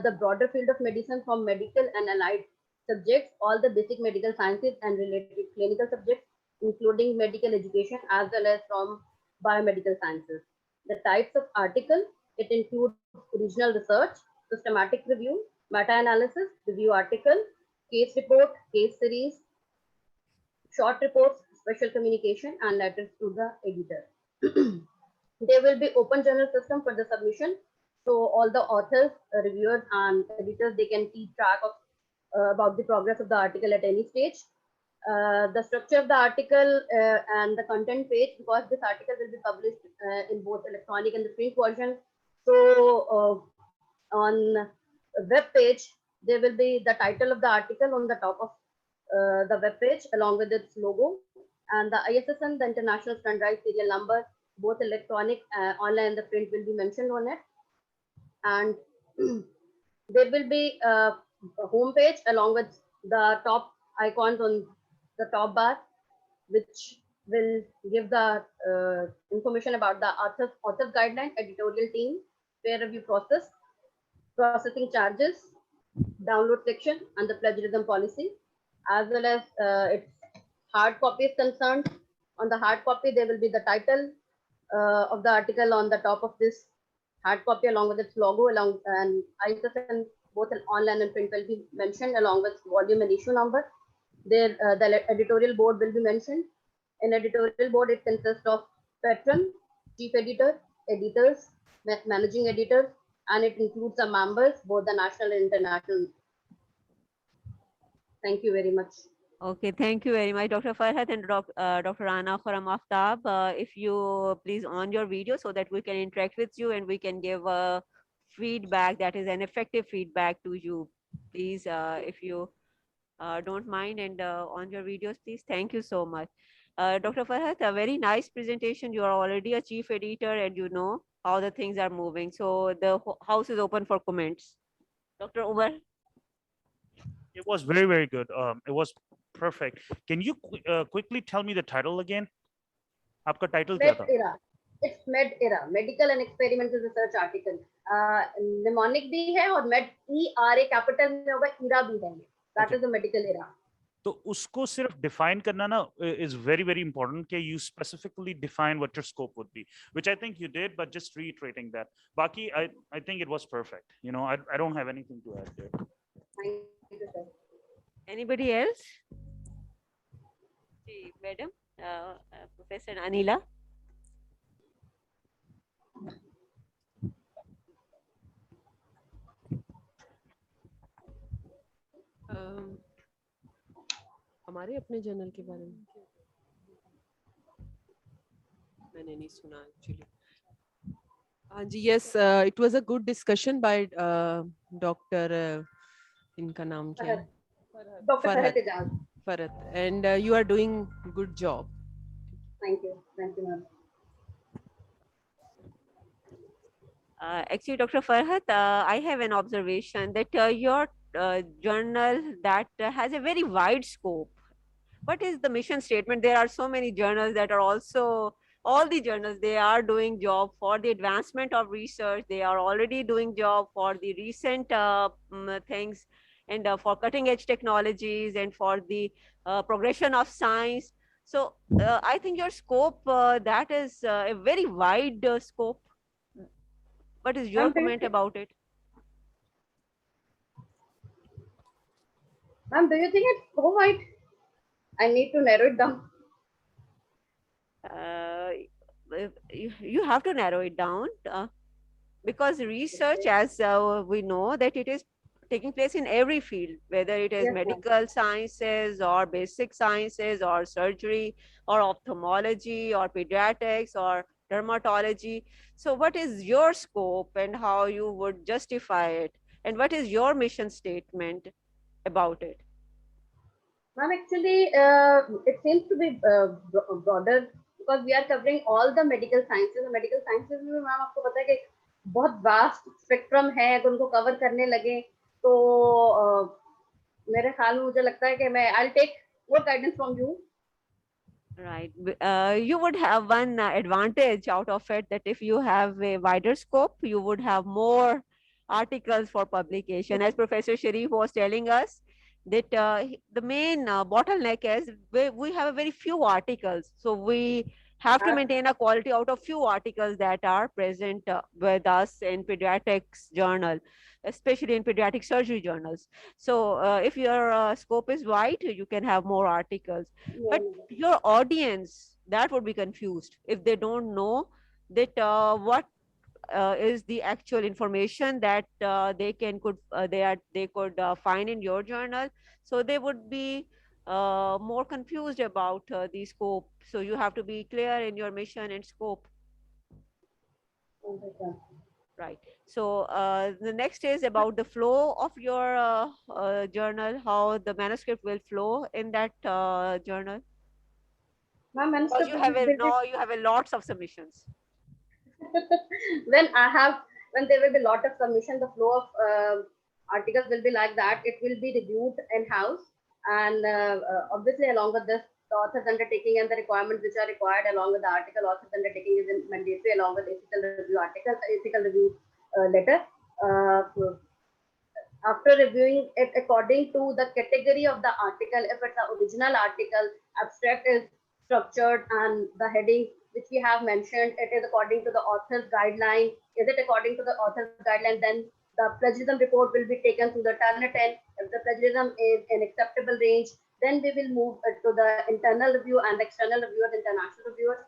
the broader field of medicine from medical and allied subjects, all the basic medical sciences and related clinical subjects, including medical education as well as from biomedical sciences. The types of article: it includes original research, systematic review, meta-analysis, review article, case report, case series, short reports, special communication, and letters to the editor. There will be open journal system for the submission. So all the authors, reviewers, and editors, they can keep track of about the progress of the article at any stage. The structure of the article and the content page, because this article will be published in both electronic and the print version. So on a web page, there will be the title of the article on the top of the web page along with its logo, and the ISSN, the International Standardized Serial Number, both electronic, online, and the print will be mentioned on it. And there will be a home page along with the top icons on the top bar, which will give the information about the author's guideline, editorial team, peer review process, processing charges, download section, and the plagiarism policy, as well as its hard copy is concerned. On the hard copy, there will be the title of the article on the top of this hard copy along with its logo, and ISSN, both online and print, will be mentioned along with volume and issue number. There, the editorial board will be mentioned. In editorial board, it consists of patron, chief editor, editors, managing editors, and it includes the members, both the national and international. Thank you very much. Okay, thank you very much, Dr. Farhat and Dr. Rana from Aftab. If you please on your video so that we can interact with you and we can give feedback that is an effective feedback to you. Please, if you don't mind, and on your videos, please. Thank you so much. Dr. Farhat, a very nice presentation. You are already a chief editor and you know how the things are moving. So the house is open for comments. Dr. Umar? It was very, very good. It was perfect. Can you quickly tell me the title again? आपका title क्या था? MedEra. It's MedEra, Medical and Experimental Research Article. Mnemonic भी है और MED capital में होगा, ERA भी है. That is the medical era. तो उसको सिर्फ define करना ना is very, very important कि you specifically define what your scope would be, which I think you did, but just reiterating that. बाकी I think it was perfect. You know, I don't have anything to add there. Thank you, sir. Anybody else? Madam, Professor Anila. हमारे अपने journal के बारे में मैंने नहीं सुना actually. हाँ जी, yes, it was a good discussion by Dr. इनका नाम क्या है? Dr. Farhat Ijaz. Farhat, and you are doing good job. Thank you, ma'am. Actually, Dr. Farhat, I have an observation that your journal that has a very wide scope. What is the mission statement? There are so many journals that are also, all the journals, they are doing job for the advancement of research. They are already doing job for the recent things, and for cutting edge technologies and for the progression of science. So I think your scope, that is a very wide scope. What is your comment about it? Ma'am, do you think it's so wide? I need to narrow it down. You have to narrow it down because research, as we know, that it is taking place in every field, whether it is medical sciences or basic sciences or surgery or ophthalmology or pediatrics or dermatology. So what is your scope and how you would justify it? And what is your mission statement about it? Ma'am, actually, it seems to be broader because we are covering all the medical sciences. Medical sciences में ma'am आपको पता है कि बहुत vast spectrum है, अगर उनको cover करने लगे तो मेरे ख्याल में मुझे लगता है कि मैं I'll take more guidance from you. Right. You would have one advantage out of it, that if you have a wider scope, you would have more articles for publication. As Professor Sharif was telling us, that the main bottleneck is we have a very few articles. So we have to maintain a quality out of few articles that are present with us in pediatrics journal, especially in pediatric surgery journals. So if your scope is wide, you can have more articles. But your audience, that would be confused if they don't know that what is the actual information that they could find in your journal. So they would be more confused about the scope. So you have to be clear in your mission and scope. Right. So the next is about the flow of your journal, how the manuscript will flow in that journal. Ma'am, Because you have a lots of submissions. When there will be a lot of submission, the flow of articles will be like that. It will be reviewed in-house, and obviously along with this, the author's undertaking and the requirements which are required along with the article, author's undertaking is mandatory along with ethical review letter. After reviewing it according to the category of the article, if it's an original article, abstract is structured and the heading which we have mentioned, it is according to the author's guideline. Is it according to the author's guideline? Then the plagiarism report will be taken to the Turnitin. If the plagiarism is in acceptable range, then we will move to the internal review and external reviewers, international reviewers.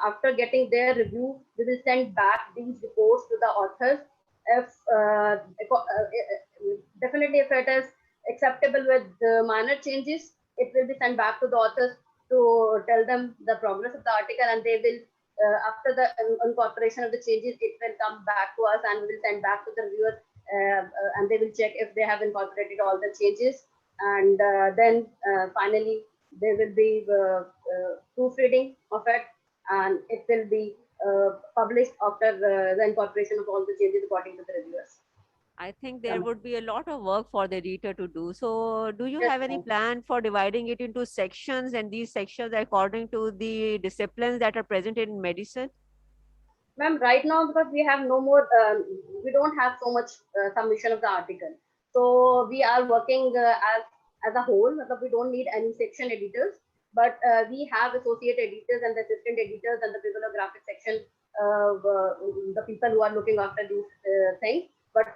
After getting their review, we will send back these reports to the authors. If definitely if it is acceptable with the minor changes, it will be sent back to the authors to tell them the progress of the article, and they will after the incorporation of the changes, it will come back to us and we will send back to the reviewers, and they will check if they have incorporated all the changes, and then finally there will be proofreading of it, and it will be published after the incorporation of all the changes according to the reviewers. I think there would be a lot of work for the editor to do. So do you have any plan for dividing it into sections, and these sections according to the disciplines that are present in medicine? Ma'am, right now, because we have no more, we don't have so much submission of the article. So we are working as a whole. We don't need any section editors, but we have associate editors and the assistant editors and the bibliographic section, the people who are looking after these things. But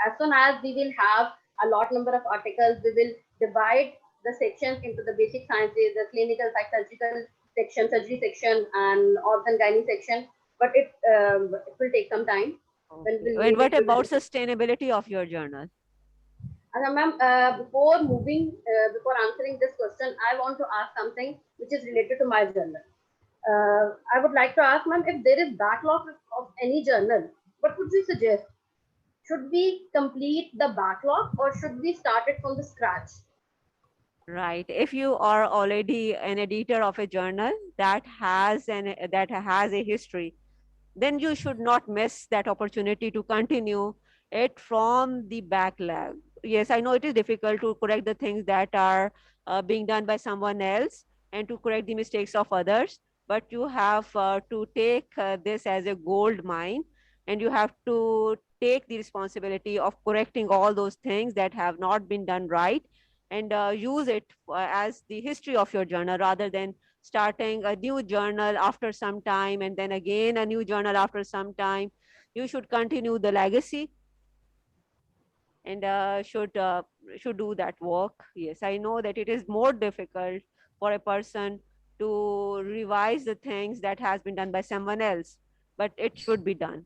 as soon as we will have a lot number of articles, we will divide the sections into the basic sciences, the clinical, surgical section, surgery section, and organ gynae section. But it will take some time. And what about sustainability of your journal? Ma'am, before answering this question, I want to ask something which is related to my journal. I would like to ask, ma'am, if there is backlog of any journal, what would you suggest? Should we complete the backlog or should we start it from the scratch? Right. If you are already an editor of a journal that has a history, then you should not miss that opportunity to continue it from the backlog. Yes, I know it is difficult to correct the things that are being done by someone else and to correct the mistakes of others, but you have to take this as a gold mine, and you have to take the responsibility of correcting all those things that have not been done right, and use it as the history of your journal, rather than starting a new journal after some time and then again a new journal after some time. You should continue the legacy and should do that work. Yes, I know that it is more difficult for a person to revise the things that has been done by someone else, but it should be done.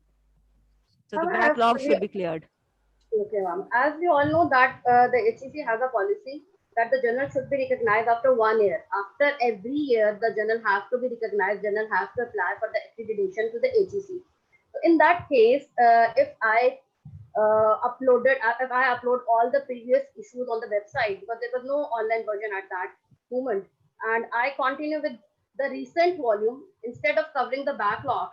So the backlog should be cleared. Okay, ma'am. As we all know that the HEC has a policy that the journal should be recognized after 1 year. After every year, the journal has to be recognized. Journal has to apply for the accreditation to the HEC. So in that case, if I if I upload all the previous issues on the website, because there was no online version at that moment, and I continue with the recent volume instead of covering the backlog,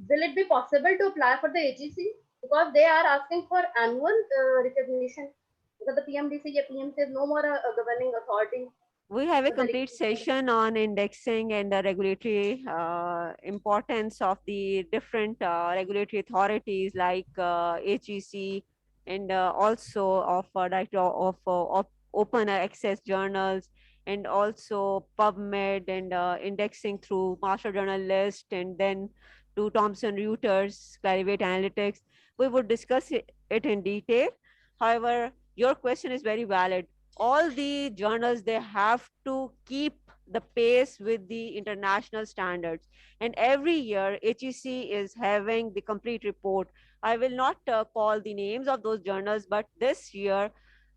will it be possible to apply for the HEC? Because they are asking for annual recognition. Because the PMDC, PMC is no more a governing authority. We have a for the complete session on indexing and the regulatory importance of the different regulatory authorities like HEC, and also of director of open access journals, and also PubMed, and indexing through master journal list, and then to Thomson Reuters, Clarivate Analytics. We would discuss it in detail. However, your question is very valid. All the journals, they have to keep the pace with the international standards, and every year HEC is having the complete report. I will not call the names of those journals, but this year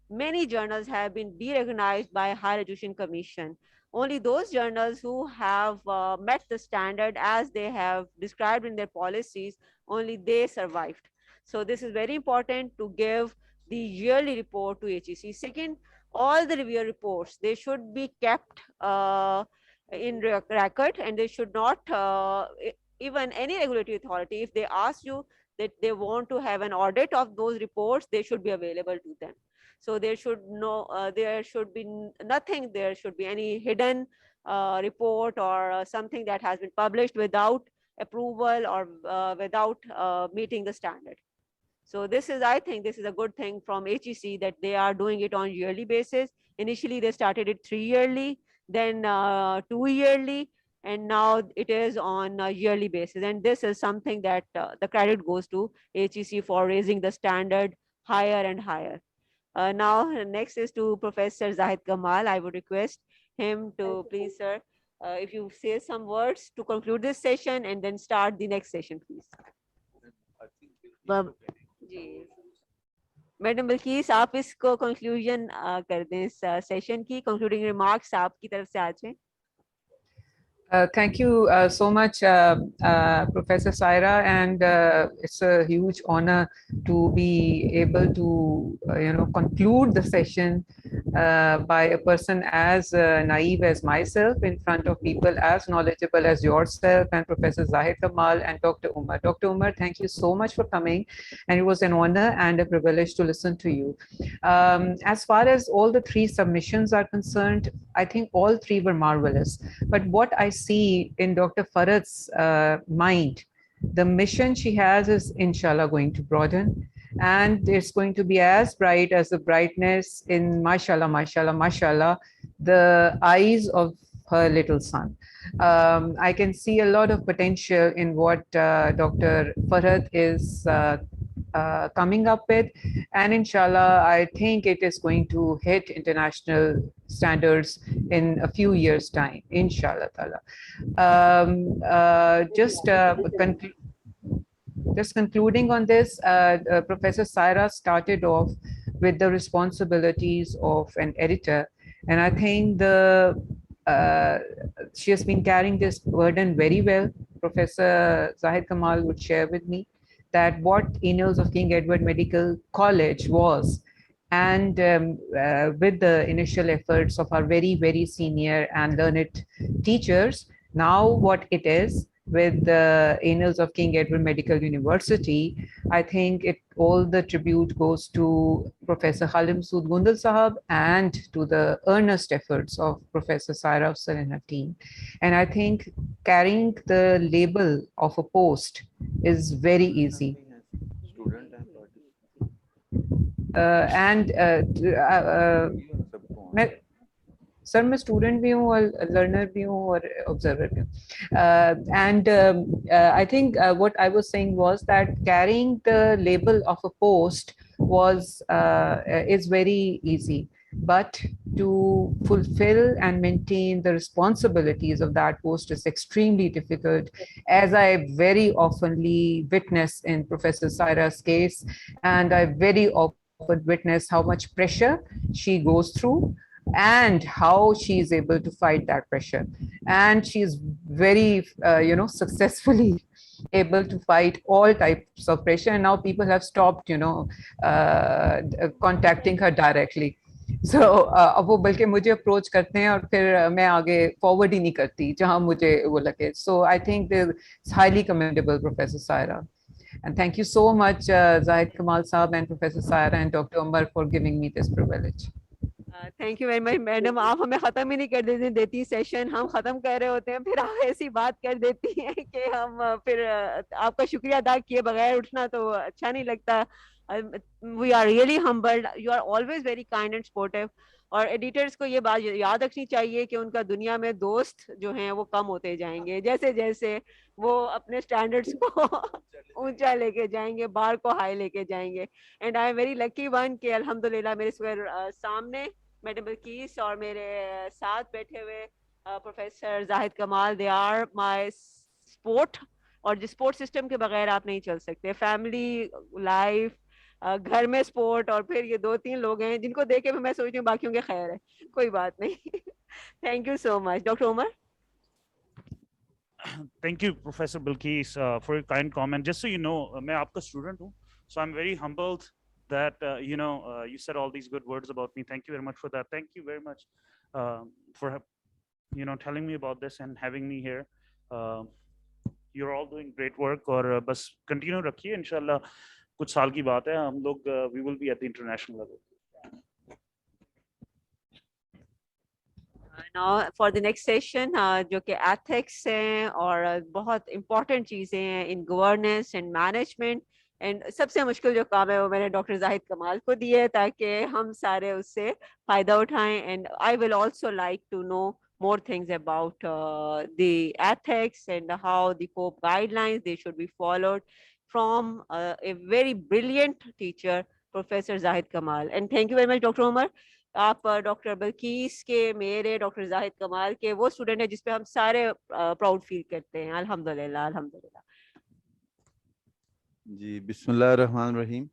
many journals have been de-recognized by Higher Education Commission. Only those journals who have met the standard as they have described in their policies, only they survived. So this is very important to give the yearly report to HEC. Second, all the review reports, they should be kept in record, and they should not, even any regulatory authority, if they ask you that they want to have an audit of those reports, they should be available to them. So there should there should be nothing, there should be any hidden report or something that has been published without approval or without meeting the standard. So this is, I think this is a good thing from HEC, that they are doing it on yearly basis. Initially, they started it 3 yearly, then 2 yearly, and now it is on a yearly basis. And this is something that the credit goes to HEC for raising the standard higher and higher. Now, next is to Professor Zahid Kamal. I would request him to please, sir, if you say some words to conclude this session and then start the next session, please. जी madam Bilquis, आप इसको conclusion कर दें इस session की, concluding remarks आपकी तरफ से आ जाएं. Thank you so much, Professor Saira, and it's a huge honor to be able to, conclude the session by a person as naive as myself in front of people as knowledgeable as yourself and Professor Zahid Kamal and Dr. Umar. Dr. Umar, thank you so much for coming, and it was an honor and a privilege to listen to you. As far as all the 3 submissions are concerned, I think all 3 were marvelous. But what I see in Dr. Farad's mind, the mission she has is inshallah going to broaden, and it's going to be as bright as the brightness in mashallah, mashallah, mashallah, the eyes of her little son. I can see a lot of potential in what Dr. Farad is coming up with, and inshallah I think it is going to hit international standards in a few years time, inshallah ta'ala. Just concluding on this, Professor Saira started off with the responsibilities of an editor, and I think she has been carrying this burden very well. Professor Zahid Kamal would share with me that what Annals of King Edward Medical College was, and with the initial efforts of our very, very senior and learned teachers, now what it is with the Annals of King Edward Medical University, I think all the tribute goes to Professor Khalim Sood Gundal Sahab and to the earnest efforts of Professor Saira Afzal and her team. And I think carrying the label of a post is very easy. Sir मैं student भी हूँ और learner भी हूँ और observer भी हूँ, and I think what I was saying was that carrying the label of a post is very easy, but to fulfill and maintain the responsibilities of that post is extremely difficult, as I very oftenly witness in Professor Saira's case, and I very often could witness how much pressure she goes through and how she is able to fight that pressure. And she is very, successfully able to fight all types of pressure. And now people have stopped, contacting her directly. So अब वो बल्कि मुझे approach करते हैं और फिर मैं आगे फॉरवर्ड ही नहीं करती जहां मुझे वो लगे. So I think it's highly commendable, Professor Saira. And thank you so much, Zahid Kamal Saab and Professor Saira and Dr. Umar for giving me this privilege. Thank you very much madam. आप हमें खत्म ही नहीं कर देती session. हम खत्म कर रहे होते हैं, फिर आप ऐसी बात कर देती हैं कि हम फिर आपका शुक्रिया अदा किए बगैर उठना तो अच्छा नहीं लगता. We are really humbled. You are always very kind and supportive. और एडिटर्स को ये बात याद रखनी चाहिए कि उनका दुनिया में दोस्त जो हैं वो कम होते जाएंगे जैसे जैसे वो अपने स्टैंडर्ड्स को ऊंचा लेके जाएंगे, बार को हाई लेके जाएंगे. And I am very lucky one कि अल्हम्दुलिल्लाह मेरे सामने मैडम बल्कीस और मेरे साथ बैठे हुए प्रोफेसर जाहिद कमाल, दे आर माय सपोर्ट. और जिस सपोर्ट सिस्टम के बगैर आप नहीं चल सकते. फैमिली लाइफ, घर में सपोर्ट, और फिर ये 2-3 लोग हैं जिनको देख के भी मैं सोचती हूँ बाकियों के खैर है, कोई बात नहीं. Thank you so much. Doctor Umar. Thank you, Professor Bilkis, for your kind comment. Just so you know, मैं आपका student हूँ, so I'm very humbled that you said all these good words about me. Thank you very much for that. Thank you very much for telling me about this and having me here. You're all doing great work, और बस continue रखिए. इंशाल्लाह कुछ साल की बात है, हम लोग we will be at the international level. Now for the next session, जो कि ethics हैं और बहुत important चीज़ें हैं in governance and management. And सबसे मुश्किल जो काम है वो मैंने डॉक्टर जाहिद कमाल को दी है ताकि हम सारे उससे फ़ायदा उठाएं. And I will also like to know more things about the ethics and how the COPE guidelines they should be followed from a very brilliant teacher, Professor Zahid Kamal. And thank you very much, Dr. Umar. आप doctor बल्कीस के, मेरे, doctor Zahid कमाल के वो student है जिस पे हम सारे प्राउड फील करते हैं. अल्हम्दुलिल्लाह अल्हम्दुलिल्लाह. जी बिस्मिल्लाह रहमान रहीम.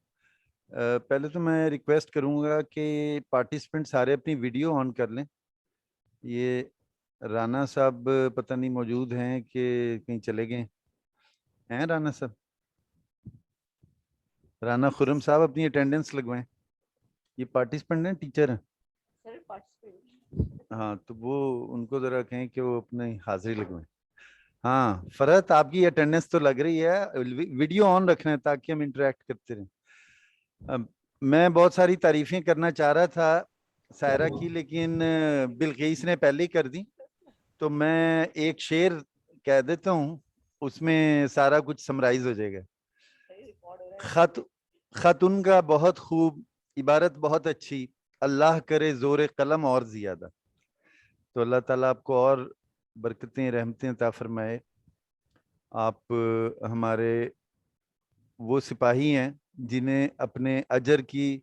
पहले तो मैं रिक्वेस्ट करूंगा कि पार्टिसिपेंट सारे अपनी वीडियो ऑन कर लें. ये राना साहब पता नहीं मौजूद हैं कि कहीं चले गए हैं. राना साहब, राना खुरम साहब अपनी अटेंडेंस लगवाएं. ये पार्टिसिपेंट हैं, टीचर हैं. हाँ तो वो उनको जरा कहें कि वो अपनी हाजिरी लगवाएं. हाँ फरहत, आपकी अटेंडेंस तो लग रही है. वीडियो ऑन रखना है ताकि हम इंटरेक्ट करते रहें. मैं बहुत सारी तारीफें करना चाह रहा था सायरा की, लेकिन बिल्कीस ने पहले ही कर दी. तो मैं एक शेर कह देता हूँ, उसमें सारा कुछ समराइज हो जाएगा. खत उनका बहुत खूब, इबारत बहुत अच्छी, अल्लाह करे जोर कलम और ज़्यादा. तो अल्लाह ताला आपको और बरकतें रहमतें अता फरमाए. आप हमारे वो सिपाही हैं जिन्हें अपने अजर की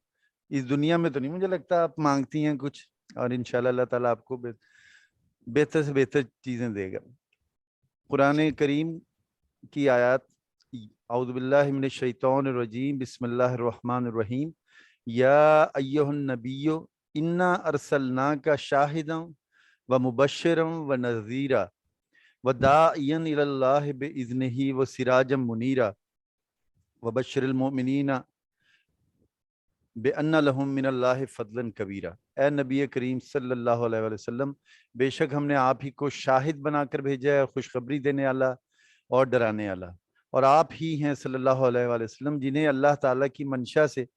इस दुनिया में तो नहीं मुझे लगता आप मांगती हैं कुछ, और इंशाल्लाह अल्लाह ताला आपको बेहतर से बेहतर चीज़ें देगा. कुरान करीम की आयत, औज़ु बिल्लाहि मिनश शैतानिर रजीम, बिस्मिल्लाहिर रहमानिर रहीम. या अय्युहन नबिय्यु इन्ना अरसलनाका शाहिदन व मुबश्शिरन व नज़ीरा व दाइयन इलल्लाहि बिइज़्निही व सिराजम मुनीरा व बश्शिरिल मुमिनीना बेअन्ना लहुम मिनल्लाहि फज़लन कबीरा. ए नबी करीम सल्लल्लाहु अलैहि वसल्लम, बेशक हमने आप ही को शाहिद बनाकर भेजा है, खुशखबरी देने वाला और डराने वाला. और आप ही हैं सल्लल्लाहु अलैहि वसल्लम जिन्हें अल्लाह ताला की मंशा से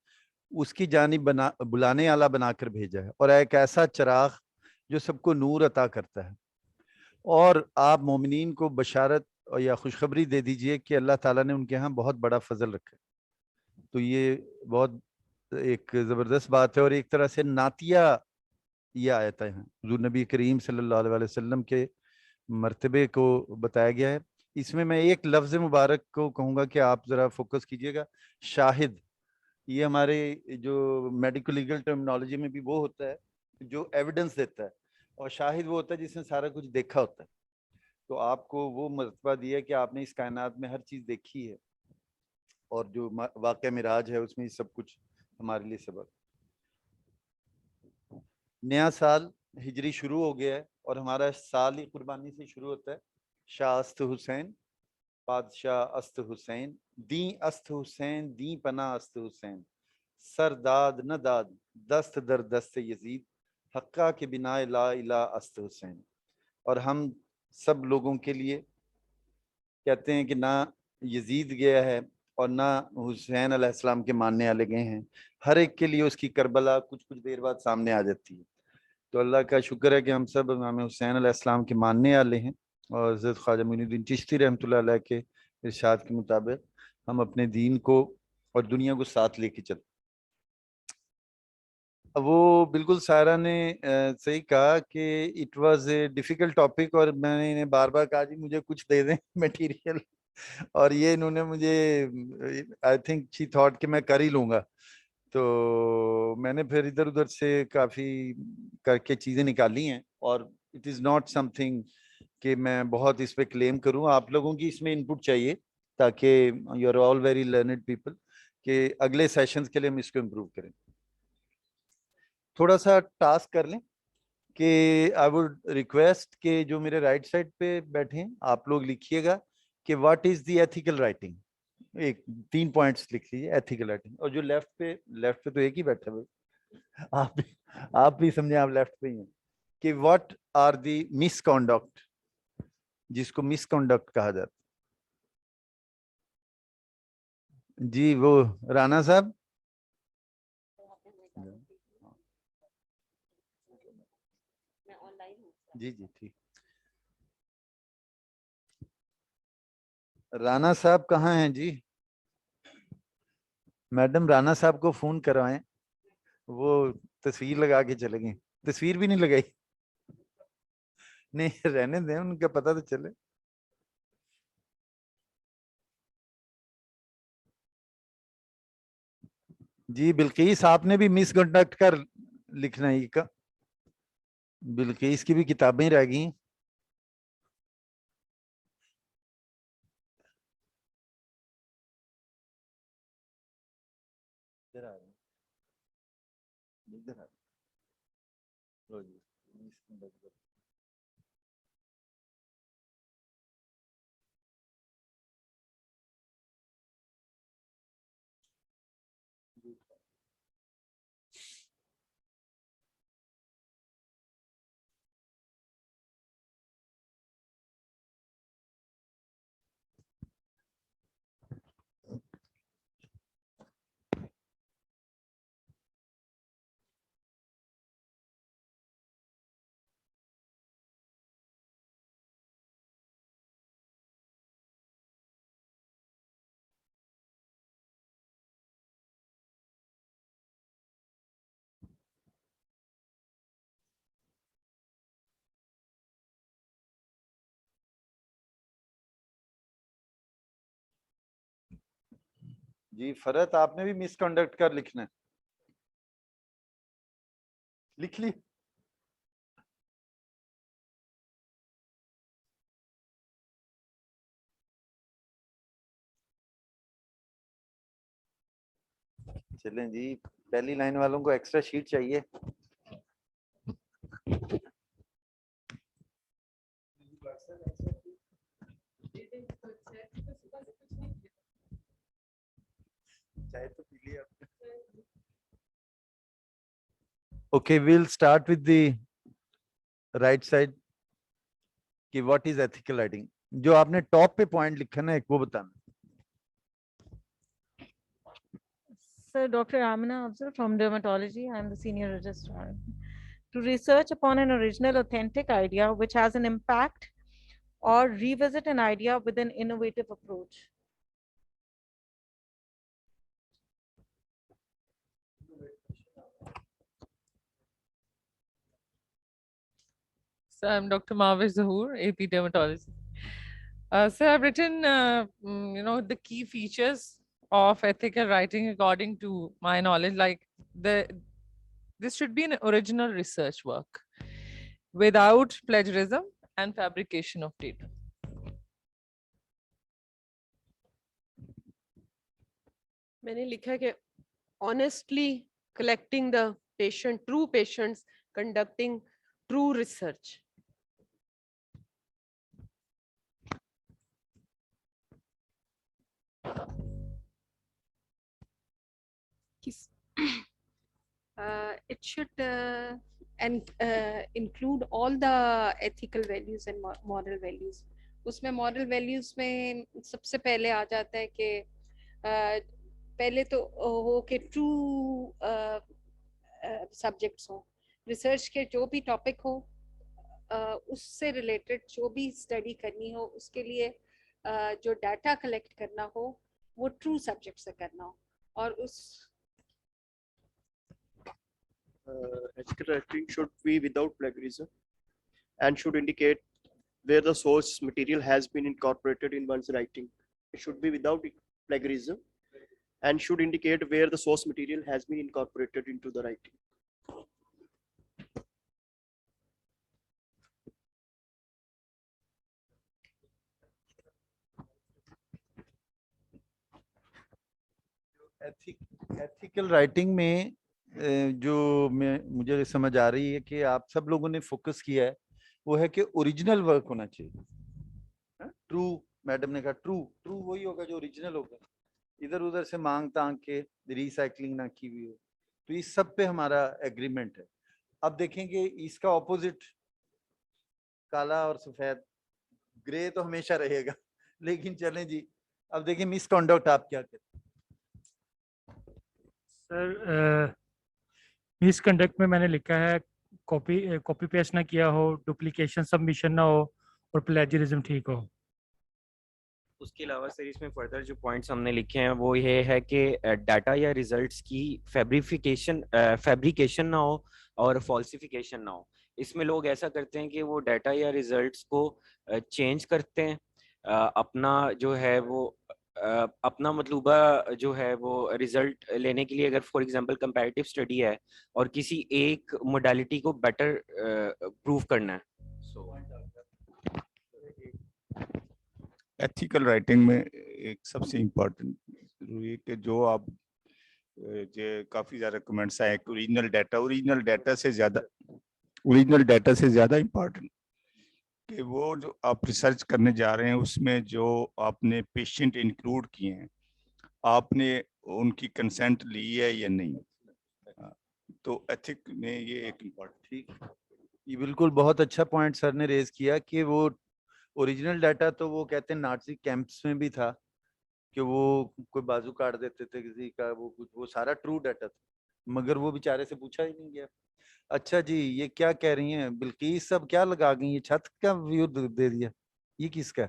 उसकी जानिब बुलाने वाला बनाकर भेजा है, और एक ऐसा चिराग जो सबको नूर अता करता है. और आप मोमिनीन को बशारत या खुशखबरी दे दीजिए कि अल्लाह ताला ने उनके यहाँ बहुत बड़ा फजल रखा है. तो ये बहुत एक ज़बरदस्त बात है, और एक तरह से नातिया ये आयत है जो नबी करीम सल्लल्लाहु अलैहि वसल्लम के मर्तबे को बताया गया है. इसमें मैं एक लफ्ज़ मुबारक को कहूँगा कि आप ज़रा फोकस कीजिएगा. शाहिद, ये हमारे जो मेडिकल लीगल टर्मिनोलॉजी में भी वो होता है जो एविडेंस देता है, और शाहिद वो होता है जिसने सारा कुछ देखा होता है. तो आपको वो मर्तबा दिया है कि आपने इस कायनात में हर चीज़ देखी है, और जो वाक़या मिराज है उसमें सब कुछ हमारे लिए सबक। नया साल हिजरी शुरू हो गया है और हमारा साल ही कुर्बानी से शुरू होता है। शाह अस्त हुसैन, बादशाह अस्त हुसैन, दी अस्त हुसैन, दी पना अस्त हुसैन, सर दाद न दाद, दस्त दर दस्त यजीद, हक्का के बिना ला इला अस्त हुसैन। और हम सब लोगों के लिए कहते हैं कि ना यजीद गया है और ना हुसैन अलैहिस्सलाम के मानने वाले गए हैं, हर एक के लिए उसकी करबला कुछ कुछ देर बाद सामने आ जाती है। तो अल्लाह का शुक्र है कि हम सब इमाम हुसैन अलैहिस्सलाम के मानने वाले हैं और हज़रत ख्वाजा मोइनुद्दीन चिश्ती रहमतुल्लाह अलैह के इरशाद के मुताबिक हम अपने दीन को और दुनिया को साथ लेके चलते। वो बिल्कुल सारा ने सही कहा कि it was a difficult topic और मैंने इन्हें बार बार कहा जी मुझे कुछ दे दें मटेरियल, और ये इन्होंने मुझे आई थिंक शी थॉट कि मैं कर ही लूँगा। तो मैंने फिर इधर उधर से काफ़ी करके चीज़ें निकाली हैं और इट इज़ नॉट समथिंग कि मैं बहुत इस पे क्लेम करूँ। आप लोगों की इसमें इनपुट चाहिए ताकि you are all very learned people कि अगले सेशंस के लिए हम इसको इम्प्रूव करें। थोड़ा सा टास्क कर लें कि आई वुड रिक्वेस्ट कि जो मेरे राइट साइड पे बैठे हैं आप लोग लिखिएगा कि what is the ethical writing. एक 3 पॉइंट्स लिख लीजिए एथिकल राइटिंग। और जो लेफ्ट पे तो एक ही बैठा है, आप भी समझे, आप लेफ्ट पे ही हैं, कि व्हाट आर द मिसकॉन्डक्ट, जिसको मिसकॉन्डक्ट कहा जाता है। जी वो राणा साहब। जी जी ठीक। राणा साहब कहाँ हैं जी? मैडम राणा साहब को फोन करवाएं, वो तस्वीर लगा के चले गए। तस्वीर भी नहीं लगाई। नहीं रहने दें, उनका पता तो चले। जी बिल्किस आपने भी मिसकंडक्ट कर लिखना ही का। बिल्किस की भी किताबें रह गई। इधर आ रहे हैं, इधर आ रहे हैं। लो जी, misconduct कर। जी फरत आपने भी मिसकंडक्ट कर लिखना है। लिख ली। चलें जी, पहली लाइन वालों को एक्स्ट्रा शीट चाहिए। चाय तो पी लिया। Okay, we'll start with the right side कि what is ethical writing। जो आपने टॉप पे पॉइंट लिखा ना एक वो बताना। Sir, Dr. Amina Afzal from dermatology. I'm the senior registrar. To research upon an original, authentic idea which has an impact or revisit an idea with an innovative approach. So I'm Dr. Mavish Zahoor, AP Dermatology. So I've written, the key features of ethical writing according to my knowledge. Like this should be an original research work without plagiarism and fabrication of data. मैंने लिखा कि honestly collecting the true patients, conducting true research. Yes. It should include all the ethical values and moral values. उसमें moral values में सबसे पहले आ जाता है कि पहले तो हो कि true subjects हो, research के जो भी topic हो, उससे related जो भी study करनी हो, उसके लिए जो data collect करना हो, वो true subject से करना हो, और उस ethical writing should be without plagiarism and should indicate where the source material has been incorporated in one's writing. It should be without plagiarism and should indicate where the source material has been incorporated into the writing. Ethical writing में जो मुझे समझ आ रही है कि आप सब लोगों ने फोकस किया है वो है कि ओरिजिनल वर्क होना चाहिए। ट्रू, मैडम ने कहा ट्रू वही होगा जो ओरिजिनल होगा, इधर उधर से मांग तांग के रिसाइकलिंग ना की हुई हो। तो इस सब पे हमारा एग्रीमेंट है। अब देखेंगे इसका ऑपोजिट, काला और सफेद, ग्रे तो हमेशा रहेगा। लेकिन चलें जी, अब देखिए मिसकंडक्ट आप क्या कहते हैं? सर मिसकंडक्ट में मैंने लिखा है कॉपी पेस्ट ना किया हो, डुप्लीकेशन सबमिशन ना हो और प्लेजरिज्म ठीक हो। उसके अलावा सर इसमें फर्दर जो पॉइंट्स हमने लिखे हैं वो ये है कि डाटा या रिजल्ट्स की फैब्रिकेशन ना हो और फॉल्सिफिकेशन ना हो। इसमें लोग ऐसा करते हैं कि वो डाटा या रिजल्ट्स को चेंज करते हैं, अपना जो है वो अपना मतलूबा जो है वो रिजल्ट लेने के लिए। अगर फॉर एग्जांपल कंपैरेटिव स्टडी है और किसी एक मोडालिटी को बेटर प्रूव करना है। एथिकल राइटिंग में एक सबसे इम्पोर्टेंट जरूरी है कि जो आप काफी ज्यादा कमेंट्स आए ओरिजिनल डाटा से ज्यादा इम्पोर्टेंट कि वो जो आप रिसर्च करने जा रहे हैं उसमें जो आपने पेशेंट इंक्लूड किए हैं, आपने उनकी कंसेंट ली है या नहीं। तो एथिक में ये एक इम्पोर्टेंट। ठीक, ये बिल्कुल बहुत अच्छा पॉइंट सर ने रेज किया कि वो ओरिजिनल डाटा तो वो कहते हैं नाजी कैंप्स में भी था कि वो कोई बाजू काट देते थे किसी का, वो सारा ट्रू डाटा था, मगर वो बेचारे से पूछा ही नहीं गया। अच्छा जी, ये क्या कह रही हैं बिल्किस, सब क्या लगा गई, ये छत का व्यू दे दिया, ये किसका?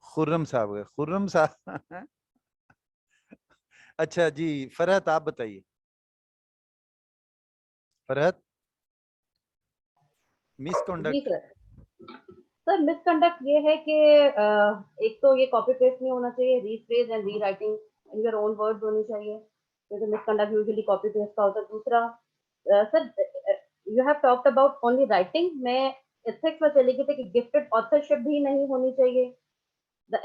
खुर्रम साहब है, खुर्रम साहब। अच्छा जी, फरहत आप बताइए। फरहत, मिसकंडक्ट। सर मिसकंडक्ट ये है कि एक तो ये कॉपी पेस्ट नहीं होना चाहिए, rephrase and rewriting in your own words होनी चाहिए, क्योंकि मिसकंडक्ट यूजुअली कॉपी पेस्ट का होता है। दूसरा sir you have talked about only writing, मैं एथिक्स में चली गई थी कि गिफ्टेड ऑथरशिप भी नहीं होनी चाहिए,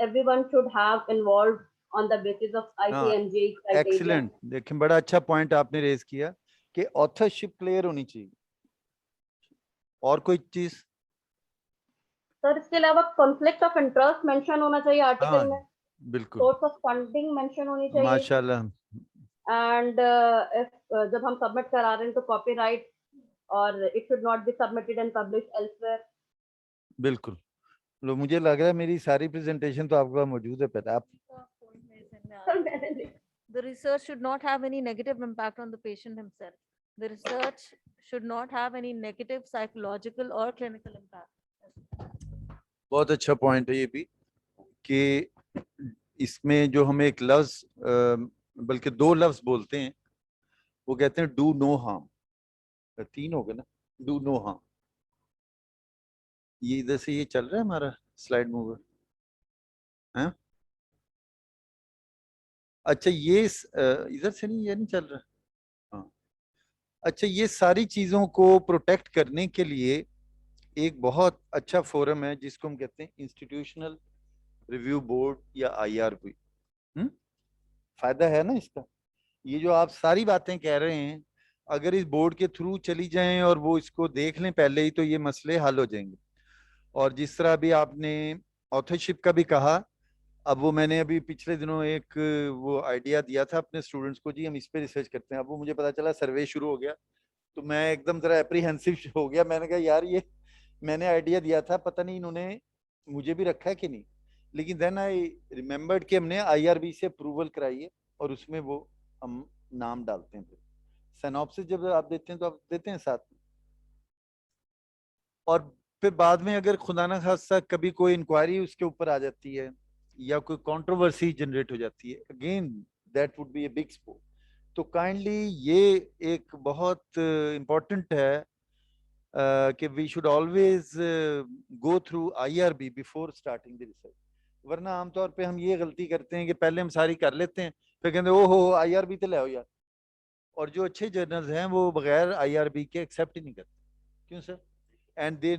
everyone should have involved on the basis of ICMJ criteria. Excellent, देखें बड़ा अच्छा पॉइंट आपने रेज किया कि ऑथरशिप क्लियर होनी चाहिए। और कोई चीज सर इसके अलावा कॉन्फ्लिक्ट ऑफ इंटरेस्ट मेंशन होना चाहिए आर्टिकल में, बिल्कुल, सोर्स ऑफ फंडिंग मेंशन होनी चाहिए, माशाल्लाह। एंड जब हम सबमिट करा रहे हैं तो कॉपीराइट, और it should not be submitted and publish elsewhere. बिल्कुल, लो मुझे लग रहा है मेरी सारी प्रेजेंटेशन तो आपके पास मौजूद है, पहले आप। The research should not have any negative impact on the patient himself. The research should not have any negative psychological or clinical impact. बहुत अच्छा पॉइंट है ये भी कि इसमें जो हम एक लफ्ज बल्कि दो लफ्ज बोलते हैं, वो कहते हैं डू नो हार्म, तीन हो गए ना, डू नो हार्म। ये इधर से ये चल रहा है हमारा स्लाइड मूवर, हैं? अच्छा ये इधर से नहीं, ये नहीं चल रहा। हाँ, अच्छा, ये सारी चीजों को प्रोटेक्ट करने के लिए एक बहुत अच्छा फोरम है जिसको हम कहते हैं इंस्टीट्यूशनल रिव्यू बोर्ड या IRB। फायदा है ना इसका। ये जो आप सारी बातें कह रहे हैं, अगर इस बोर्ड के थ्रू चली जाएं और वो इसको देख लें पहले ही, तो ये मसले हल हो जाएंगे। और जिस तरह अभी आपने ऑथरशिप का भी कहा, अब वो मैंने अभी पिछले दिनों एक वो आइडिया दिया था अपने स्टूडेंट्स को, जी हम इस पे रिसर्च करते हैं। अब वो मुझे पता चला सर्वे शुरू हो गया, तो मैं एकदम जरा एप्रीहेंसिव हो गया। मैंने कहा यार ये मैंने आइडिया दिया था, पता नहीं इन्होंने मुझे भी रखा है कि नहीं। लेकिन देन आई रिमेम्बर्ड कि हमने आईआरबी से अप्रूवल कराई है, और उसमें वो हम नाम डालते हैं। फिर सिनॉप्सिस जब आप देते हैं तो आप देते हैं साथ में। और फिर बाद में अगर खुदा ना खास्ता कभी कोई इंक्वायरी उसके ऊपर आ जाती है या कोई कंट्रोवर्सी जनरेट हो जाती है, again that would be a big scope. तो काइंडली ये एक बहुत इम्पोर्टेंट है कि we should always go through IRB before starting the research. वरना आमतौर पे हम ये गलती करते हैं कि पहले हम सारी कर लेते हैं, फिर कहते हैं ओहो आईआरबी तो ले आओ यार। और जो अच्छे जर्नल्स हैं वो बगैर आईआरबी के एक्सेप्ट ही नहीं करते। क्यों सर? एंड दे,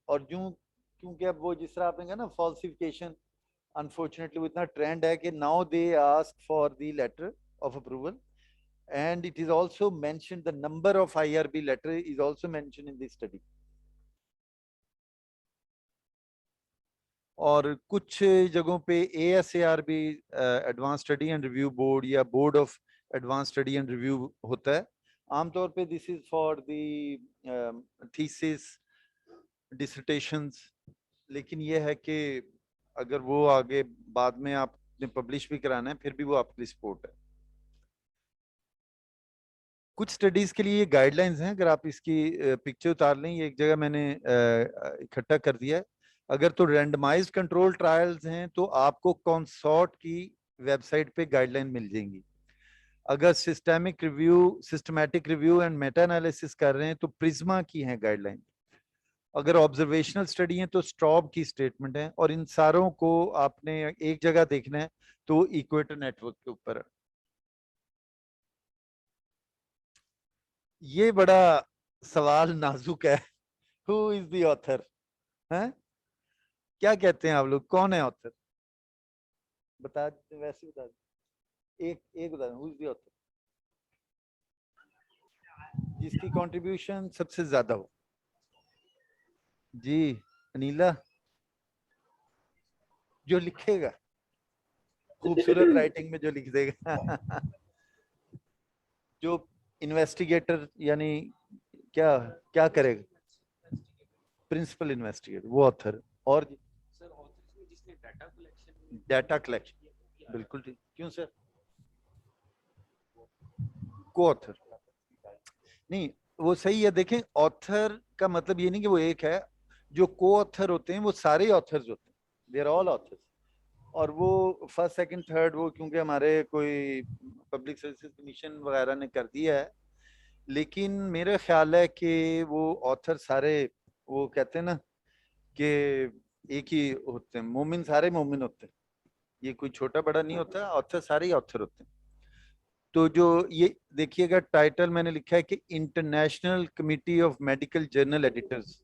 और जो क्योंकि अब वो जिस तरह आपने कहा ना फॉल्सिफिकेशन, अनफॉर्चुनेटली वो इतना ट्रेंड है कि now they ask for the letter of approval, and it is also mentioned, the number of IRB letter is also mentioned in this study. और कुछ जगहों पे ASARB advance study and review board या board of advance study and review होता है। आमतौर पे this is for the thesis dissertations. लेकिन ये है कि अगर वो आगे बाद में आपने पब्लिश भी कराना है, फिर भी वो आपके लिए सपोर्ट है। कुछ स्टडीज के लिए गाइडलाइंस हैं, अगर आप इसकी पिक्चर उतार लें, ये एक जगह मैंने इकट्ठा कर दिया है। अगर तो रैंडमाइज्ड कंट्रोल ट्रायल्स हैं तो आपको कंसॉर्ट की वेबसाइट पे गाइडलाइन मिल जाएंगी। अगर systematic review and Meta analysis कर रहे हैं तो प्रिज्मा की हैं गाइडलाइन। अगर ऑब्जर्वेशनल स्टडी है तो स्ट्रॉब की स्टेटमेंट है। और इन सारों को आपने एक जगह देखना है तो इक्वेटर नेटवर्क के ऊपर है। ये बड़ा सवाल नाजुक है, हु इज द ऑथर? हैं, क्या कहते हैं आप लोग, कौन है ऑथर? बता देते, वैसे बता देते, एक बता दें, हु इज द ऑथर जिसकी कंट्रीब्यूशन सबसे ज्यादा हो। जी अनीला, जो लिखेगा खूबसूरत राइटिंग में जो लिख देगा जो इन्वेस्टिगेटर यानी क्या क्या करेगा, प्रिंसिपल इन्वेस्टिगेटर, वो ऑथर। और सर ऑथर्स में जिसने डाटा कलेक्शन, बिल्कुल ठीक। क्यों सर? को ऑथर नहीं, वो सही है। देखें, ऑथर का मतलब ये नहीं कि वो एक है। जो को ऑथर होते हैं वो सारे ऑथर्स होते हैं, दे आर ऑल ऑथर्स। और वो फर्स्ट सेकंड थर्ड वो क्योंकि हमारे कोई पब्लिक सर्विसेज कमीशन वगैरह ने कर दिया है, लेकिन मेरा ख्याल है कि वो ऑथर सारे, वो कहते हैं ना कि एक ही होते हैं, मोमिन सारे मोमिन होते हैं। ये कोई छोटा बड़ा नहीं होता, ऑथर सारे ही ऑथर होते हैं। तो जो ये देखिएगा टाइटल मैंने लिखा है कि international committee of medical journal editors,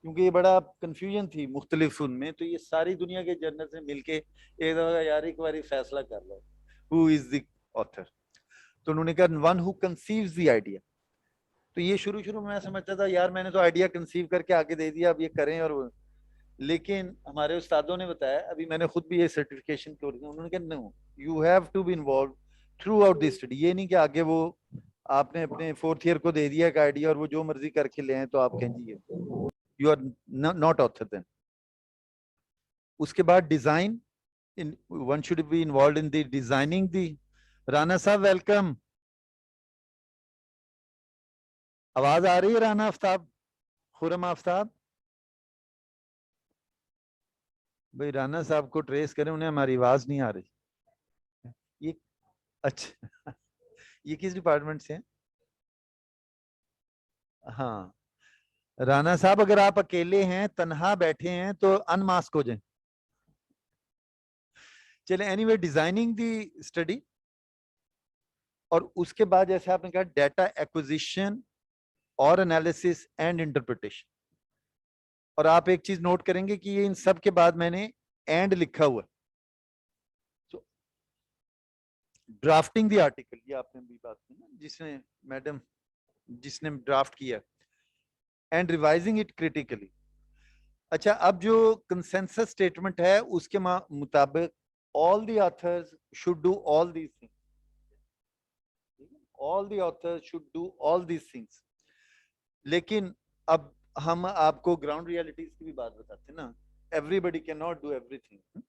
क्योंकि ये बड़ा कंफ्यूजन थी मुख्तलिफ उनमें। तो ये सारी दुनिया के जर्नल से मिलके एक दफा यार एक बार फैसला कर लो हु इज द ऑथर। तो उन्होंने कहा one who conceives the idea. तो ये शुरू शुरू में मैं समझता था यार मैंने तो आइडिया कंसीव करके आगे दे दिया, अब ये करें। और लेकिन हमारे उस्तादों ने बताया, अभी मैंने खुद भी ये सर्टिफिकेशन कोर्स किया, उन्होंने कहा no, you have to be involve throughout this study. ये नहीं कि आगे वो आपने अपने फोर्थ ईयर को दे दिया एक आइडिया और वो जो मर्जी करके ले आए तो आप कहें जी you are not author then. उसके बाद design, one should be involve in the designing the. Rana साहब वेलकम, आवाज आ रही है? राना आफ्ताब, खुरम आफ्ताब भाई, राना साहब को ट्रेस करें, उन्हें हमारी आवाज नहीं आ रही। ये अच्छा ये किस डिपार्टमेंट से हैं? हाँ राना साहब, अगर आप अकेले हैं, तनहा बैठे हैं तो अनमास्क हो जाएं। चले एनीवे, डिजाइनिंग दी स्टडी। और उसके बाद जैसे आपने कहा डाटा एक्विजिशन और एनालिसिस एंड इंटरप्रिटेशन। और आप एक चीज नोट करेंगे कि ये इन सब के बाद मैंने एंड लिखा हुआ है। ड्राफ्टिंग द आर्टिकल, ये आपने भी बात की ना, जिसने मैडम जिसने ड्राफ्ट किया, एंड रिवाइजिंग इट क्रिटिकली। अच्छा, अब जो कंसेंसस स्टेटमेंट है उसके मुताबिक all the author's should do all these things, all the author's should do all these things. लेकिन अब हम आपको ग्राउंड रियलिटीज की भी बात बताते हैं ना, everybody can not do everything.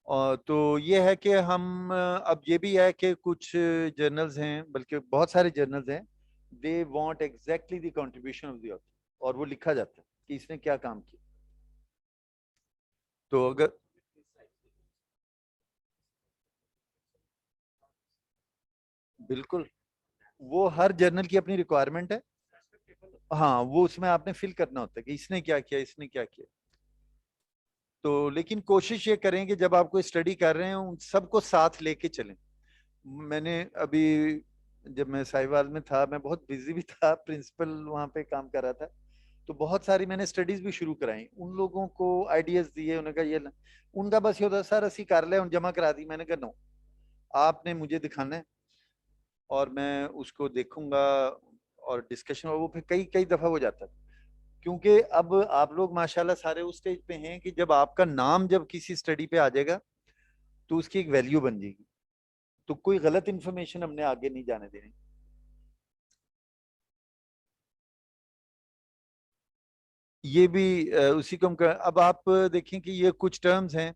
और तो ये है कि हम अब ये भी है कि कुछ जर्नल्स हैं, बल्कि बहुत सारे जर्नल्स हैं, they want exactly the contribution of the author, और वो लिखा जाता है कि इसने क्या काम किया। तो अगर बिल्कुल, वो हर जर्नल की अपनी रिक्वायरमेंट है। हाँ, वो उसमें आपने फिल करना होता है कि इसने क्या किया, इसने क्या किया। तो लेकिन कोशिश ये करें कि जब आप कोई स्टडी कर रहे हैं उन सबको साथ लेके चलें। मैंने अभी जब मैं साहिवाल में था, मैं बहुत बिजी भी था, प्रिंसिपल वहाँ पे काम कर रहा था, तो बहुत सारी मैंने स्टडीज भी शुरू कराई, उन लोगों को आइडियाज दिए, उन्होंने कहा ये उनका बस ये होता सर असी कर ले, जमा करा दी। मैंने कहा नो, आपने मुझे दिखाना है और मैं उसको देखूंगा और डिस्कशन, और वो फिर कई कई दफा हो जाता है। क्योंकि अब आप लोग माशाल्लाह सारे उस स्टेज पे हैं कि जब आपका नाम जब किसी स्टडी पे आ जाएगा तो उसकी एक वैल्यू बन जाएगी, तो कोई गलत इंफॉर्मेशन हमने आगे नहीं जाने देनी। ये भी उसी को हम अब आप देखें कि ये कुछ टर्म्स हैं,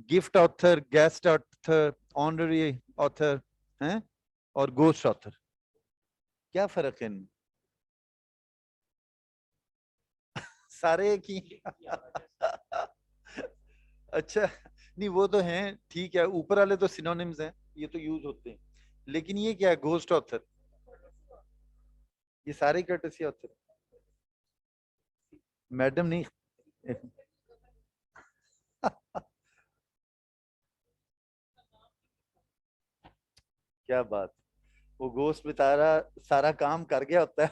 gift author, guest author, honorary author हैं, और गोस्ट ऑथर। क्या फर्क है इनमें? सारे एक ही अच्छा, नहीं वो तो हैं, ठीक है, ऊपर वाले तो सिनोनिम्स हैं, ये तो यूज होते हैं, लेकिन ये क्या है घोस्ट ऑथर? ये सारे कर्टसी ऑथर मैडम नहीं क्या बात, वो घोस्ट बेचारा सारा काम कर गया होता है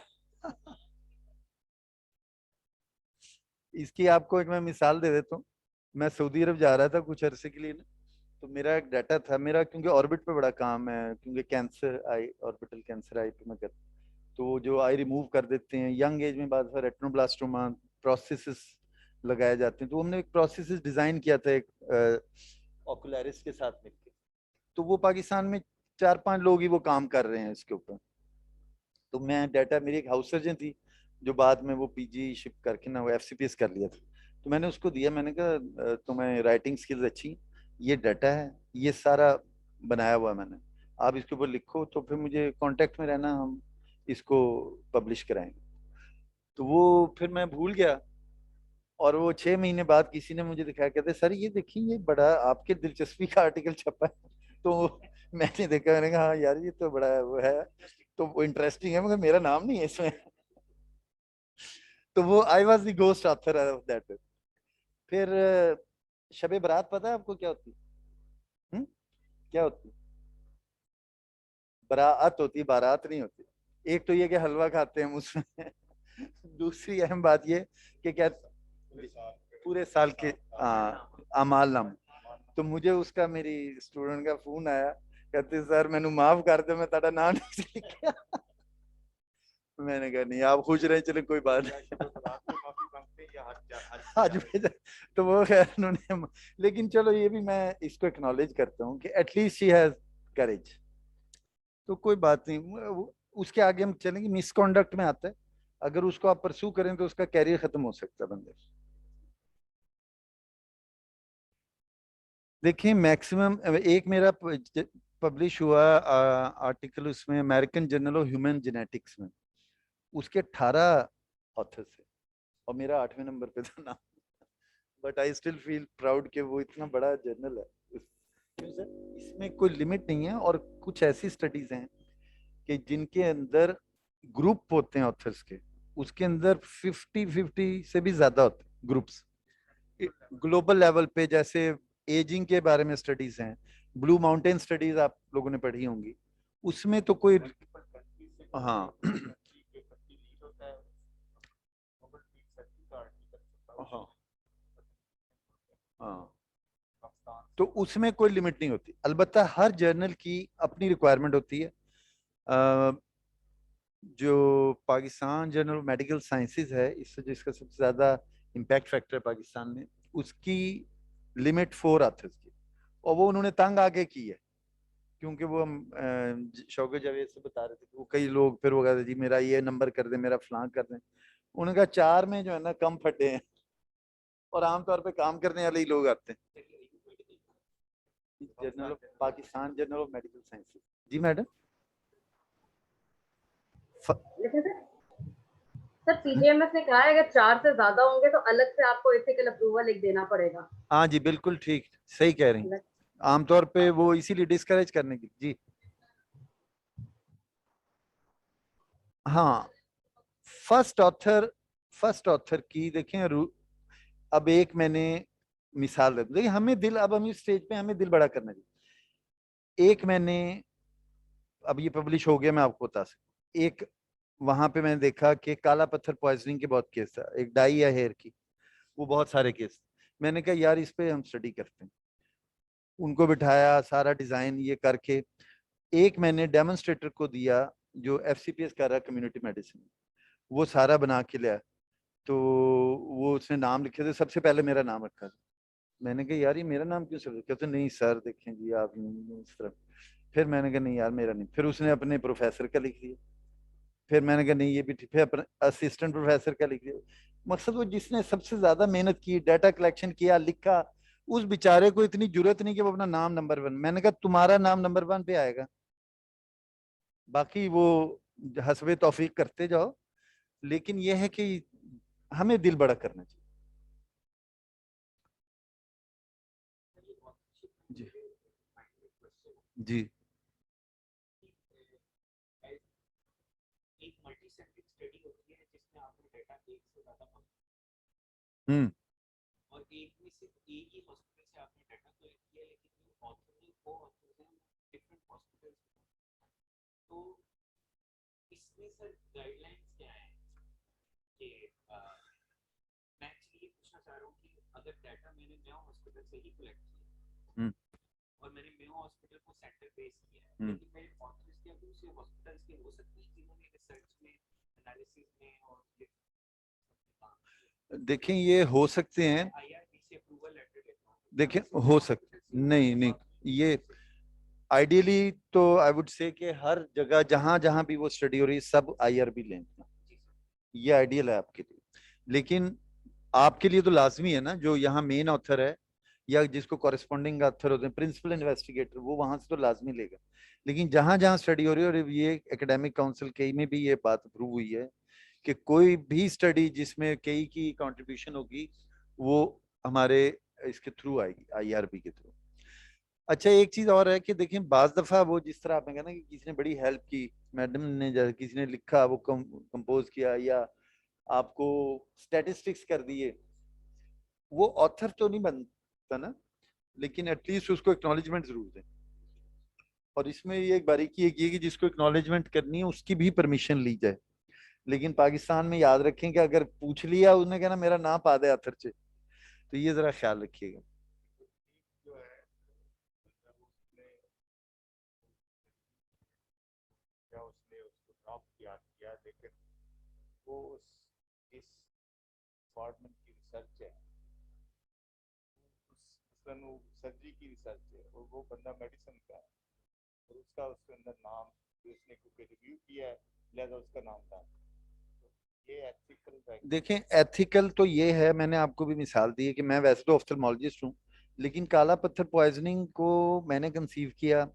इसकी आपको एक मैं मिसाल दे देता हूँ। मैं सऊदी अरब जा रहा था कुछ अरसे के लिए ना, तो मेरा एक डाटा था मेरा, क्योंकि ऑर्बिट पे बड़ा काम है, क्योंकि cancer I, orbital cancer I पे मैं कर, तो जो आई रिमूव कर देते हैं यंग एज में, बाद रेटिनोब्लास्टोमा प्रोसेसेस लगाए जाते हैं, तो हमने एक प्रोसेस डिजाइन किया था एक ओकुलरिस के साथ मिलकर, तो वो पाकिस्तान में 4-5 लोग ही वो काम कर रहे हैं इसके ऊपर। तो मैं डाटा, मेरी एक हाउस सर्जन थी जो बाद में वो पीजी शिप करके ना वो एफसीपीएस कर लिया था, तो मैंने उसको दिया, मैंने कहा तुम्हें राइटिंग स्किल्स अच्छी, ये डाटा है, ये सारा बनाया हुआ है मैंने, आप इसके ऊपर लिखो, तो फिर मुझे कांटेक्ट में रहना, हम इसको पब्लिश कराएंगे। तो वो फिर मैं भूल गया, और वो 6 महीने बाद किसी ने मुझे दिखाया, कहते सर ये देखिए ये बड़ा आपके दिलचस्पी का आर्टिकल छपा है तो मैंने देखा, मैंने कहा हाँ यार ये तो बड़ा वो है, तो वो इंटरेस्टिंग है, मगर मेरा नाम नहीं है इसमें तो वो I was the ghost author of that. फिर शबे बारात पता है आपको क्या होती है? क्या होती है? बरात होती है, बारात नहीं होती। एक तो ये कि हलवा खाते हैं हम उसमें दूसरी अहम बात ये कि क्या पूरे साल के अमाल नाम। तो मुझे उसका मेरी स्टूडेंट का फोन आया, कहते सर मैंने माफ कर दे, मैं तेरा नाम नहीं लिखा मैंने कहा नहीं आप खुश रहे, चले कोई बात नहीं आज भेजा। तो वो खैर उन्होंने, लेकिन चलो ये भी मैं इसको एक्नॉलेज करता हूँ कि एटलीस्ट शी हैज करेज, तो कोई बात नहीं। उसके आगे हम चलेंगे, मिसकॉन्डक्ट में आता है, अगर उसको आप परस्यू करें तो उसका कैरियर खत्म हो सकता है बंदे। देखिए मैक्सिमम एक मेरा पब्लिश हुआ आर्टिकल उसमें American journal of human genetics में, उसके 18 ऑथर्स है और मेरा 8वें नंबर पे था नाम, but I still feel proud कि वो इतना बड़ा जर्नल है। इसमें कोई लिमिट नहीं है, और कुछ ऐसी स्टडीज हैं कि जिनके अंदर ग्रुप होते हैं ऑथर्स के, उसके अंदर 50-50 से भी ज्यादा होते हैं ग्रुप्स ग्लोबल लेवल पे। जैसे एजिंग के बारे में स्टडीज हैं, ब्लू माउंटेन स्टडीज आप लोगों ने पढ़ी होंगी, उसमें तो कोई हाँ हाँ हाँ तो उसमें कोई लिमिट नहीं होती। अलबत्ता हर जर्नल की अपनी रिक्वायरमेंट होती है। जो पाकिस्तान जर्नल मेडिकल साइंसेज है, इससे जिसका सबसे ज़्यादा इम्पैक्ट फैक्टर है पाकिस्तान में, उसकी लिमिट 4 ऑथर्स की, और वो उन्होंने तंग आगे की है, क्योंकि वो हम शौकत जावेद से बता रहे थे कि वो कई लोग फिर वो कहते जी मेरा ये नंबर कर दें, मेरा फलां कर दें। उनका 4 में जो है ना कम फटे हैं, और आमतौर पे काम करने वाले ही लोग आते हैं। Journal of Pakistan journal of medical sciences. जी मैडम। सर सीजीएमएस ने कहा है अगर 4 से ज्यादा होंगे तो अलग से आपको एथिकल अप्रूवल लिख देना पड़ेगा। हाँ जी बिल्कुल ठीक, सही कह रही हैं। आमतौर पे वो इसीलिए डिस्करेज करने की। जी हाँ, फर्स्ट ऑथर की देखें अब एक मैंने मिसाल दे दूं। देखिए हमें दिल, अब हम इस स्टेज पे हमें दिल बड़ा करना चाहिए। एक मैंने, अब ये पब्लिश हो गया, मैं आपको बता सकता। एक वहां पे मैंने देखा कि काला पत्थर पॉइजनिंग के बहुत केस था, एक डाई या हेयर की, वो बहुत सारे केस। मैंने कहा यार इस पे हम स्टडी करते हैं। उनको बिठाया, सारा डिजाइन ये करके एक मैंने डेमोन्स्ट्रेटर को दिया जो FCPS कर रहा है कम्युनिटी मेडिसिन, वो सारा बना के लिया। तो वो उसने नाम लिखे थे, सबसे पहले मेरा नाम रखा था। मैंने कहा यार ये मेरा नाम क्यों सब, कहते नहीं सर देखें जी आप इस तरफ। फिर मैंने कहा नहीं यार मेरा नहीं। फिर उसने अपने प्रोफेसर का लिख दिया। फिर मैंने कहा नहीं ये भी ठीक। फिर अपने असिस्टेंट प्रोफेसर का लिख दिया। मकसद वो जिसने सबसे ज्यादा मेहनत की, डाटा कलेक्शन किया, लिखा, उस बेचारे को इतनी जरूरत नहीं कि वो अपना नाम नंबर 1। मैंने कहा तुम्हारा नाम नंबर 1 पे आएगा, बाकी वो हसबे तौफीक करते जाओ। लेकिन यह है कि हमें दिल बड़ा करना चाहिए। जी जी हम्म और एक में सिर्फ एक ही हॉस्पिटल से आपने डाटा कलेक्ट किया, लेकिन जो ऑथर ने वो ऑथर हैं डिफरेंट हॉस्पिटल्स। तो इसमें सर गाइडलाइंस क्या है कि मैं एक्चुअली ये पूछना चाह रहा हूँ कि अगर डाटा मैंने मेयो हॉस्पिटल से ही कलेक्ट किया और मैंने मेयो हॉस्पिटल को सेंटर बेस किया है, लेकिन मेरे ऑथर्स क्या दूसरे हॉस्पिटल्स के हो सकते हैं जिन्होंने रिसर्च में, एनालिसिस में और देखें ये हो सकते हैं। देखें हो सकते, नहीं नहीं, ये आइडियली तो आई वुड से कि हर जगह जहां जहां भी वो स्टडी हो रही है सब IRB लें, ये आइडियल है आपके लिए। लेकिन आपके लिए तो लाजमी है ना, जो यहाँ मेन ऑथर है या जिसको कॉरेस्पॉन्डिंग ऑथर होते हैं, प्रिंसिपल इन्वेस्टिगेटर, वो वहां से तो लाजमी लेगा। लेकिन जहां जहां स्टडी हो रही है, और ये एकेडमिक काउंसिल के में भी ये बात अप्रूव हुई है कि कोई भी स्टडी जिसमें कई की कंट्रीब्यूशन होगी वो हमारे इसके थ्रू आएगी, IRB के थ्रू। अच्छा एक चीज और है कि देखें बाज दफा वो जिस तरह आपने कहा ना कि किसी ने बड़ी हेल्प की, मैडम ने जैसे किसी ने लिखा वो कंपोज किया या आपको स्टैटिस्टिक्स कर दिए, वो ऑथर तो नहीं बनता ना, लेकिन एटलीस्ट उसको एक्नॉलेजमेंट जरूर दें। और इसमें ये एक बारीकी एक ये कि जिसको एक्नॉलेजमेंट करनी है उसकी भी परमिशन ली जाए। लेकिन पाकिस्तान में याद रखें कि अगर पूछ लिया उसने कहना मेरा नाम पा दे ऑथर से, तो ये जरा ख्याल रखिएगा। लेकिन वो इस डिपार्टमेंट की रिसर्च है, सर्जरी की रिसर्च है, और वो बंदा मेडिसिन का है, और उसका उसके अंदर नाम उसने क्योंकि रिव्यू किया है, लिहाजा उसका नाम था। तो ये एथिकल, देखें एथिकल तो ये है, मैंने आपको भी मिसाल दी है कि मैं वैसे तो ऑफ्थल्मोलॉजिस्ट हूँ, लेकिन काला पत्थर पॉइजनिंग को मैंने कंसीव किया,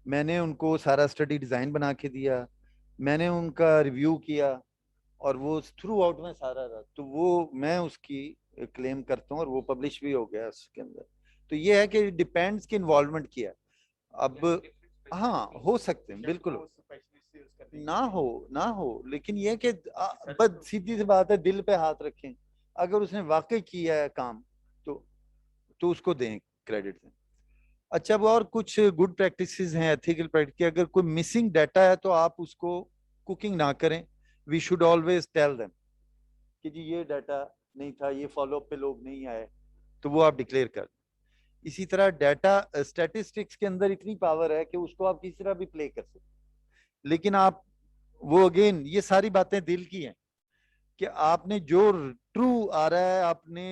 मैंने उनको सारा स्टडी डिजाइन बना के दिया, मैंने उनका रिव्यू किया, और वो थ्रू आउट में सारा रहा, तो वो मैं उसकी क्लेम करता हूँ, और वो पब्लिश भी हो गया उसके अंदर। तो ये है कि डिपेंड्स कि इन्वॉल्वमेंट किया। अब हाँ हो सकते हैं बिल्कुल, ना हो, लेकिन ये कि बस सीधी सी बात है, दिल पे हाथ रखें। अगर उसने वाकई किया है काम तो उसको दें, क्रेडिट दें। अच्छा अब और कुछ गुड प्रैक्टिसेस हैं एथिकल प्रैक्टिस, अगर कोई मिसिंग डाटा है तो आप उसको कुकिंग ना करें। We should always tell them कि जी ये डाटा नहीं था, ये फॉलोअप पे लोग नहीं आए, तो वो आप डिक्लेयर कर। इसी तरह डाटा स्टैटिस्टिक्स के अंदर इतनी पावर है कि उसको आप किसी तरह भी प्ले कर सकते, लेकिन आप वो अगेन ये सारी बातें दिल की हैं कि आपने जो ट्रू आ रहा है आपने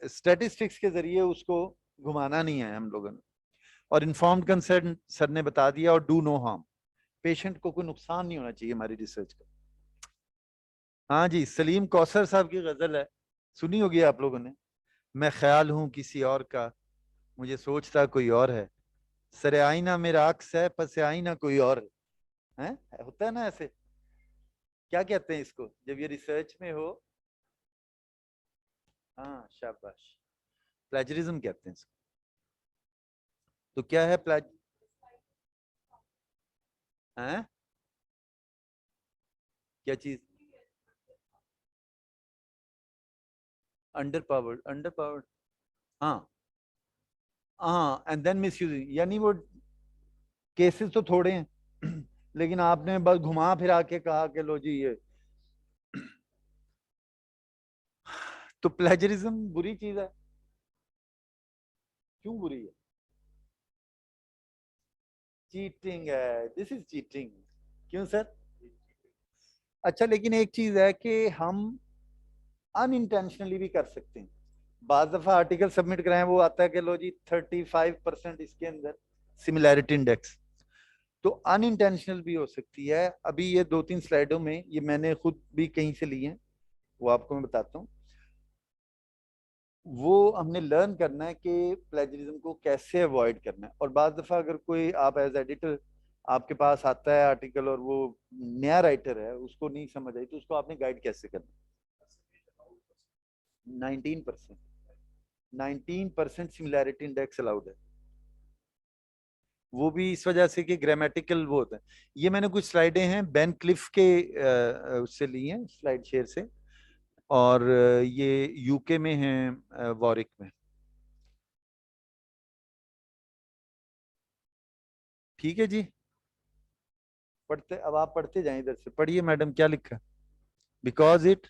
स्टैटिस्टिक्स के जरिए उसको घुमाना नहीं है हम लोगों ने। और इन्फॉर्म्ड कंसेंट सर ने बता दिया, और डू नो हार्म, पेशेंट को कोई नुकसान नहीं होना चाहिए हमारी रिसर्च का। हाँ जी, सलीम कौसर साहब की गजल है, सुनी होगी आप लोगों ने। मैं ख्याल हूं किसी और का, मुझे सोचता कोई और है, सरे आईना मेरा अक्स है, पस आईना कोई और है। होता है ना ऐसे, क्या कहते हैं इसको जब ये रिसर्च में हो? हाँ शाबाश, प्लेजरिज्म कहते हैं इसको। तो क्या है प्लेज हैं? क्या चीज? अंडर पावर्ड, हाँ हाँ, एंड देन मिस यूजिंग, यानी वो केसेस तो थोड़े हैं लेकिन आपने बस घुमा फिरा के कहा कि लो जी ये तो प्लेजरिज्म बुरी चीज है। क्यों बुरी है? चीटिंग है, दिस इज चीटिंग। क्यों सर? अच्छा, लेकिन एक चीज है कि हम अनइंटेंशनली भी कर सकते हैं। बाज दफा आर्टिकल सबमिट कराएं, वो आता है कि लो जी 35% इसके अंदर सिमिलैरिटी इंडेक्स, तो अनइंटेंशनल भी हो सकती है। अभी ये 2-3 स्लाइडों में ये मैंने खुद भी कहीं से ली है, वो आपको मैं बताता हूँ। वो हमने लर्न करना है कि प्लेजरिज्म को कैसे अवॉइड करना है। और बाज दफा अगर कोई आप एज एडिटर आपके पास आता है आर्टिकल और वो नया राइटर है, उसको नहीं समझ आई, तो उसको आपने गाइड कैसे करना? 19%, 19% सिमिलैरिटी इंडेक्स अलाउड है। वो भी इस वजह से कि ग्रामेटिकल वो होता है। ये मैंने कुछ स्लाइडें हैं बेन क्लिफ के उससे ली हैं, स्लाइड शेयर से, और ये यूके में है, वॉरिक में। ठीक है जी, पढ़ते, अब आप पढ़ते जाएं, इधर से पढ़िए मैडम क्या लिखा। बिकॉज इट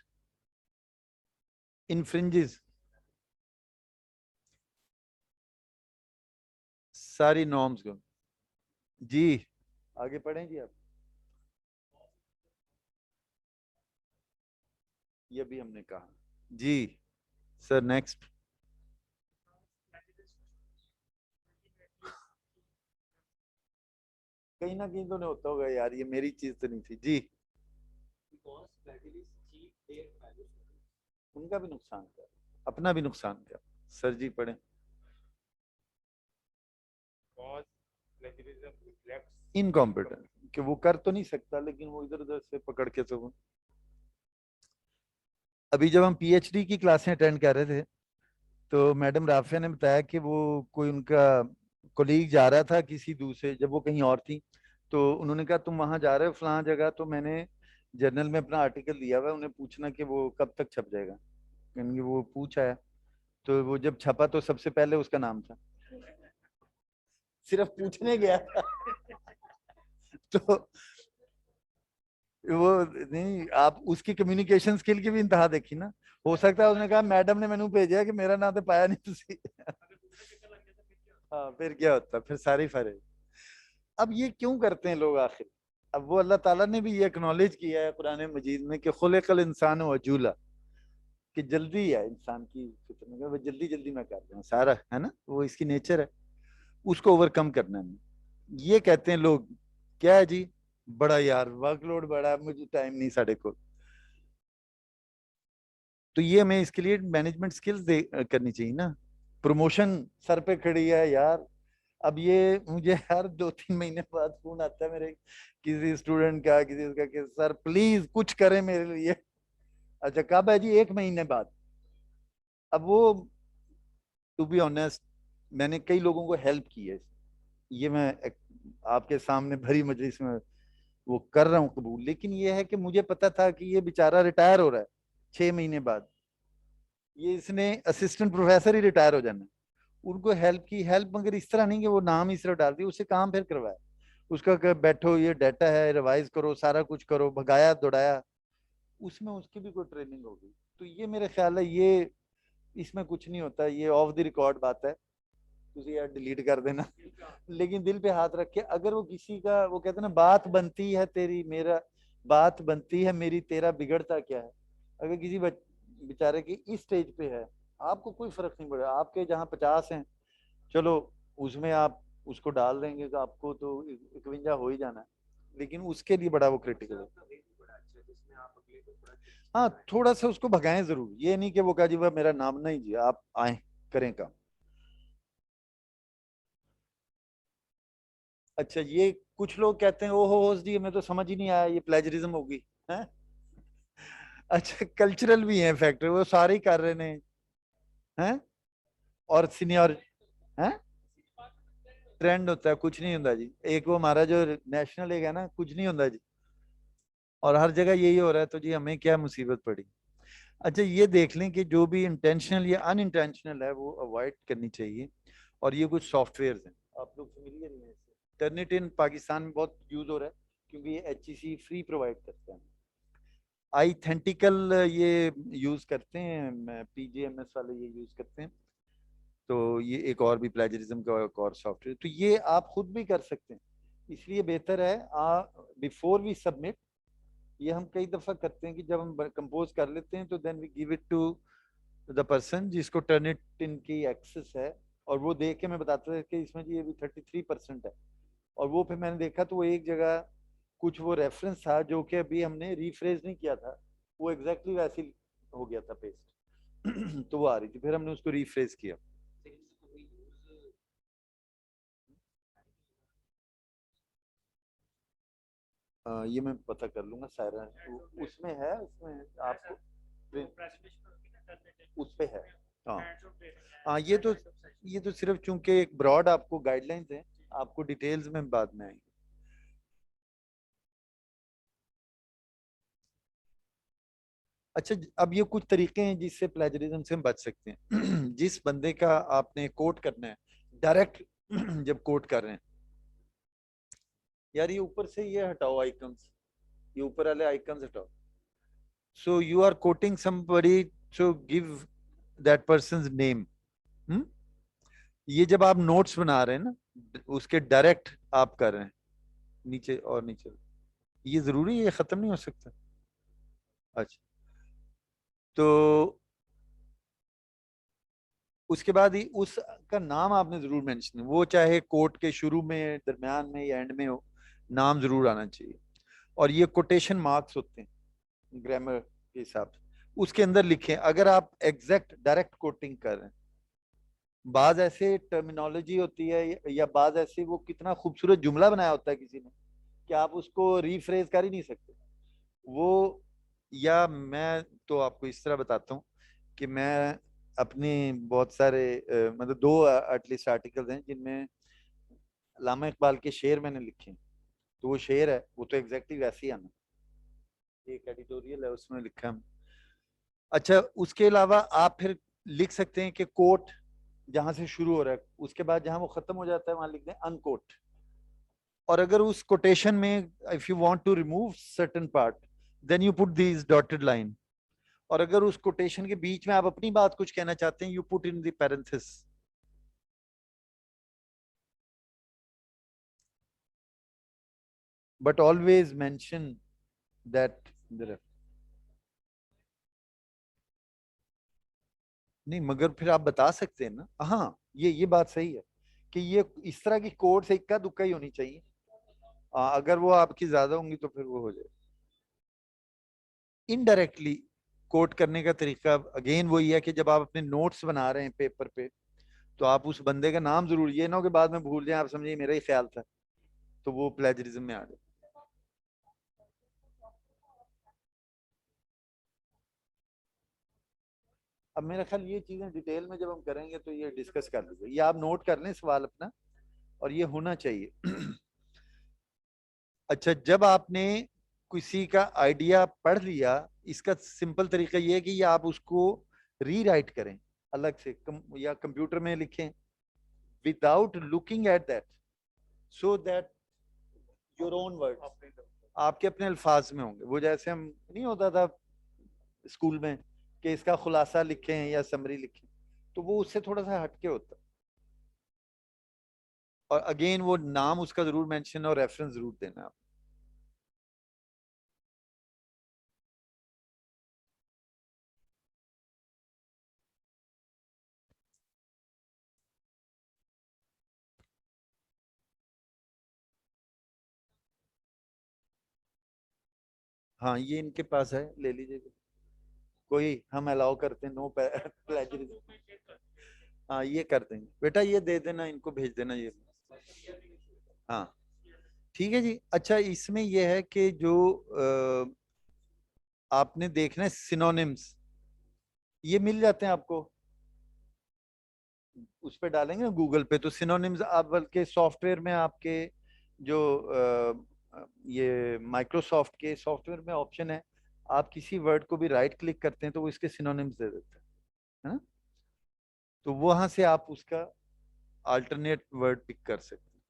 इनफ्रिंजेस सारी नॉर्म्स को। जी आगे पढ़ें जी आप। ये भी हमने कहा जी सर। नेक्स्ट। कहीं ना कहीं तो नहीं होता होगा यार, ये मेरी चीज तो नहीं थी जी। उनका भी नुकसान कर, अपना भी नुकसान कर। सर जी पढ़े। इनकॉम्पिटेंट, कि वो कर तो नहीं सकता लेकिन वो इधर उधर से पकड़ के तो। अभी जब हम पीएचडी की क्लासें अटेंड कर रहे थे तो मैडम राफिया ने बताया कि वो कोई उनका कोलीग जा रहा था किसी दूसरे, जब वो कहीं और थी, तो उन्होंने कहा तुम वहां जा रहे हो फलां जगह, तो मैंने जर्नल में अपना आर्टिकल दिया हुआ है, उन्हें पूछना कि वो कब तक छप जाएगा। यानी वो पूछा है, तो वो जब छपा तो सबसे पहले उसका नाम था, सिर्फ पूछने गया था तो वो नहीं, आप उसकी कम्युनिकेशन स्किल की भी इंतहा देखी ना। हो सकता है उसने कहा मैडम ने मैनू भेजा कि मेरा नाम तो पाया नहीं तुसी हाँ फिर क्या होता, फिर सारी फरे। अब ये क्यों करते हैं लोग आखिर? अब वो अल्लाह ताला ने भी ये एक्नॉलेज किया है कुरान मजीद में कि खुलिकल इंसान वजूला, कि जल्दी है इंसान की फितरत में, वो जल्दी जल्दी में कर रहे हैं सारा, है ना, वो इसकी नेचर है, उसको ओवरकम करना है। ये कहते हैं लोग क्या है जी, बड़ा यार वर्कलोड बड़ा है, मुझे टाइम नहीं साढ़े को। तो ये हमें इसके लिए मैनेजमेंट स्किल्स करनी चाहिए ना। प्रमोशन सर पे खड़ी है यार। अब ये मुझे हर 2-3 महीने बाद फोन आता है मेरे किसी स्टूडेंट का, किसी का, कि सर प्लीज कुछ करें मेरे लिए। अच्छा कब है जी? 1 महीने बाद। अब वो टू बी ऑनेस्ट मैंने कई लोगों को हेल्प की है, ये मैं आपके सामने भरी मजलिस में वो कर रहा हूँ कबूल। लेकिन ये है कि मुझे पता था कि ये बेचारा रिटायर हो रहा है 6 महीने बाद, ये इसने असिस्टेंट प्रोफेसर ही रिटायर हो जाना है। उनको हेल्प की, हेल्प मगर इस तरह नहीं कि वो नाम ही सिर्फ डाल दिया, उससे काम फिर करवाया, उसका बैठो ये डाटा है रिवाइज करो, सारा कुछ करो, भगाया दौड़ाया, उसमें उसकी भी कोई ट्रेनिंग होगी। तो ये मेरे ख्याल है ये इसमें कुछ नहीं होता, ये ऑफ द रिकॉर्ड बात है। तुझे यार डिलीट कर देना लेकिन दिल पे हाथ रख के अगर वो किसी का, वो कहते हैं ना, बात बनती है तेरी मेरा, बात बनती है मेरी तेरा, बिगड़ता क्या है। अगर किसी बेचारे की इस स्टेज पे है, आपको कोई फर्क नहीं पड़ेगा। आपके जहाँ 50 हैं, चलो उसमें आप उसको डाल देंगे तो आपको तो 51 हो ही जाना है, लेकिन उसके लिए बड़ा वो क्रिटिकल है। हाँ, थोड़ा सा उसको भगाएं जरूर, ये नहीं कि वो कहा जी वह मेरा नाम नहीं जी, आप आए करें काम। अच्छा, ये कुछ लोग कहते हैं ओहो होस्ट जी हमें तो समझ ही नहीं आया, ये प्लेजरिज्म होगी है। अच्छा, कल्चरल भी है फैक्टर, वो सारे ही कर रहे हैं और सीनियर हैं। ट्रेंड होता है, कुछ नहीं होता जी। एक वो हमारा जो नेशनल एक है ना, कुछ नहीं होता जी, और हर जगह यही हो रहा है, तो जी हमें क्या मुसीबत पड़ी। अच्छा, ये देख लें कि जो भी इंटेंशनल या अनइंटेंशनल है वो अवॉइड करनी चाहिए। और ये कुछ सॉफ्टवेयर हैं, आप लोग फेमिलियर हैं इससे। टर्निट इन पाकिस्तान में बहुत यूज हो रहा है क्योंकि ये HEC फ्री प्रोवाइड करता है। आईथेंटिकल ये यूज करते हैं, PGMS वाले ये यूज करते हैं। तो ये एक और भी प्लेजरिज्म का एक और सॉफ्टवेयर, तो ये आप खुद भी कर सकते हैं। इसलिए बेहतर है बिफोर वी सबमिट, ये हम कई दफा करते हैं कि जब हम कंपोज कर लेते हैं तो then we give it to the person जिसको टर्निट इन की एक्सेस है, और वो देख के मैं बताता था कि इसमें जी ये भी 33% है। और वो फिर मैंने देखा तो वो एक जगह कुछ वो रेफरेंस था जो कि अभी हमने रीफ्रेज नहीं किया था, वो एग्जैक्टली वैसे हो गया था पेस्ट तो वो आ रही थी, फिर हमने उसको रीफ्रेज किया। ये मैं पता कर लूंगा सायरा, उसमें है, उसमें आपको उस पे है। हाँ हाँ, ये तो सिर्फ चूंकि एक ब्रॉड आपको गाइडलाइंस है, आपको डिटेल्स में बाद में आएंगे। अच्छा, अब ये कुछ तरीके हैं जिससे प्लेजरिज्म से हम बच सकते हैं जिस बंदे का आपने कोट करना है डायरेक्ट जब कोट कर रहे हैं, यार ये ऊपर से ये हटाओ आइकन्स, ये ऊपर वाले आइकन्स हटाओ। So you are quoting somebody, so give that person's name. ये जब आप नोट्स बना रहे हैं ना, उसके डायरेक्ट आप कर रहे हैं नीचे और नीचे, ये जरूरी है, ये खत्म नहीं हो सकता। अच्छा, तो उसके बाद ही उसका नाम आपने जरूर मेंशन, वो चाहे कोट के शुरू में, दरमियान में या एंड में हो, नाम जरूर आना चाहिए। और ये कोटेशन मार्क्स होते हैं ग्रामर के हिसाब से, उसके अंदर लिखें अगर आप एग्जैक्ट डायरेक्ट कोटिंग कर रहे हैं। बाज ऐसे टर्मिनोलॉजी होती है या बाज ऐसे वो कितना खूबसूरत जुमला बनाया होता है किसी ने कि आप उसको रीफ्रेज कर ही नहीं सकते वो। या मैं तो आपको इस तरह बताता हूँ कि मैं अपने बहुत सारे मतलब 2 एटलीस्ट आर्टिकल्स हैं जिनमें अल्लामा इकबाल के शेर मैंने लिखे हैं, तो वो शेर है वो तो एग्जैक्टली वैसे ही आना, एक एडिटोरियल है उसमें लिखा है। अच्छा, उसके अलावा आप फिर लिख सकते हैं कि कोट जहां से शुरू हो रहा है उसके बाद जहां वो खत्म हो जाता है वहां लिख दें अनकोट। और अगर उस कोटेशन में if you want to remove certain part then you put this dotted line. और अगर उस कोटेशन के बीच में आप अपनी बात कुछ कहना चाहते हैं, you put in the parenthesis. But always mention that नहीं, मगर फिर आप बता सकते हैं ना। हाँ, ये बात सही है कि ये इस तरह की कोड से इक्का दुक्का ही होनी चाहिए। अगर वो आपकी ज्यादा होंगी तो फिर वो हो जाए। इनडायरेक्टली कोट करने का तरीका अगेन वही है कि जब आप अपने नोट्स बना रहे हैं पेपर पे, तो आप उस बंदे का नाम जरूर, ये ना हो कि बाद में भूल जाए, आप समझिए मेरा ही ख्याल था, तो वो प्लेजरिज्म में आ जाए। अब मेरा ख्याल ये चीजें डिटेल में जब हम करेंगे तो ये डिस्कस कर लीजिए, ये आप नोट कर लें सवाल अपना, और ये होना चाहिए अच्छा, जब आपने किसी का आइडिया पढ़ लिया, इसका सिंपल तरीका ये है कि ये आप उसको रीराइट करें अलग से या कंप्यूटर में लिखें without looking at that, so that your own words आपके अपने अल्फाज में होंगे। वो जैसे हम नहीं होता था स्कूल में कि इसका खुलासा लिखें या समरी लिखें, तो वो उससे थोड़ा सा हटके होता है। और अगेन वो नाम उसका जरूर मेंशन और रेफरेंस जरूर देना आप। हाँ ये इनके पास है, ले लीजिए कोई, हम अलाउ करते हैं, नो प्लेजरिज्म। हाँ ये कर देंगे बेटा, ये दे देना, इनको भेज देना ये। हाँ ठीक है जी। अच्छा इसमें ये है कि जो आपने देखना है सिनोनिम्स, ये मिल जाते हैं आपको, उस पे डालेंगे ना गूगल पे तो सिनोनिम्स, आप बल्कि सॉफ्टवेयर में आपके जो ये माइक्रोसॉफ्ट के सॉफ्टवेयर में ऑप्शन है, आप किसी वर्ड को भी राइट क्लिक करते हैं तो वो इसके सिनोनिम्स दे देते हैं, है ना? तो वहां से आप उसका अल्टरनेट वर्ड पिक कर सकते हैं।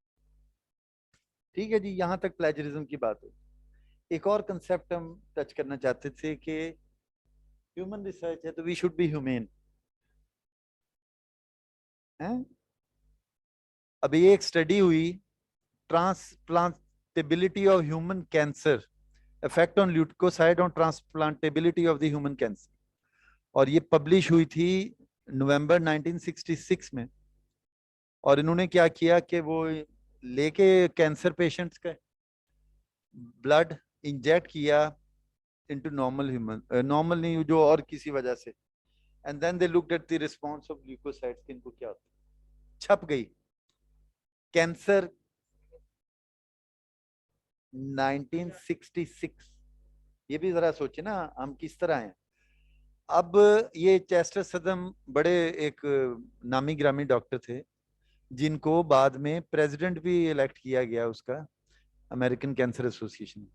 ठीक है जी, यहां तक प्लेजरिज्म की बात हो। एक और कंसेप्ट हम टच करना चाहते थे कि ह्यूमन रिसर्च है तो वी शुड बी ह्यूमेन है। अभी एक स्टडी हुई, transplantability of human cancer, effect on leucocyte on transplantability of the human cancer, और ये पब्लिश हुई थी नवंबर 1966 में। और इन्होंने क्या किया कि वो लेके कैंसर पेशेंट्स का ब्लड इंजेक्ट किया इनटू नॉर्मल ह्यूमन, नॉर्मल नहीं जो और किसी वजह से, and then they looked at the response of leukocytes, इनको क्या होता है, छप गई कैंसर 1966। ये भी जरा सोचे ना हम किस तरह हैं। अब ये चेस्टर सदम बड़े एक नामी ग्रामी डॉक्टर थे, जिनको बाद में प्रेसिडेंट भी इलेक्ट किया गया उसका, अमेरिकन कैंसर एसोसिएशन।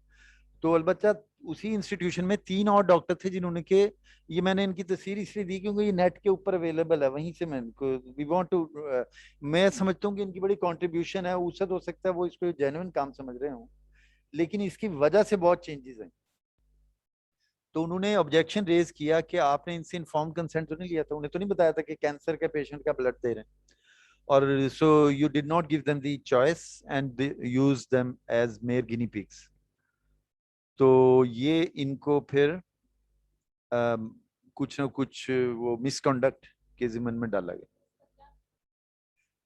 तो अलबत्ता उसी इंस्टीट्यूशन में 3 और डॉक्टर थे जिन्होंने के, ये मैंने इनकी तस्वीर इसलिए दी क्योंकि ये नेट के ऊपर अवेलेबल है, वहीं से मैं इनको वी वांट टू, मैं समझता हूँ कि इनकी बड़ी कंट्रीब्यूशन है, उससे हो सकता है वो इसको जेन्युइन काम समझ रहे हो, लेकिन इसकी वजह से बहुत चेंजेस हैं। तो उन्होंने ऑब्जेक्शन रेज किया कि आपने इनसे इन्फॉर्म कंसेंट तो नहीं लिया था, उन्हें तो नहीं बताया था कि कैंसर के पेशेंट का ब्लड दे रहे हैं, और so you did not give them the choice and use them as mere guinea pigs. तो ये इनको फिर कुछ ना कुछ वो मिसकंडक्ट के जिम्मन में डाला गया।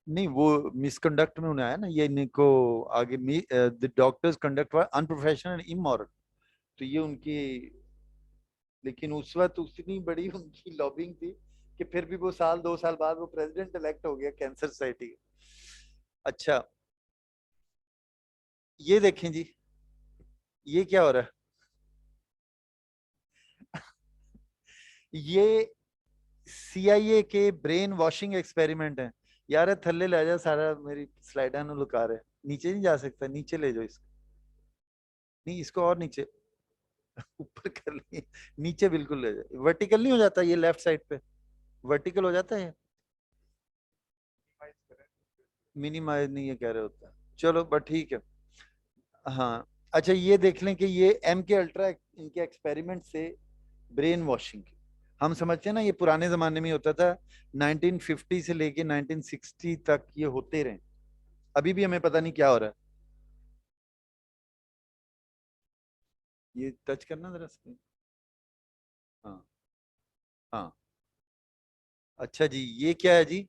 नहीं वो मिसकंडक्ट में उन्हें आया ना, ये इनको आगे the doctors conduct were unprofessional and immoral, तो ये उनकी, लेकिन उस वक्त उतनी बड़ी उनकी लॉबिंग थी कि फिर भी वो 1-2 साल बाद वो प्रेसिडेंट इलेक्ट हो गया कैंसर सोसाइटी। अच्छा ये देखें जी, ये क्या हो रहा है? ये CIA के ब्रेन वॉशिंग एक्सपेरिमेंट है। यार थल्ले ले जा सारा, मेरी स्लाइडा नु लुका रहे, नीचे नहीं जा सकता, नीचे ले जाओ इसको, नहीं इसको और नीचे ऊपर कर लिए, नीचे बिल्कुल ले जाओ, वर्टिकल नहीं हो जाता ये लेफ्ट साइड पे, वर्टिकल हो जाता है, मिनिमाइज नहीं ये कह रहे होता, चलो बट ठीक है। हाँ अच्छा ये देख लें कि ये MK अल्ट्रा इनके एक्सपेरिमेंट से ब्रेन वॉशिंग, हम समझते हैं ना ये पुराने जमाने में होता था, 1950 से लेके 1960 तक ये होते रहे, अभी भी हमें पता नहीं क्या हो रहा है। ये टच करना जरा स्क्रीन। हाँ हाँ अच्छा जी, ये क्या है जी,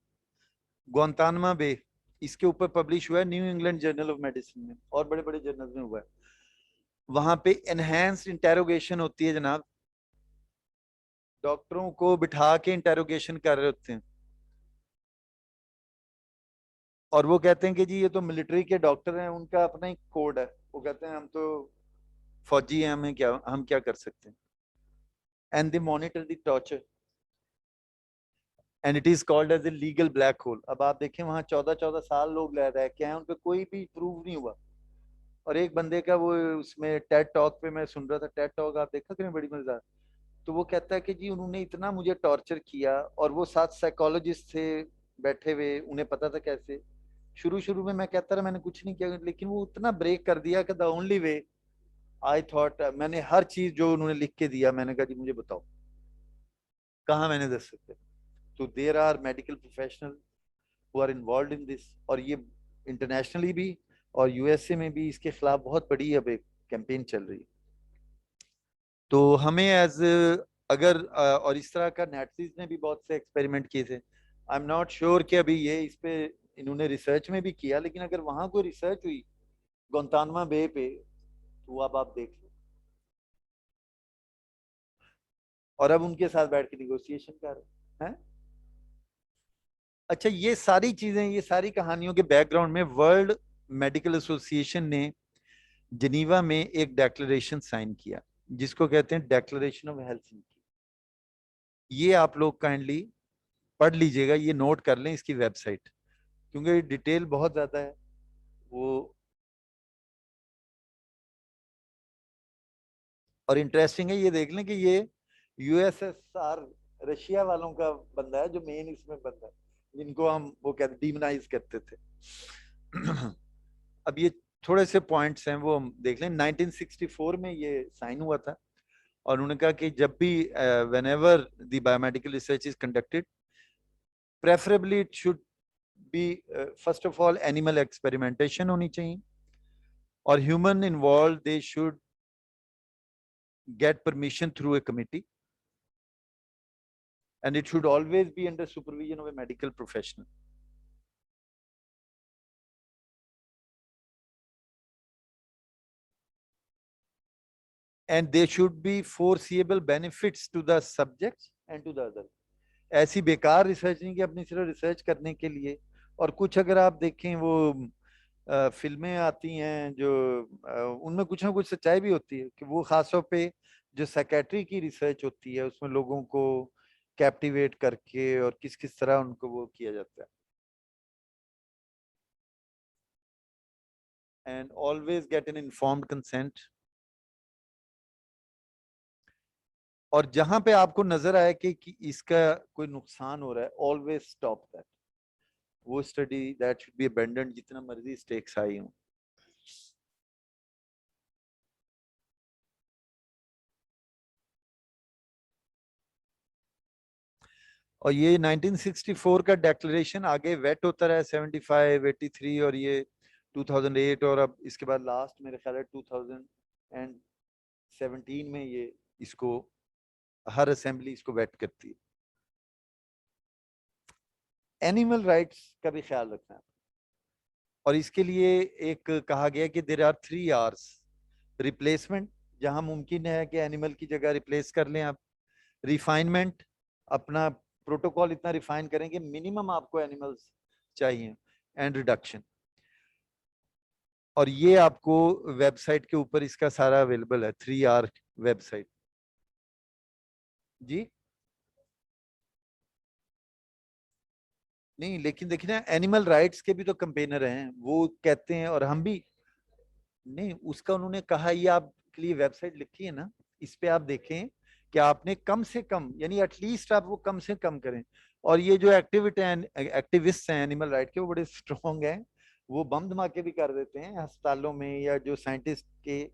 ग्वांतानामो बे, इसके ऊपर पब्लिश हुआ है new England journal of medicine में, और बड़े बड़े जर्नल में हुआ है। वहां पे एनहेंस्ड इंटेरोगेशन होती है जनाब, डॉक्टरों को बिठा के इंटेरोगेशन कर रहे होते हैं, और वो कहते हैं कि जी ये तो मिलिट्री के डॉक्टर हैं, उनका अपना ही कोड है, वो कहते हैं हम तो फौजी हैं, हमें क्या, हम क्या कर सकते हैं, and they monitor the torture and it is called as a legal black hole. अब आप देखें वहां 14-14 साल लोग रह के हैं, उनका कोई भी प्रूव नहीं हुआ। और एक बंदे का वो उसमें टेड टॉक पे मैं सुन रहा था, टेड टॉक आप देखा कि नहीं, बड़ी मजेदार। तो वो कहता है कि जी उन्होंने इतना मुझे टॉर्चर किया, और वो 7 साइकोलॉजिस्ट थे बैठे हुए, उन्हें पता था कैसे। शुरू शुरू में मैं कहता रहा मैंने कुछ नहीं किया, लेकिन वो उतना ब्रेक कर दिया कि the only way I thought, मैंने हर चीज जो उन्होंने लिख के दिया, मैंने कहा जी मुझे बताओ कहाँ मैंने दे सकते। तो there are medical professional who are involve in this, और ये इंटरनेशनली भी और यूएसए में भी इसके खिलाफ बहुत बड़ी अब एक कैंपेन चल रही है। तो हमें एज अगर और इस तरह का नेटसीज ने भी बहुत से एक्सपेरिमेंट किए थे। आई एम नॉट श्योर कि अभी ये इस पे इन्होंने रिसर्च में भी किया, लेकिन अगर वहां कोई रिसर्च हुई गोंतानमा बे पे तो अब आप देख लो। और अब उनके साथ बैठ के निगोशिएशन कर रहे हैं। अच्छा, ये सारी चीजें, ये सारी कहानियों के बैकग्राउंड में वर्ल्ड मेडिकल एसोसिएशन ने जिनीवा में एक डेक्लेरेशन साइन किया जिसको कहते हैं डेक्लेरेशन ऑफ हेल्सिंकी। ये आप लोग काइंडली पढ़ लीजिएगा, ये नोट कर लें इसकी वेबसाइट, क्योंकि डिटेल बहुत ज्यादा है वो, और इंटरेस्टिंग है। ये देख लें कि ये यूएसएसआर रशिया वालों का बंदा है जो मेन इसमें बंदा है, जिनको हम वो कहते डीमनाइज करते थे। अब ये थोड़े से पॉइंट्स हैं वो हम देख लें। 1964 में ये साइन हुआ था और उन्होंने कहा कि जब भी whenever the biomedical research is conducted, preferably it should be first of all animal experimentation होनी चाहिए, और human involved they should get permission through a committee, and it should always be under supervision of a medical professional. And there should be foreseeable benefits to the subjects and to the other. ऐसी बेकार research नहीं कि अपनी सिर्फ research करने के लिए। और कुछ अगर आप देखें वो फिल्में आती हैं जो उनमें कुछ ना कुछ सच्चाई भी होती है कि वो खासतौर पे जो साइकेट्री की रिसर्च होती है उसमें लोगों को कैप्टिवेट करके और किस किस तरह उनको वो किया जाता है। And always get an informed consent. और जहां पे आपको नजर आए कि इसका कोई नुकसान हो रहा है, ऑलवेज स्टॉप दैट। वो study that should be abandoned जितना मर्जी स्टेक्स आई हो। और ये 1964 का डेक्लेरेशन आगे वेट होता रहा, 75, 83 और ये 2008, और अब इसके बाद लास्ट मेरे ख्याल है 2017 में ये इसको हर असेंबली इसको वेट करती है। एनिमल राइट्स का भी ख्याल रखना है, और इसके लिए एक कहा गया कि देयर आर 3 R's। रिप्लेसमेंट, जहां मुमकिन है कि एनिमल की जगह रिप्लेस कर लें आप। रिफाइनमेंट, अपना प्रोटोकॉल इतना रिफाइन करें कि मिनिमम आपको एनिमल्स चाहिए। एंड रिडक्शन, और ये आपको वेबसाइट के ऊपर इसका सारा अवेलेबल है, 3R वेबसाइट। जी नहीं, लेकिन देखिए ना, एनिमल राइट्स के भी तो कंपेनर हैं, वो कहते हैं, और हम भी नहीं, उसका उन्होंने कहा ये आपके लिए वेबसाइट लिखी है ना, इस पे आप देखें कि आपने कम से कम, यानी एटलीस्ट आप वो कम से कम करें। और ये जो एक्टिविस्ट हैं एनिमल राइट के, वो बड़े स्ट्रॉन्ग हैं, वो बम धमाके भी कर देते हैं अस्पतालों में, या जो साइंटिस्ट के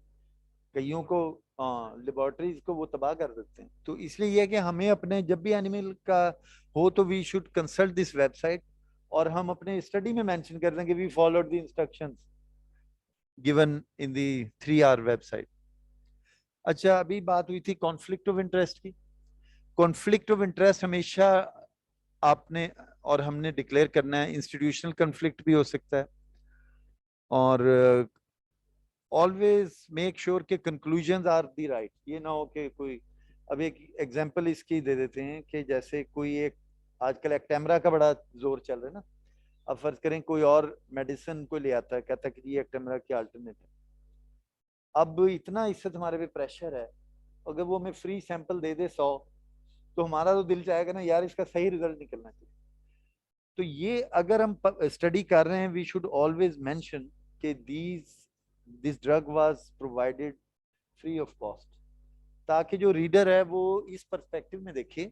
कईयों को लेबोरेटरीज को वो तबाह कर देते हैं। तो इसलिए ये है कि हमें अपने जब भी एनिमल का हो तो we should consult this website, और हम अपने स्टडी में मेंशन कर दें कि we followed the instructions given in the 3R website. अच्छा, अभी बात हुई थी कॉन्फ्लिक्ट ऑफ इंटरेस्ट की। कॉन्फ्लिक्ट ऑफ इंटरेस्ट हमेशा आपने और हमने डिक्लेयर करना है। इंस्टीट्यूशनल कॉन्फ्लिक्ट भी हो सकता है, और ऑलवेज मेक श्योर के कंक्लूजन आर दी राइट। ये ना हो कि कोई, अब एक एग्जांपल इसकी दे देते हैं कि जैसे कोई एक आजकल एक्टेमरा का बड़ा जोर चल रहा है ना, अब फर्ज करें कोई और मेडिसिन को ले आता है, कहता है कि ये एक्टेमरा की अल्टरनेट है। अब इतना इससे तुम्हारे पे प्रेशर है, अगर वो हमें फ्री सैंपल दे दे 100, तो हमारा तो दिल चाहेगा ना यार इसका सही रिजल्ट निकलना चाहिए। तो ये अगर हम स्टडी कर रहे हैं, वी शुड ऑलवेज मेंशन कि this drug was provided free of cost, ताकि जो रीडर है वो इस पर्सपेक्टिव में देखे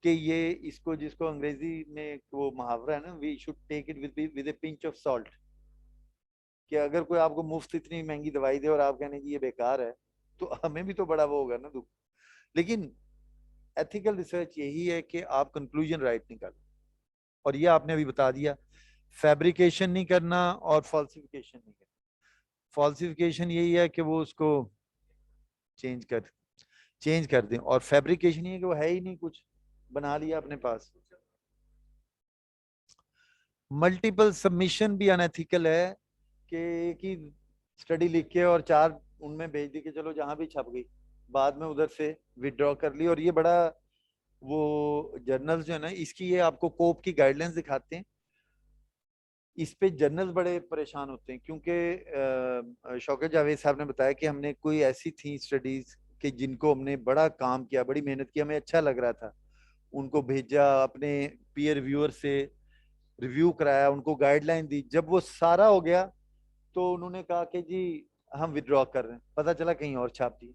कि ये इसको, जिसको अंग्रेजी में वो मुहावरा है ना, we should take it with a pinch of salt, कि अगर कोई आपको मुफ्त इतनी महंगी दवाई दे और आप कहने की ये बेकार है, तो हमें भी तो बड़ा वो होगा ना दुख। लेकिन एथिकल रिसर्च यही है कि आप कंक्लूजन राइट निकालें, और ये आपने अभी बता दिया फैब्रिकेशन नहीं करना और फॉल्सिफिकेशन नहीं करना। फॉल्सिफिकेशन यही है कि वो उसको चेंज कर दें, और फैब्रिकेशन ये है कि वो है ही नहीं, कुछ बना लिया अपने पास। मल्टीपल सबमिशन भी अनएथिकल है कि एक ही स्टडी लिख के और 4 उनमें भेज दी कि चलो जहां भी छप गई, बाद में उधर से विड्रॉ कर ली। और ये बड़ा, वो जर्नल्स जो है ना, इसकी ये आपको कोप की गाइडलाइंस दिखाते हैं, इस पे जर्नल्स बड़े परेशान होते हैं, क्योंकि शौकत जावेद साहब ने बताया कि हमने कोई ऐसी थी स्टडीज कि जिनको हमने बड़ा काम किया, बड़ी मेहनत की, हमें अच्छा लग रहा था, उनको भेजा, अपने पीयर रिव्यूअर से रिव्यू कराया, उनको गाइडलाइन दी। जब वो सारा हो गया तो उन्होंने कहा कि जी हम विड्रॉ कर रहे हैं, पता चला कहीं और छाप दी।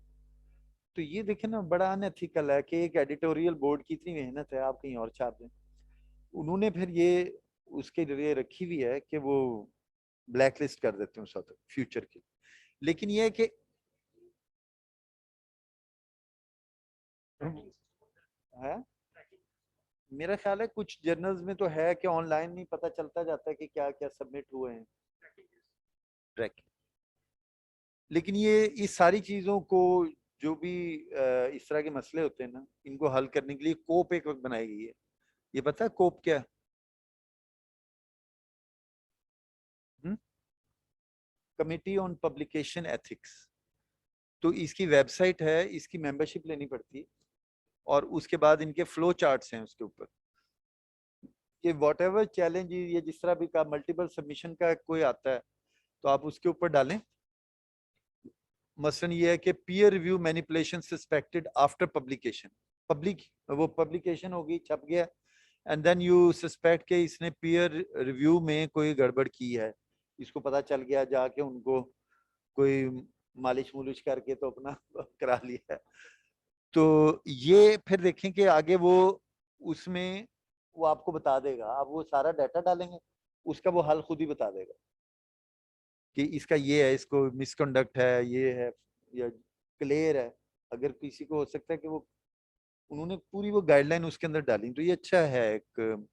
तो ये देखें ना, बड़ा अनएथिकल है कि एक एडिटोरियल बोर्ड की इतनी मेहनत है, आप कहीं और छाप दें। उन्होंने फिर ये उसके लिए रखी हुई है कि वो ब्लैक लिस्ट कर देते हैं उस फ्यूचर की। लेकिन ये है कि है, मेरा ख्याल है कुछ जर्नल्स में तो है कि ऑनलाइन नहीं पता चलता जाता है कि क्या क्या सबमिट हुए हैं, ट्रैकिंग। लेकिन ये इस सारी चीजों को, जो भी इस तरह के मसले होते हैं ना, इनको हल करने के लिए कोप एक वक्त बनाई गई है। ये पता है कोप क्या है? Committee on publication ethics. तो इसकी वेबसाइट है, इसकी मेंबरशिप लेनी पड़ती है, और उसके बाद इनके फ्लो चार्ट्स हैं उसके ऊपर कि वॉट एवर चैलेंज, ये जिस तरह भी का मल्टीपल सबमिशन का कोई आता है तो आप उसके ऊपर डालें। मसलन ये है कि peer review manipulation suspected after publication, वो पब्लिकेशन होगी, छप गया, एंड देन यू सस्पेक्ट कि इसने पीयर रिव्यू में कोई गड़बड़ की है, इसको पता चल गया, जाके उनको कोई मालिश मुलिश करके तो अपना करा लिया है। तो ये फिर देखें कि आगे वो उसमें वो आपको बता देगा, आप वो सारा डाटा डालेंगे, उसका वो हल खुद ही बता देगा कि इसका ये है, इसको मिसकंडक्ट है, ये है, या क्लियर है। अगर किसी को हो सकता है कि वो, उन्होंने पूरी वो गाइडलाइन उसके अंदर डाली, तो ये अच्छा है एक।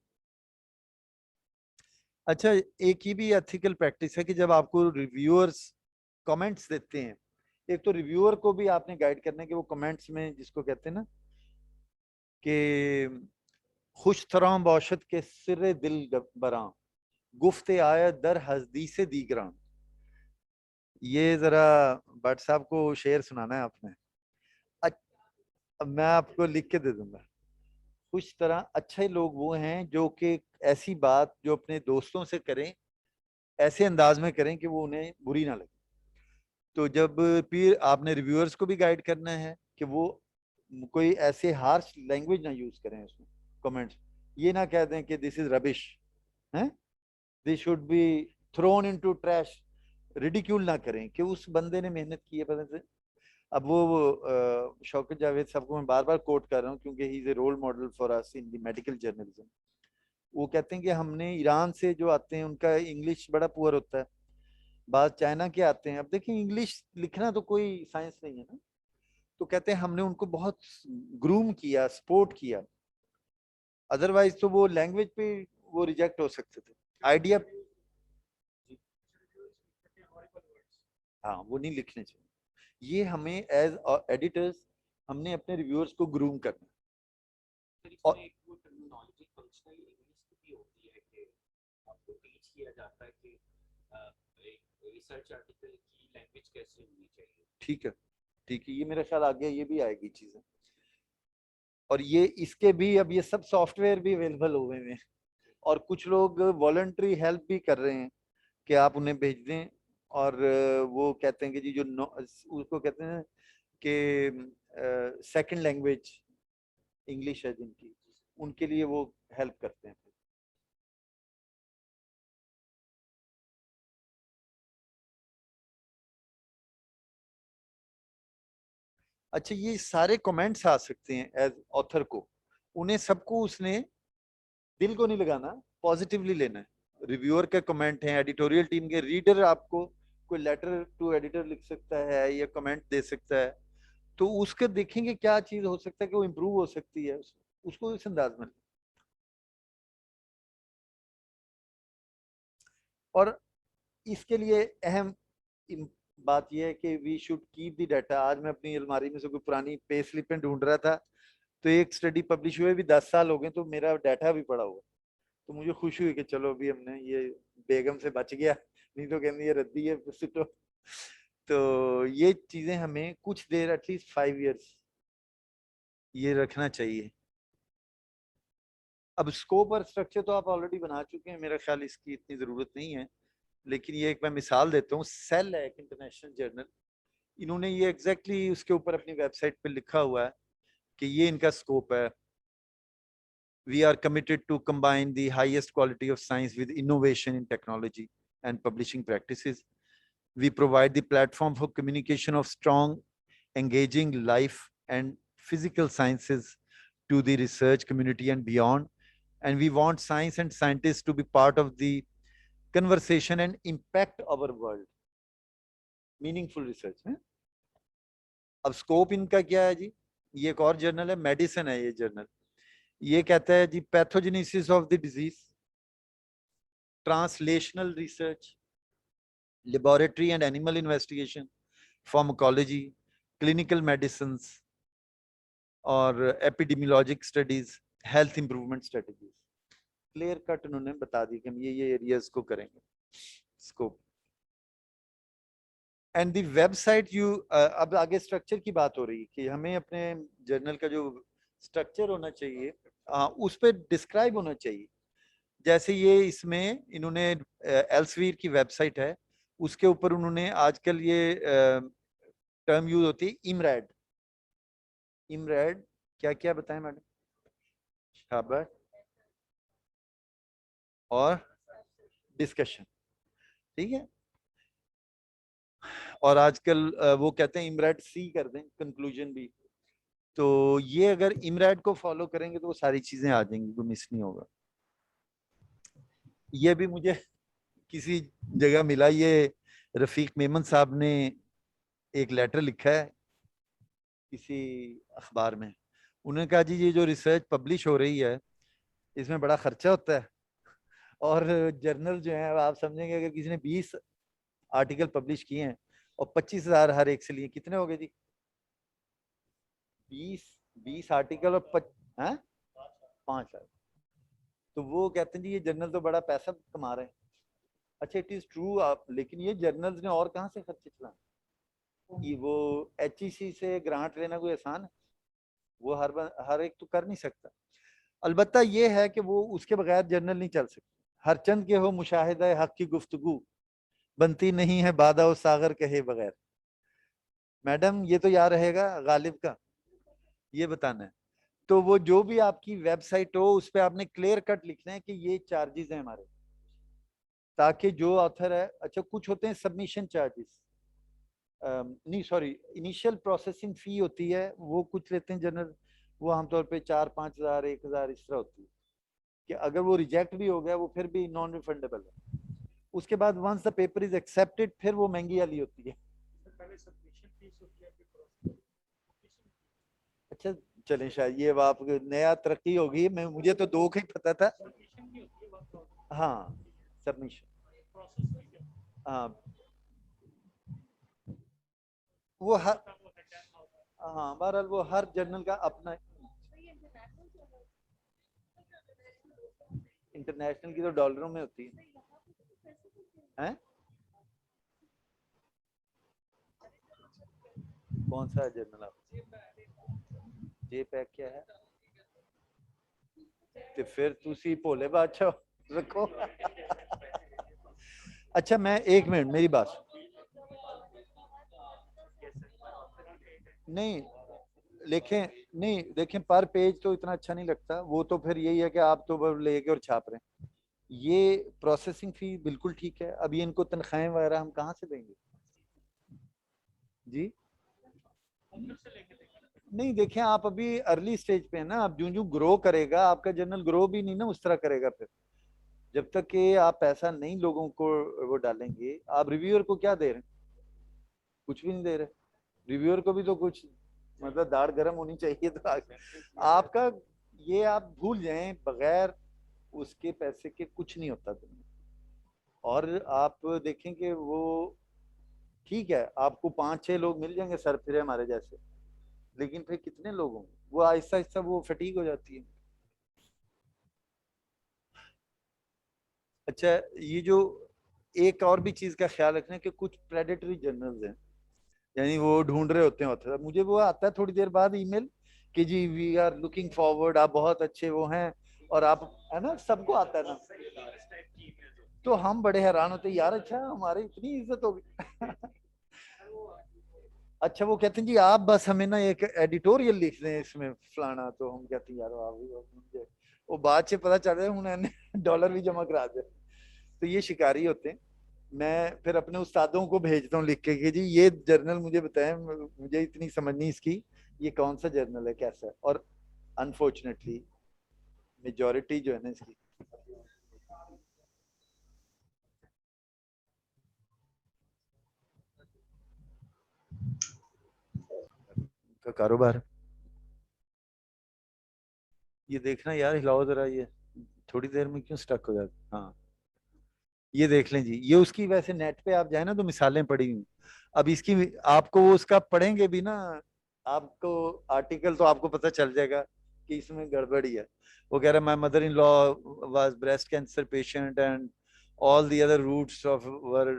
अच्छा, एक ही भी एथिकल प्रैक्टिस है कि जब आपको रिव्यूअर्स कमेंट्स देते हैं, एक तो रिव्यूअर को भी आपने गाइड करना है कि वो कमेंट्स में, जिसको कहते हैं ना कि खुश तरह बौशत के सिरे दिल बरा, गुफ्ते आया दर हजदीसे दीगरान। ये जरा भट्ट साहब को शेर सुनाना है आपने। मैं आपको लिख के दे दूंगा। कुछ तरह अच्छे लोग वो हैं जो कि ऐसी बात जो अपने दोस्तों से करें, ऐसे अंदाज में करें कि वो उन्हें बुरी ना लगे। तो जब फिर आपने रिव्यूअर्स को भी गाइड करना है कि वो कोई ऐसे हार्श लैंग्वेज ना यूज करें उसमें कमेंट्स, ये ना कह दें कि दिस इज रबिश है, this should be thrown into trash, ridicule ना करें कि उस बंदे ने मेहनत की है पता से। अब वो शौकत जावेद साहब को मैं बार बार कोट कर रहा हूँ क्योंकि he is a role model for us in the medical journalism. वो कहते हैं कि हमने ईरान से जो आते हैं उनका इंग्लिश बड़ा पुअर होता है, बाद चाइना के आते हैं। अब देखिए इंग्लिश लिखना तो कोई साइंस नहीं है ना, तो कहते हैं हमने उनको बहुत ग्रूम किया, सपोर्ट किया, अदरवाइज तो वो लैंग्वेज पे वो रिजेक्ट हो सकते थे। आइडिया, हाँ वो नहीं लिखने चाहिए। ये हमें एज एडिटर्स, हमने अपने रिव्यूअर्स को ग्रूम करना। और ठीक है, ठीक है, ये मेरा ख्याल आ गया, ये भी आएगी चीजें। और ये इसके भी अब ये सब सॉफ्टवेयर भी अवेलेबल हुए हैं, और कुछ लोग वॉलंटरी हेल्प भी कर रहे हैं कि आप उन्हें भेज दें, और वो कहते हैं कि जी जो उसको कहते हैं कि सेकंड लैंग्वेज इंग्लिश है जिनकी, उनके लिए वो हेल्प करते हैं। अच्छा, ये सारे कमेंट्स आ सकते हैं एज ऑथर को, उन्हें सबको उसने दिल को नहीं लगाना, पॉजिटिवली लेना है। रिव्यूअर के कमेंट हैं, एडिटोरियल टीम के, रीडर आपको कोई लेटर टू एडिटर लिख सकता है या कमेंट दे सकता है, तो उसके देखेंगे क्या चीज हो सकता है कि वो इम्प्रूव हो सकती है, उसको इस अंदाज में। और इसके लिए अहम बात यह है कि we should keep the data. आज मैं अपनी अलमारी में से कोई पुरानी पे स्लिपें ढूंढ रहा था, तो एक स्टडी पब्लिश हुए भी 10 साल हो गए, तो मेरा डाटा भी पड़ा हुआ। तो मुझे खुशी हुई कि चलो अभी हमने ये बेगम से बच गया, नहीं तो कहते ये रद्दी है तो ये चीजें हमें कुछ देर एटलीस्ट 5 इयर्स ये रखना चाहिए। अब स्कोप और स्ट्रक्चर तो आप ऑलरेडी बना चुके हैं, मेरा ख्याल इसकी इतनी जरूरत नहीं है, लेकिन ये एक मैं मिसाल देता हूँ। सेल है एक इंटरनेशनल जर्नल, इन्होंने ये एग्जैक्टली उसके ऊपर अपनी वेबसाइट पे लिखा हुआ है कि ये इनका स्कोप है। We are committed to combine the highest quality of science with innovation in technology and publishing practices. We provide the platform for communication of strong, engaging life and physical sciences to the research community and beyond. And we want science and scientists to be part of the conversation and impact our world. Meaningful research. अब scope इनका क्या है जी? ये एक और journal है, medicine है ये जर्नल। ये कहता है जी pathogenesis of the disease, translational research, laboratory and animal investigation, pharmacology, clinical medicine और epidemiologic studies, health improvement strategies. Clear cut उन्होंने बता दी कि हम ये एरियाज को करेंगे scope. And the website you, अब आगे स्ट्रक्चर की बात हो रही है कि हमें अपने जर्नल का जो स्ट्रक्चर होना चाहिए उस पर डिस्क्राइब होना चाहिए। जैसे ये इसमें इन्होंने एल्सवीयर की वेबसाइट है, उसके ऊपर उन्होंने आजकल ये टर्म यूज होती है इमरैड। इमरैड क्या क्या बताएं मैडम? शाबाश। और डिस्कशन, ठीक है। और आजकल वो कहते हैं इमरैड सी कर दें, कंक्लूजन भी। तो ये अगर इमरैड को फॉलो करेंगे तो वो सारी चीजें आ जाएंगी, कोई मिस नहीं होगा। ये भी मुझे किसी जगह मिला, ये रफीक मेमन साहब ने एक लेटर लिखा है किसी अखबार में। उन्होंने कहा जी ये जो रिसर्च पब्लिश हो रही है इसमें बड़ा खर्चा होता है, और जर्नल जो है आप समझेंगे अगर किसी ने 20 आर्टिकल पब्लिश किए हैं और 25,000 हर एक से लिए, कितने हो गए जी? 20 आर्टिकल और 5,000। तो वो कहते हैं जी ये जर्नल तो बड़ा पैसा कमा रहे हैं। अच्छा इट इज ट्रू आप, लेकिन ये जर्नल्स ने और कहाँ से खर्चे चलाए? ये वो HEC से ग्रांट लेना कोई आसान है? वो हर एक तो कर नहीं सकता। अलबत्ता ये है कि वो उसके बगैर जर्नल नहीं चल सकती। हर चंद के हो मुशाहिदा हक की गुफ्तगू, बनती नहीं है बादा और सागर कहे बगैर। मैडम ये तो याद रहेगा गालिब का, ये बताना है। तो वो जो भी आपकी वेबसाइट हो उस पर आपने क्लियर कट लिखना है कि ये चार्जेस हैं हमारे, ताकि जो ऑथर है, अच्छा कुछ होते हैं सबमिशन चार्जेस, नहीं सॉरी इनिशियल प्रोसेसिंग फी होती है, वो कुछ लेते हैं जर्नल, वो आमतौर पे 4-5 हज़ार 1,000 इस तरह होती है कि अगर वो रिजेक्ट भी हो गया वो फिर भी नॉन रिफंडेबल है। उसके बाद once the paper is accepted फिर वो महंगी वाली होती है। अच्छा चलें, शायद ये आप नया तरक्की होगी, मैं मुझे तो 2 का ही पता था। हाँ सबमिशन, हाँ वो हर, हाँ बहरहाल वो हर जर्नल का अपना। इंटरनेशनल की तो डॉलरों में होती है, हैं? कौन सा है जर्नल आप? जे पैक क्या है? तो फिर तुसी भोले बादशाह रखो अच्छा मैं 1 मिनट मेरी बात, नहीं लिखें, नहीं देखें पर पेज तो इतना अच्छा नहीं लगता, वो तो फिर यही है कि आप तो लेके और छाप रहे हैं। ये प्रोसेसिंग फी बिल्कुल ठीक है। अब ये इनको तनख्वाहें वगैरह हम कहाँ से देंगे जी? नहीं देखें आप अभी अर्ली स्टेज पे है ना, आप जो ग्रो करेगा आपका जर्नल ग्रो भी नहीं ना उस तरह करेगा। फिर जब तक कि आप पैसा नहीं लोगों को वो डालेंगे, आप रिव्यूअर को क्या दे रहे हैं? कुछ भी नहीं दे रहे। रिव्यूअर को भी तो कुछ मतलब दाढ़ गर्म होनी चाहिए। तो आपका ये आप भूल जाएं, बगैर उसके पैसे के कुछ नहीं होता दुनिया। और आप देखें कि वो ठीक है, आपको 5-6 लोग मिल जाएंगे सर फिरे हमारे जैसे, लेकिन फिर कितने लोग होंगे? वो आहिस्ता आहिस्ता वो फटीग हो जाती है। अच्छा, ये जो एक और भी चीज का ख्याल रखना है कि कुछ प्रेडेटरी जर्नल्स हैं, यानी वो ढूंढ रहे होते हैं ऑथर। मुझे वो आता है थोड़ी देर बाद ईमेल कि जी वी आर लुकिंग फॉरवर्ड, आप बहुत अच्छे वो हैं, और आप, है ना, सबको आता है ना, तो हम बड़े हैरान होते हैं यार, अच्छा हमारी इतनी इज्जत हो गई। अच्छा, वो कहते हैं जी आप बस हमें ना एक एडिटोरियल लिख दें इसमें फलाना, तो हम कहते हैं यार आप वो बाद से पता चल रहा है उन्होंने डॉलर भी जमा करा दे। तो ये शिकारी होते हैं। मैं फिर अपने उस्तादों को भेजता हूँ लिख के कि जी ये जर्नल मुझे बताएं, मुझे इतनी समझ नहीं इसकी, ये कौन सा जर्नल है, कैसा है। और अनफॉर्चुनेटली मेजॉरिटी जो है ना इसकी का कारोबार। ये देखना यार, हिलाओ जरा, ये थोड़ी देर में क्यों स्टक हो जाता। हाँ, ये देख लें जी, ये उसकी, वैसे नेट पे आप जाए ना तो मिसालें पड़ी हुई। अब इसकी आपको वो उसका पढ़ेंगे भी ना, आपको आर्टिकल तो आपको पता चल जाएगा कि इसमें गड़बड़ी है। वो कह रहा है my mother in law was breast cancer patient and all the other routes of were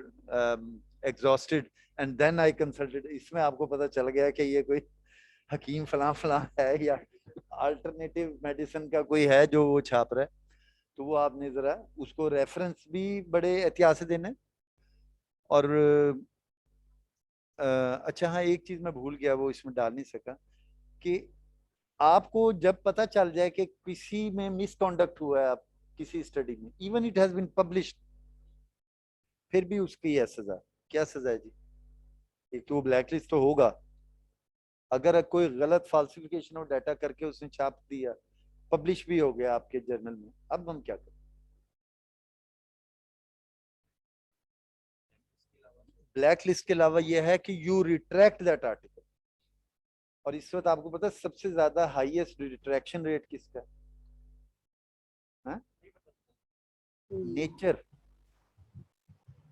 exhausted and then I consulted. इसमें आपको पता चल गया कि ये कोई हकीम फलां फलां है या अल्टरनेटिव मेडिसिन का कोई है जो वो छाप रहा है। तो वो आपने जरा उसको रेफरेंस भी बड़े एहतियात से देना है। और अच्छा हाँ, एक चीज मैं भूल गया, वो इसमें डाल नहीं सका, कि आपको जब पता चल जाए कि किसी में मिसकॉन्डक्ट हुआ है, आप किसी स्टडी में, even it has been published, फिर भी उसकी है सजा। क्या सजा है जी? एक तो वो ब्लैक लिस्ट तो होगा, अगर कोई गलत फाल्सिफिकेशन ऑफ डाटा करके उसने छाप दिया, पब्लिश भी हो गया आपके जर्नल में, अब हम क्या करें? ब्लैक लिस्ट के अलावा यह है कि यू रिट्रैक्ट दैट आर्टिकल। और इस वक्त आपको पता है सबसे ज्यादा हाईएस्ट रिट्रैक्शन रेट किसका है? नेचर।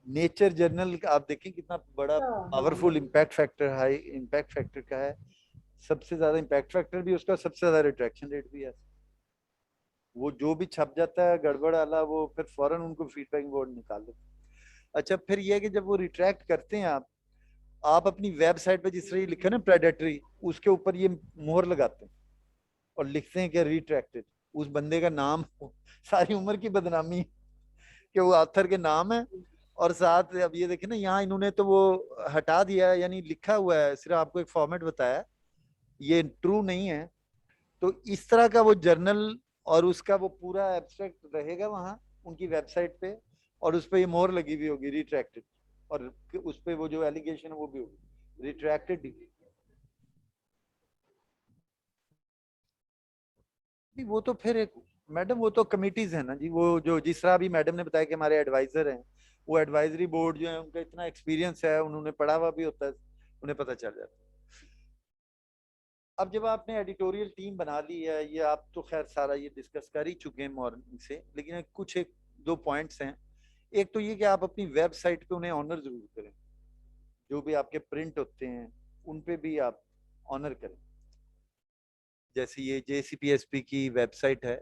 नेचर जर्नल आप देखें कितना बड़ा powerful impact factor, high impact factor का है, सबसे ज्यादा इम्पैक्ट फैक्टर भी उसका, सबसे ज्यादा रिट्रैक्शन रेट भी है। वो जो भी छप जाता है गड़बड़ वाला, वो फिर फौरन उनको फीडबैक बोर्ड निकाल देते हैं। अच्छा, फिर ये है कि जब वो रिट्रैक्ट करते हैं आप अपनी वेबसाइट पे जिस तरह लिखा ना प्रेडेटरी, उसके ऊपर ये मोहर लगाते हैं और लिखते हैं कि रिट्रैक्टेड, उस बंदे का नाम सारी उम्र की बदनामी कि वो ऑथर के नाम है, और साथ अब ये देखें ना, यहाँ इन्होंने तो वो हटा दिया है, यानी लिखा हुआ है, सिर्फ आपको एक फॉर्मेट बताया, ये ट्रू नहीं है। तो इस तरह का वो जर्नल और उसका वो पूरा एब्स्ट्रैक्ट रहेगा वहां उनकी वेबसाइट पे, और उस पर ये मोहर लगी हुई होगी रिट्रैक्टेड, और उस पर वो जो एलिगेशन है वो भी होगी रिट्रैक्टेड। वो तो फिर एक, मैडम वो तो कमिटीज है ना जी, वो जो जिस तरह अभी मैडम ने बताया कि हमारे एडवाइजर हैं, वो एडवाइजरी बोर्ड जो है उनका इतना एक्सपीरियंस है, उन्होंने पढ़ा हुआ भी होता है, उन्हें पता चल जाता है। अब जब आपने एडिटोरियल टीम बना ली है, ये आप तो खैर सारा ये डिस्कस कर ही चुके हैं मॉर्निंग से, लेकिन कुछ एक दो पॉइंट्स हैं। एक तो ये कि आप अपनी वेबसाइट पे उन्हें ऑनर जरूर करें, जो भी आपके प्रिंट होते हैं उन पे भी आप ऑनर करें। जैसे ये JCPSP की वेबसाइट है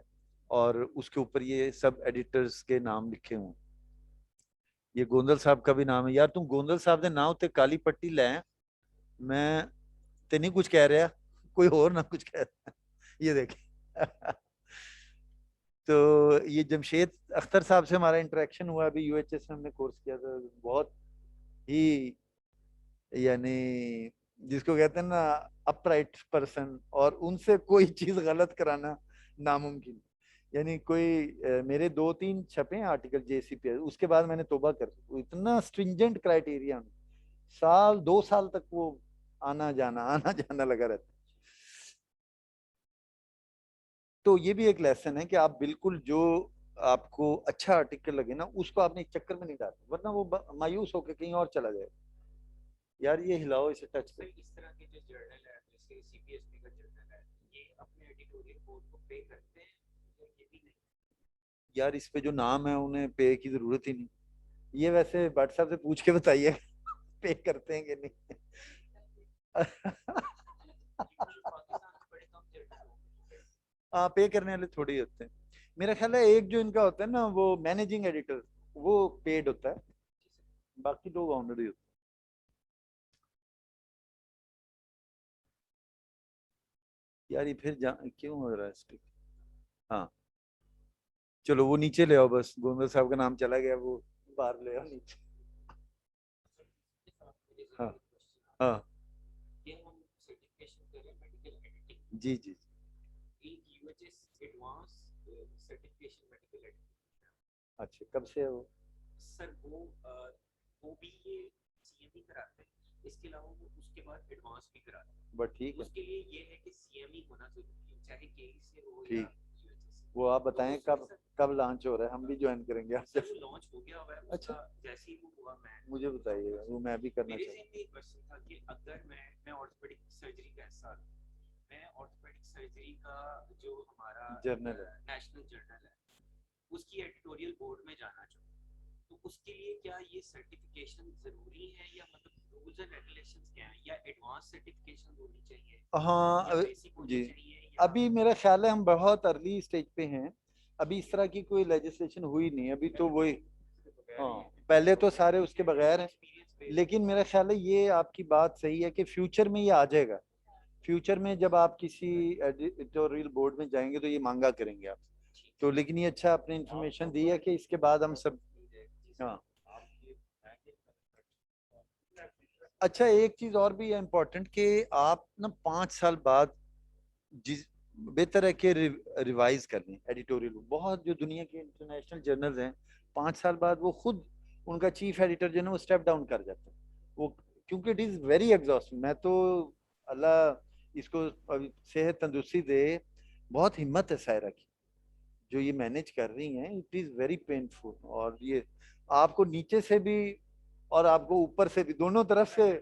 और उसके ऊपर ये सब एडिटर्स के नाम लिखे हुए हैं। ये गोंदल साहब का भी नाम है। यार तुम गोंदल साहब के नाम उत्ते काली पट्टी लै, मैं ते नहीं कुछ कह रहा, कोई और ना कुछ कह रहा। ये देखें तो ये जमशेद अख्तर साहब से हमारा इंटरेक्शन हुआ अभी UHS में, हमने कोर्स किया था, बहुत ही, यानी जिसको कहते हैं ना अपराइट पर्सन, और उनसे कोई चीज गलत कराना नामुमकिन। यानी कोई मेरे 2-3 छपे हैं आर्टिकल JCPS, उसके बाद मैंने तोबा कर दी। इतना स्ट्रिंजेंट क्राइटेरिया, साल 2 साल तक वो आना जाना लगा रहता है। तो ये भी एक लेसन है कि आप बिल्कुल जो आपको अच्छा आर्टिकल लगे ना, उसको आपने एक चक्कर में नहीं डालना, वरना वो मायूस होकर कहीं और चला जाए। यार ये हिलाओ, इसे टच कर। इस तरह के जो जर्नल है, जैसे CPSP का जर्नल है, ये अपने एडिटोरियल बोर्ड को पे करते हैं या ये भी नहीं? यार इस पे जो नाम है उन्हें पे की जरूरत ही नहीं। ये वैसे भट्ट साहब से पूछ के बताइए पे करते हैं कि नहीं। हाँ, पे करने वाले थोड़े ही होते हैं। मेरा ख्याल है एक जो इनका होता है ना, वो मैनेजिंग एडिटर, वो पेड होता है, बाकी लोग ऑनर ही होते हैं। यार ये फिर क्यों हो रहा है इस पे? हाँ चलो वो नीचे ले आओ, बस गोविंद साहब का नाम चला गया, वो बाहर ले आओ नीचे। हाँ हाँ जी जी। अच्छा कब से है वो? सर वो भी ये सीएमई कराते हैं, इसके अलावा वो उसके बाद एडवांस भी कराते हैं। बट ठीक है, उसके लिए ये है कि सीएमई होना जरूरी है, चाहे केई से हो या ठीक। वो आप बताएं कब कब लॉन्च हो रहा है, हम भी ज्वाइन करेंगे आपसे। सर वो लॉन्च हो गया हुआ है। अच्छा जैसे ही वो हुआ मैं मुझे बताइएगा, वो मैं भी करना मेरे चाहूँ। ज़हन में एक क्वेश्चन था कि अगर मैं ऑर्थोपेडिक सर्जरी का हिस्सा हूं, मैं ऑर्थोपेडिक सर्जरी का जो हमारा जर्नल है, नेशनल जर्नल है, उसकी एडिटोरियल बोर्ड में जाना चाहूँ, तो उसके लिए क्या ये सर्टिफिकेशन जरूरी है, या मतलब रूल्स एंड रेगुलेशंस क्या हैं, या एडवांस सर्टिफिकेशन होनी चाहिए? हाँ जी। अभी मेरा ख्याल है हम बहुत अर्ली स्टेज पे हैं, अभी इस तरह की कोई लेजिस्लेशन हुई नहीं, अभी तो वही, हाँ पहले तो सारे उसके बगैर हैं, लेकिन मेरा ख्याल है ये आपकी बात सही है कि फ्यूचर में ये आ जाएगा। फ्यूचर में जब आप किसी एडिटोरियल बोर्ड में जाएंगे तो ये मांगा करेंगे आप तो, लेकिन ये अच्छा आपने इंफॉर्मेशन दी है कि इसके बाद हम सब, हाँ। अच्छा एक चीज और भी है इम्पोर्टेंट कि आप ना 5 साल बाद जिस बेहतर है कि रिवाइज कर लें एडिटोरियल। बहुत जो दुनिया के इंटरनेशनल जर्नल्स हैं 5 साल बाद वो खुद उनका चीफ एडिटर जो है वो स्टेप डाउन कर जाता है वो, क्योंकि इट इज वेरी एग्जॉस्टिंग। मैं तो अल्लाह इसको अभी सेहत तंदुरुस्ती दे, बहुत हिम्मत है सायरा की जो ये मैनेज कर रही हैं, इट इज वेरी पेनफुल। और ये आपको नीचे से भी और आपको ऊपर से भी, दोनों तरफ से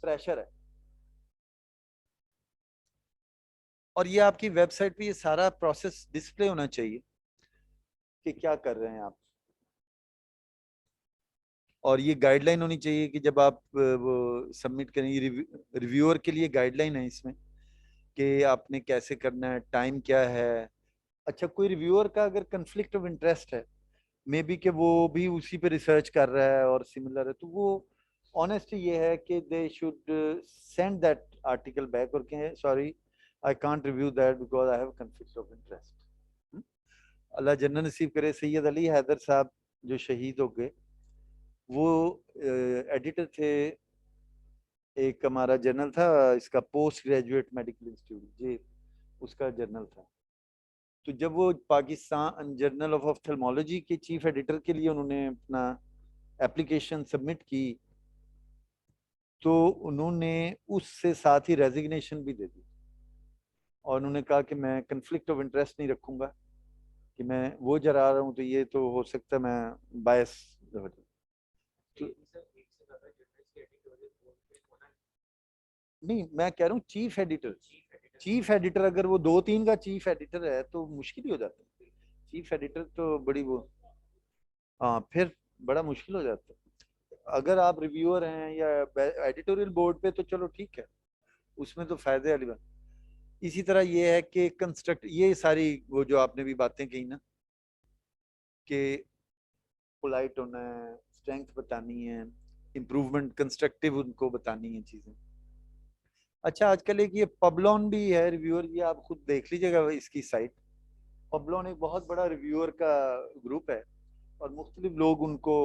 प्रेशर है। और ये आपकी वेबसाइट पे ये सारा प्रोसेस डिस्प्ले होना चाहिए कि क्या कर रहे हैं आप, और ये गाइडलाइन होनी चाहिए कि जब आप वो सबमिट करेंगे, रिव्यूअर के लिए गाइडलाइन है इसमें कि आपने कैसे करना है, टाइम क्या है। अच्छा कोई रिव्यूअर का अगर कंफ्लिक्ट ऑफ इंटरेस्ट है, मे बी कि वो भी उसी पे रिसर्च कर रहा है और सिमिलर है, तो वो ऑनेस्टली ये है कि they should send that article back और कहें sorry I can't review that because I have conflict of interest. अल्लाह जन्नत नसीब करे। सैयद अली हैदर साहब जो शहीद हो गए, वो एडिटर थे, एक हमारा जर्नल था इसका पोस्ट ग्रेजुएट मेडिकल इंस्टीट्यूट जी, उसका जर्नल था। तो जब वो पाकिस्तान जर्नल ऑफ ऑफ्थेल्मोलॉजी के चीफ एडिटर के लिए उन्होंने अपना एप्लीकेशन सबमिट की, तो उन्होंने उससे साथ ही रेजिग्नेशन भी दे दी और उन्होंने कहा कि मैं कंफ्लिक्ट ऑफ इंटरेस्ट नहीं रखूंगा कि मैं वो जरा रहा हूँ तो ये तो हो सकता है मैं बायस हो जाऊं। तो नहीं मैं कह रहा हूँ चीफ एडिटर अगर वो 2-3 का चीफ एडिटर है तो मुश्किल ही हो जाता है। चीफ एडिटर तो बड़ी वो, हाँ फिर बड़ा मुश्किल हो जाता है। अगर आप रिव्यूअर हैं या एडिटोरियल बोर्ड पे तो चलो ठीक है, उसमें तो फायदे वाली बात। इसी तरह ये है कि कंस्ट्रक्ट, ये सारी वो जो आपने भी बातें कही ना कि पोलाइट होना है, स्ट्रेंथ बतानी है, इम्प्रूवमेंट कंस्ट्रक्टिव उनको बतानी है चीजें। अच्छा आजकल एक ये पबलॉन भी है रिव्यूअर, ये आप खुद देख लीजिएगा इसकी साइट। पबलॉन एक बहुत बड़ा रिव्यूअर का ग्रुप है और मुख्तलिफ लोग उनको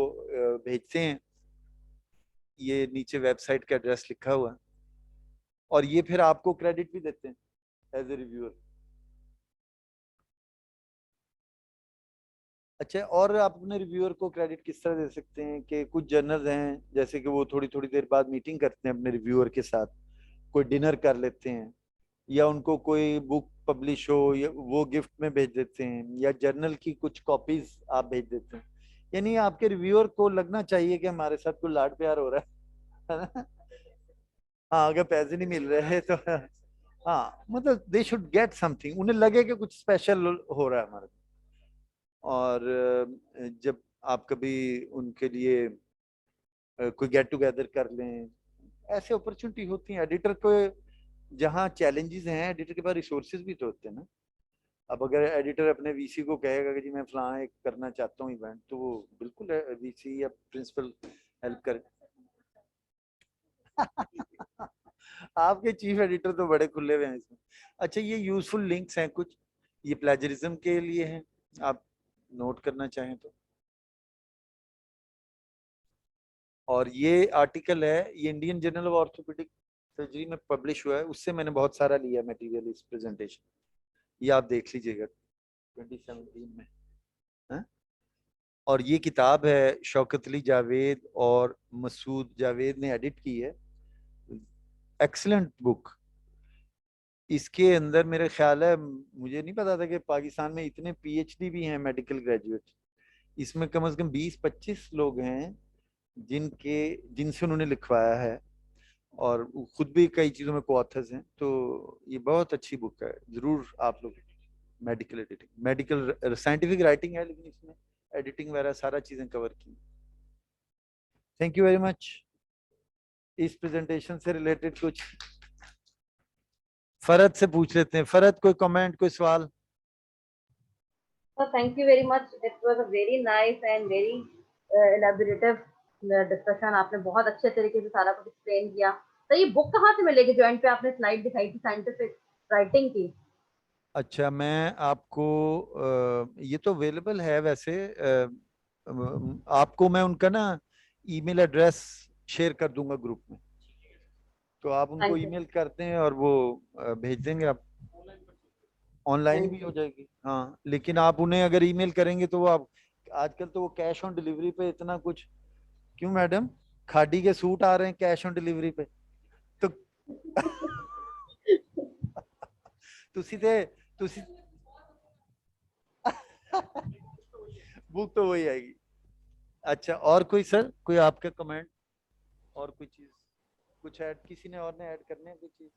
भेजते हैं, ये नीचे वेबसाइट का एड्रेस लिखा हुआ है, और ये फिर आपको क्रेडिट भी देते हैं एज ए रिव्यूअर। अच्छा और आप अपने रिव्यूअर को क्रेडिट किस तरह दे सकते हैं कि कुछ जर्नल्स हैं जैसे कि वो थोड़ी थोड़ी देर बाद मीटिंग करते हैं अपने रिव्यूअर के साथ, कोई डिनर कर लेते हैं, या उनको कोई बुक पब्लिश हो या वो गिफ्ट में भेज देते हैं, या जर्नल की कुछ कॉपीज आप भेज देते हैं। यानी आपके रिव्यूअर को लगना चाहिए कि हमारे साथ कोई लाड प्यार हो रहा है ना? हाँ अगर पैसे नहीं मिल रहे हैं तो हाँ मतलब दे शुड गेट समथिंग, उन्हें लगे कि कुछ स्पेशल हो रहा है हमारे। और जब आप कभी उनके लिए कोई गेट टुगेदर कर लें, ऐसे अपॉर्चुनिटी होती हैं। एडिटर को जहाँ चैलेंजेस हैं, एडिटर के पास रिसोर्सेज भी तो होते हैं ना। अब अगर एडिटर अपने वीसी को कहेगा कि जी मैं फलां एक करना चाहता हूँ इवेंट, तो वो बिल्कुल वीसी या प्रिंसिपल हेल्प कर आपके चीफ एडिटर तो बड़े खुले हुए हैं इसमें। अच्छा, ये यूजफुल लिंक्स हैं कुछ, ये प्लेजरिज्म के लिए हैं, आप नोट करना चाहें तो। और ये आर्टिकल है, ये Indian journal of orthopaedic surgery में पब्लिश हुआ है, उससे मैंने बहुत सारा लिया मटेरियल इस प्रेजेंटेशन। ये आप देख लीजिएगा 2017 में है? और ये किताब है शौकत अली जावेद और मसूद जावेद ने एडिट की है, एक्सीलेंट बुक। इसके अंदर मेरे ख्याल है, मुझे नहीं पता था कि पाकिस्तान में इतने पीएचडी भी हैं मेडिकल ग्रेजुएट। इसमें कम से कम 20-25 लोग हैं जिनसे उन्होंने लिखवाया है, और खुद भी कई चीज़ों में को-ऑथर्स हैं। तो ये बहुत अच्छी बुक है, ज़रूर आप लोग। Medical editing, medical scientific writing है, लेकिन इसमें एडिटिंग वगैरह सारा चीज़ें कवर की। Thank you very much. इस प्रेजेंटेशन से रिलेटेड कुछ फरद से पूछ लेते हैं। फरद, कोई कमेंट, कोई सवाल? Thank you very much. It was a very nice and very elaborative discussion. आपने बहुत अच्छे तरीके से सारा कुछ एक्सप्लेन किया। तो ये बुक कहाँ से मिलेगी? जॉइंट पे आपने स्लाइड दिखाई थी साइंटिफिक राइटिंग की। अच्छा, मैं आपको ये तो अवेलेबल है वैसे, आपको मैं उनका ना ईमेल एड्रेस शेयर कर दूंगा ग्रुप में, तो आप उनको ईमेल करते हैं और वो भेज देंगे। आप ऑनलाइन भी हो जाएगी, हाँ, लेकिन आप उन्हें अगर ईमेल करेंगे तो वो आप, आजकल तो वो कैश ऑन डिलीवरी पे इतना कुछ, क्यों मैडम, खादी के सूट आ रहे हैं कैश ऑन डिलीवरी पे, तो तुसी ते तुसी बुक तो वही आएगी। अच्छा, और कोई सर, कोई आपका कमेंट, और कोई चीज, कुछ ऐड, किसी ने और ने ऐड करने है कोई चीज?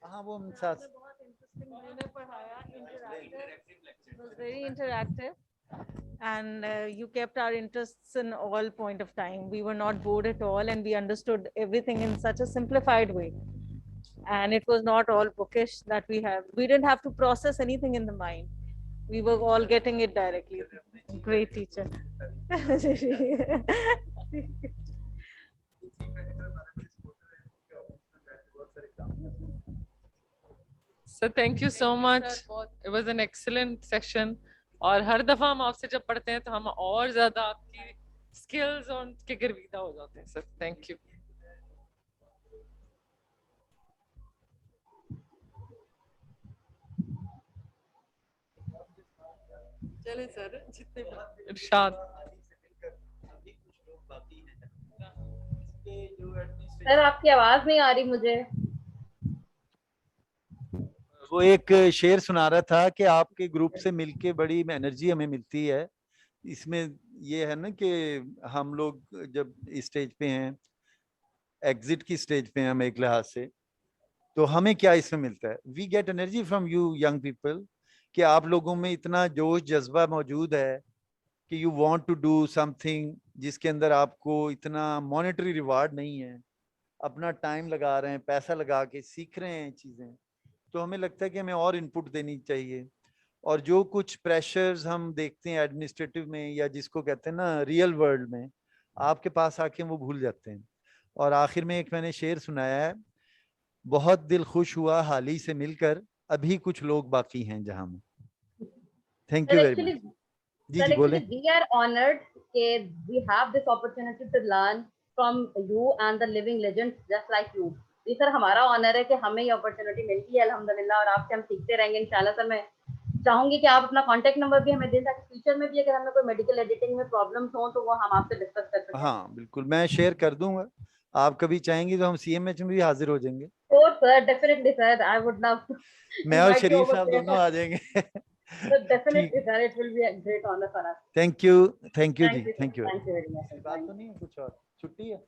हाँ, वो हम साथ बहुत इंटरेस्टिंग वे में पढ़ाया, interactive, was very interactive, and you kept our interests in all point of time. We were not bored at all, and we understood everything in such a simplified way. And it was not all bookish that we didn't have to process anything in the mind. We were all getting it directly. Great teacher. So thank you so much. It was an excellent session. और हर दफा हम आपसे जब पढ़ते हैं तो हम और ज्यादा आपकी स्किल्स और के गर्विदा हो जाते हैं। Sir thank you. चले सर, जितने इरशाद। सर आपकी आवाज नहीं आ रही मुझे। वो एक शेर सुना रहा था कि आपके ग्रुप से मिलके बड़ी एनर्जी हमें मिलती है। इसमें ये है ना कि हम लोग जब इस स्टेज पे हैं, एग्जिट की स्टेज पे हैं हम एक लिहाज से, तो हमें क्या इसमें मिलता है? We get energy from you young people, कि आप लोगों में इतना जोश जज्बा मौजूद है कि you want to do something जिसके अंदर आपको इतना मॉनेटरी रिवार्ड नहीं है, अपना टाइम लगा रहे हैं, पैसा लगा के सीख रहे हैं चीज़ें, तो हमें लगता है कि हमें और इनपुट देनी चाहिए। और जो कुछ प्रेशर्स हम देखते हैं एडमिनिस्ट्रेटिव में, या जिसको कहते हैं ना रियल वर्ल्ड में, आपके पास आके वो भूल जाते हैं। और आखिर में एक मैंने शेर सुनाया है, बहुत दिल खुश हुआ हाल ही से मिलकर, अभी कुछ लोग बाकी हैं जहां में। Thank you very much. जी जी बोलें। We are honored that we have this opportunity to learn from you and the living legends just like you. जी सर, हमारा ऑनर है कि हमें ये अपॉर्चुनिटी मिलती है अल्हम्दुलिल्लाह, और आपसे हम सीखते रहेंगे इंशाल्लाह। सर मैं चाहूंगी कि आप अपना कांटेक्ट नंबर भी हमें दें ताकि फ्यूचर में भी अगर हमें कोई मेडिकल एडिटिंग में प्रॉब्लम्स हो तो वो हम आपसे डिस्कस कर सकें। हाँ बिल्कुल, मैं शेयर कर दूंगा। आप कभी चाहेंगी तो हम CMH में भी हाजिर हो जाएंगे। Sir definitely sir, I would love to मैं और शरीफ साहब दोनों आ जाएंगे। Definitely sir, it will be a great honour for us. Thank you जी, thank you. Thank you very much. बात तो नहीं है कुछ और, छुट्टी है।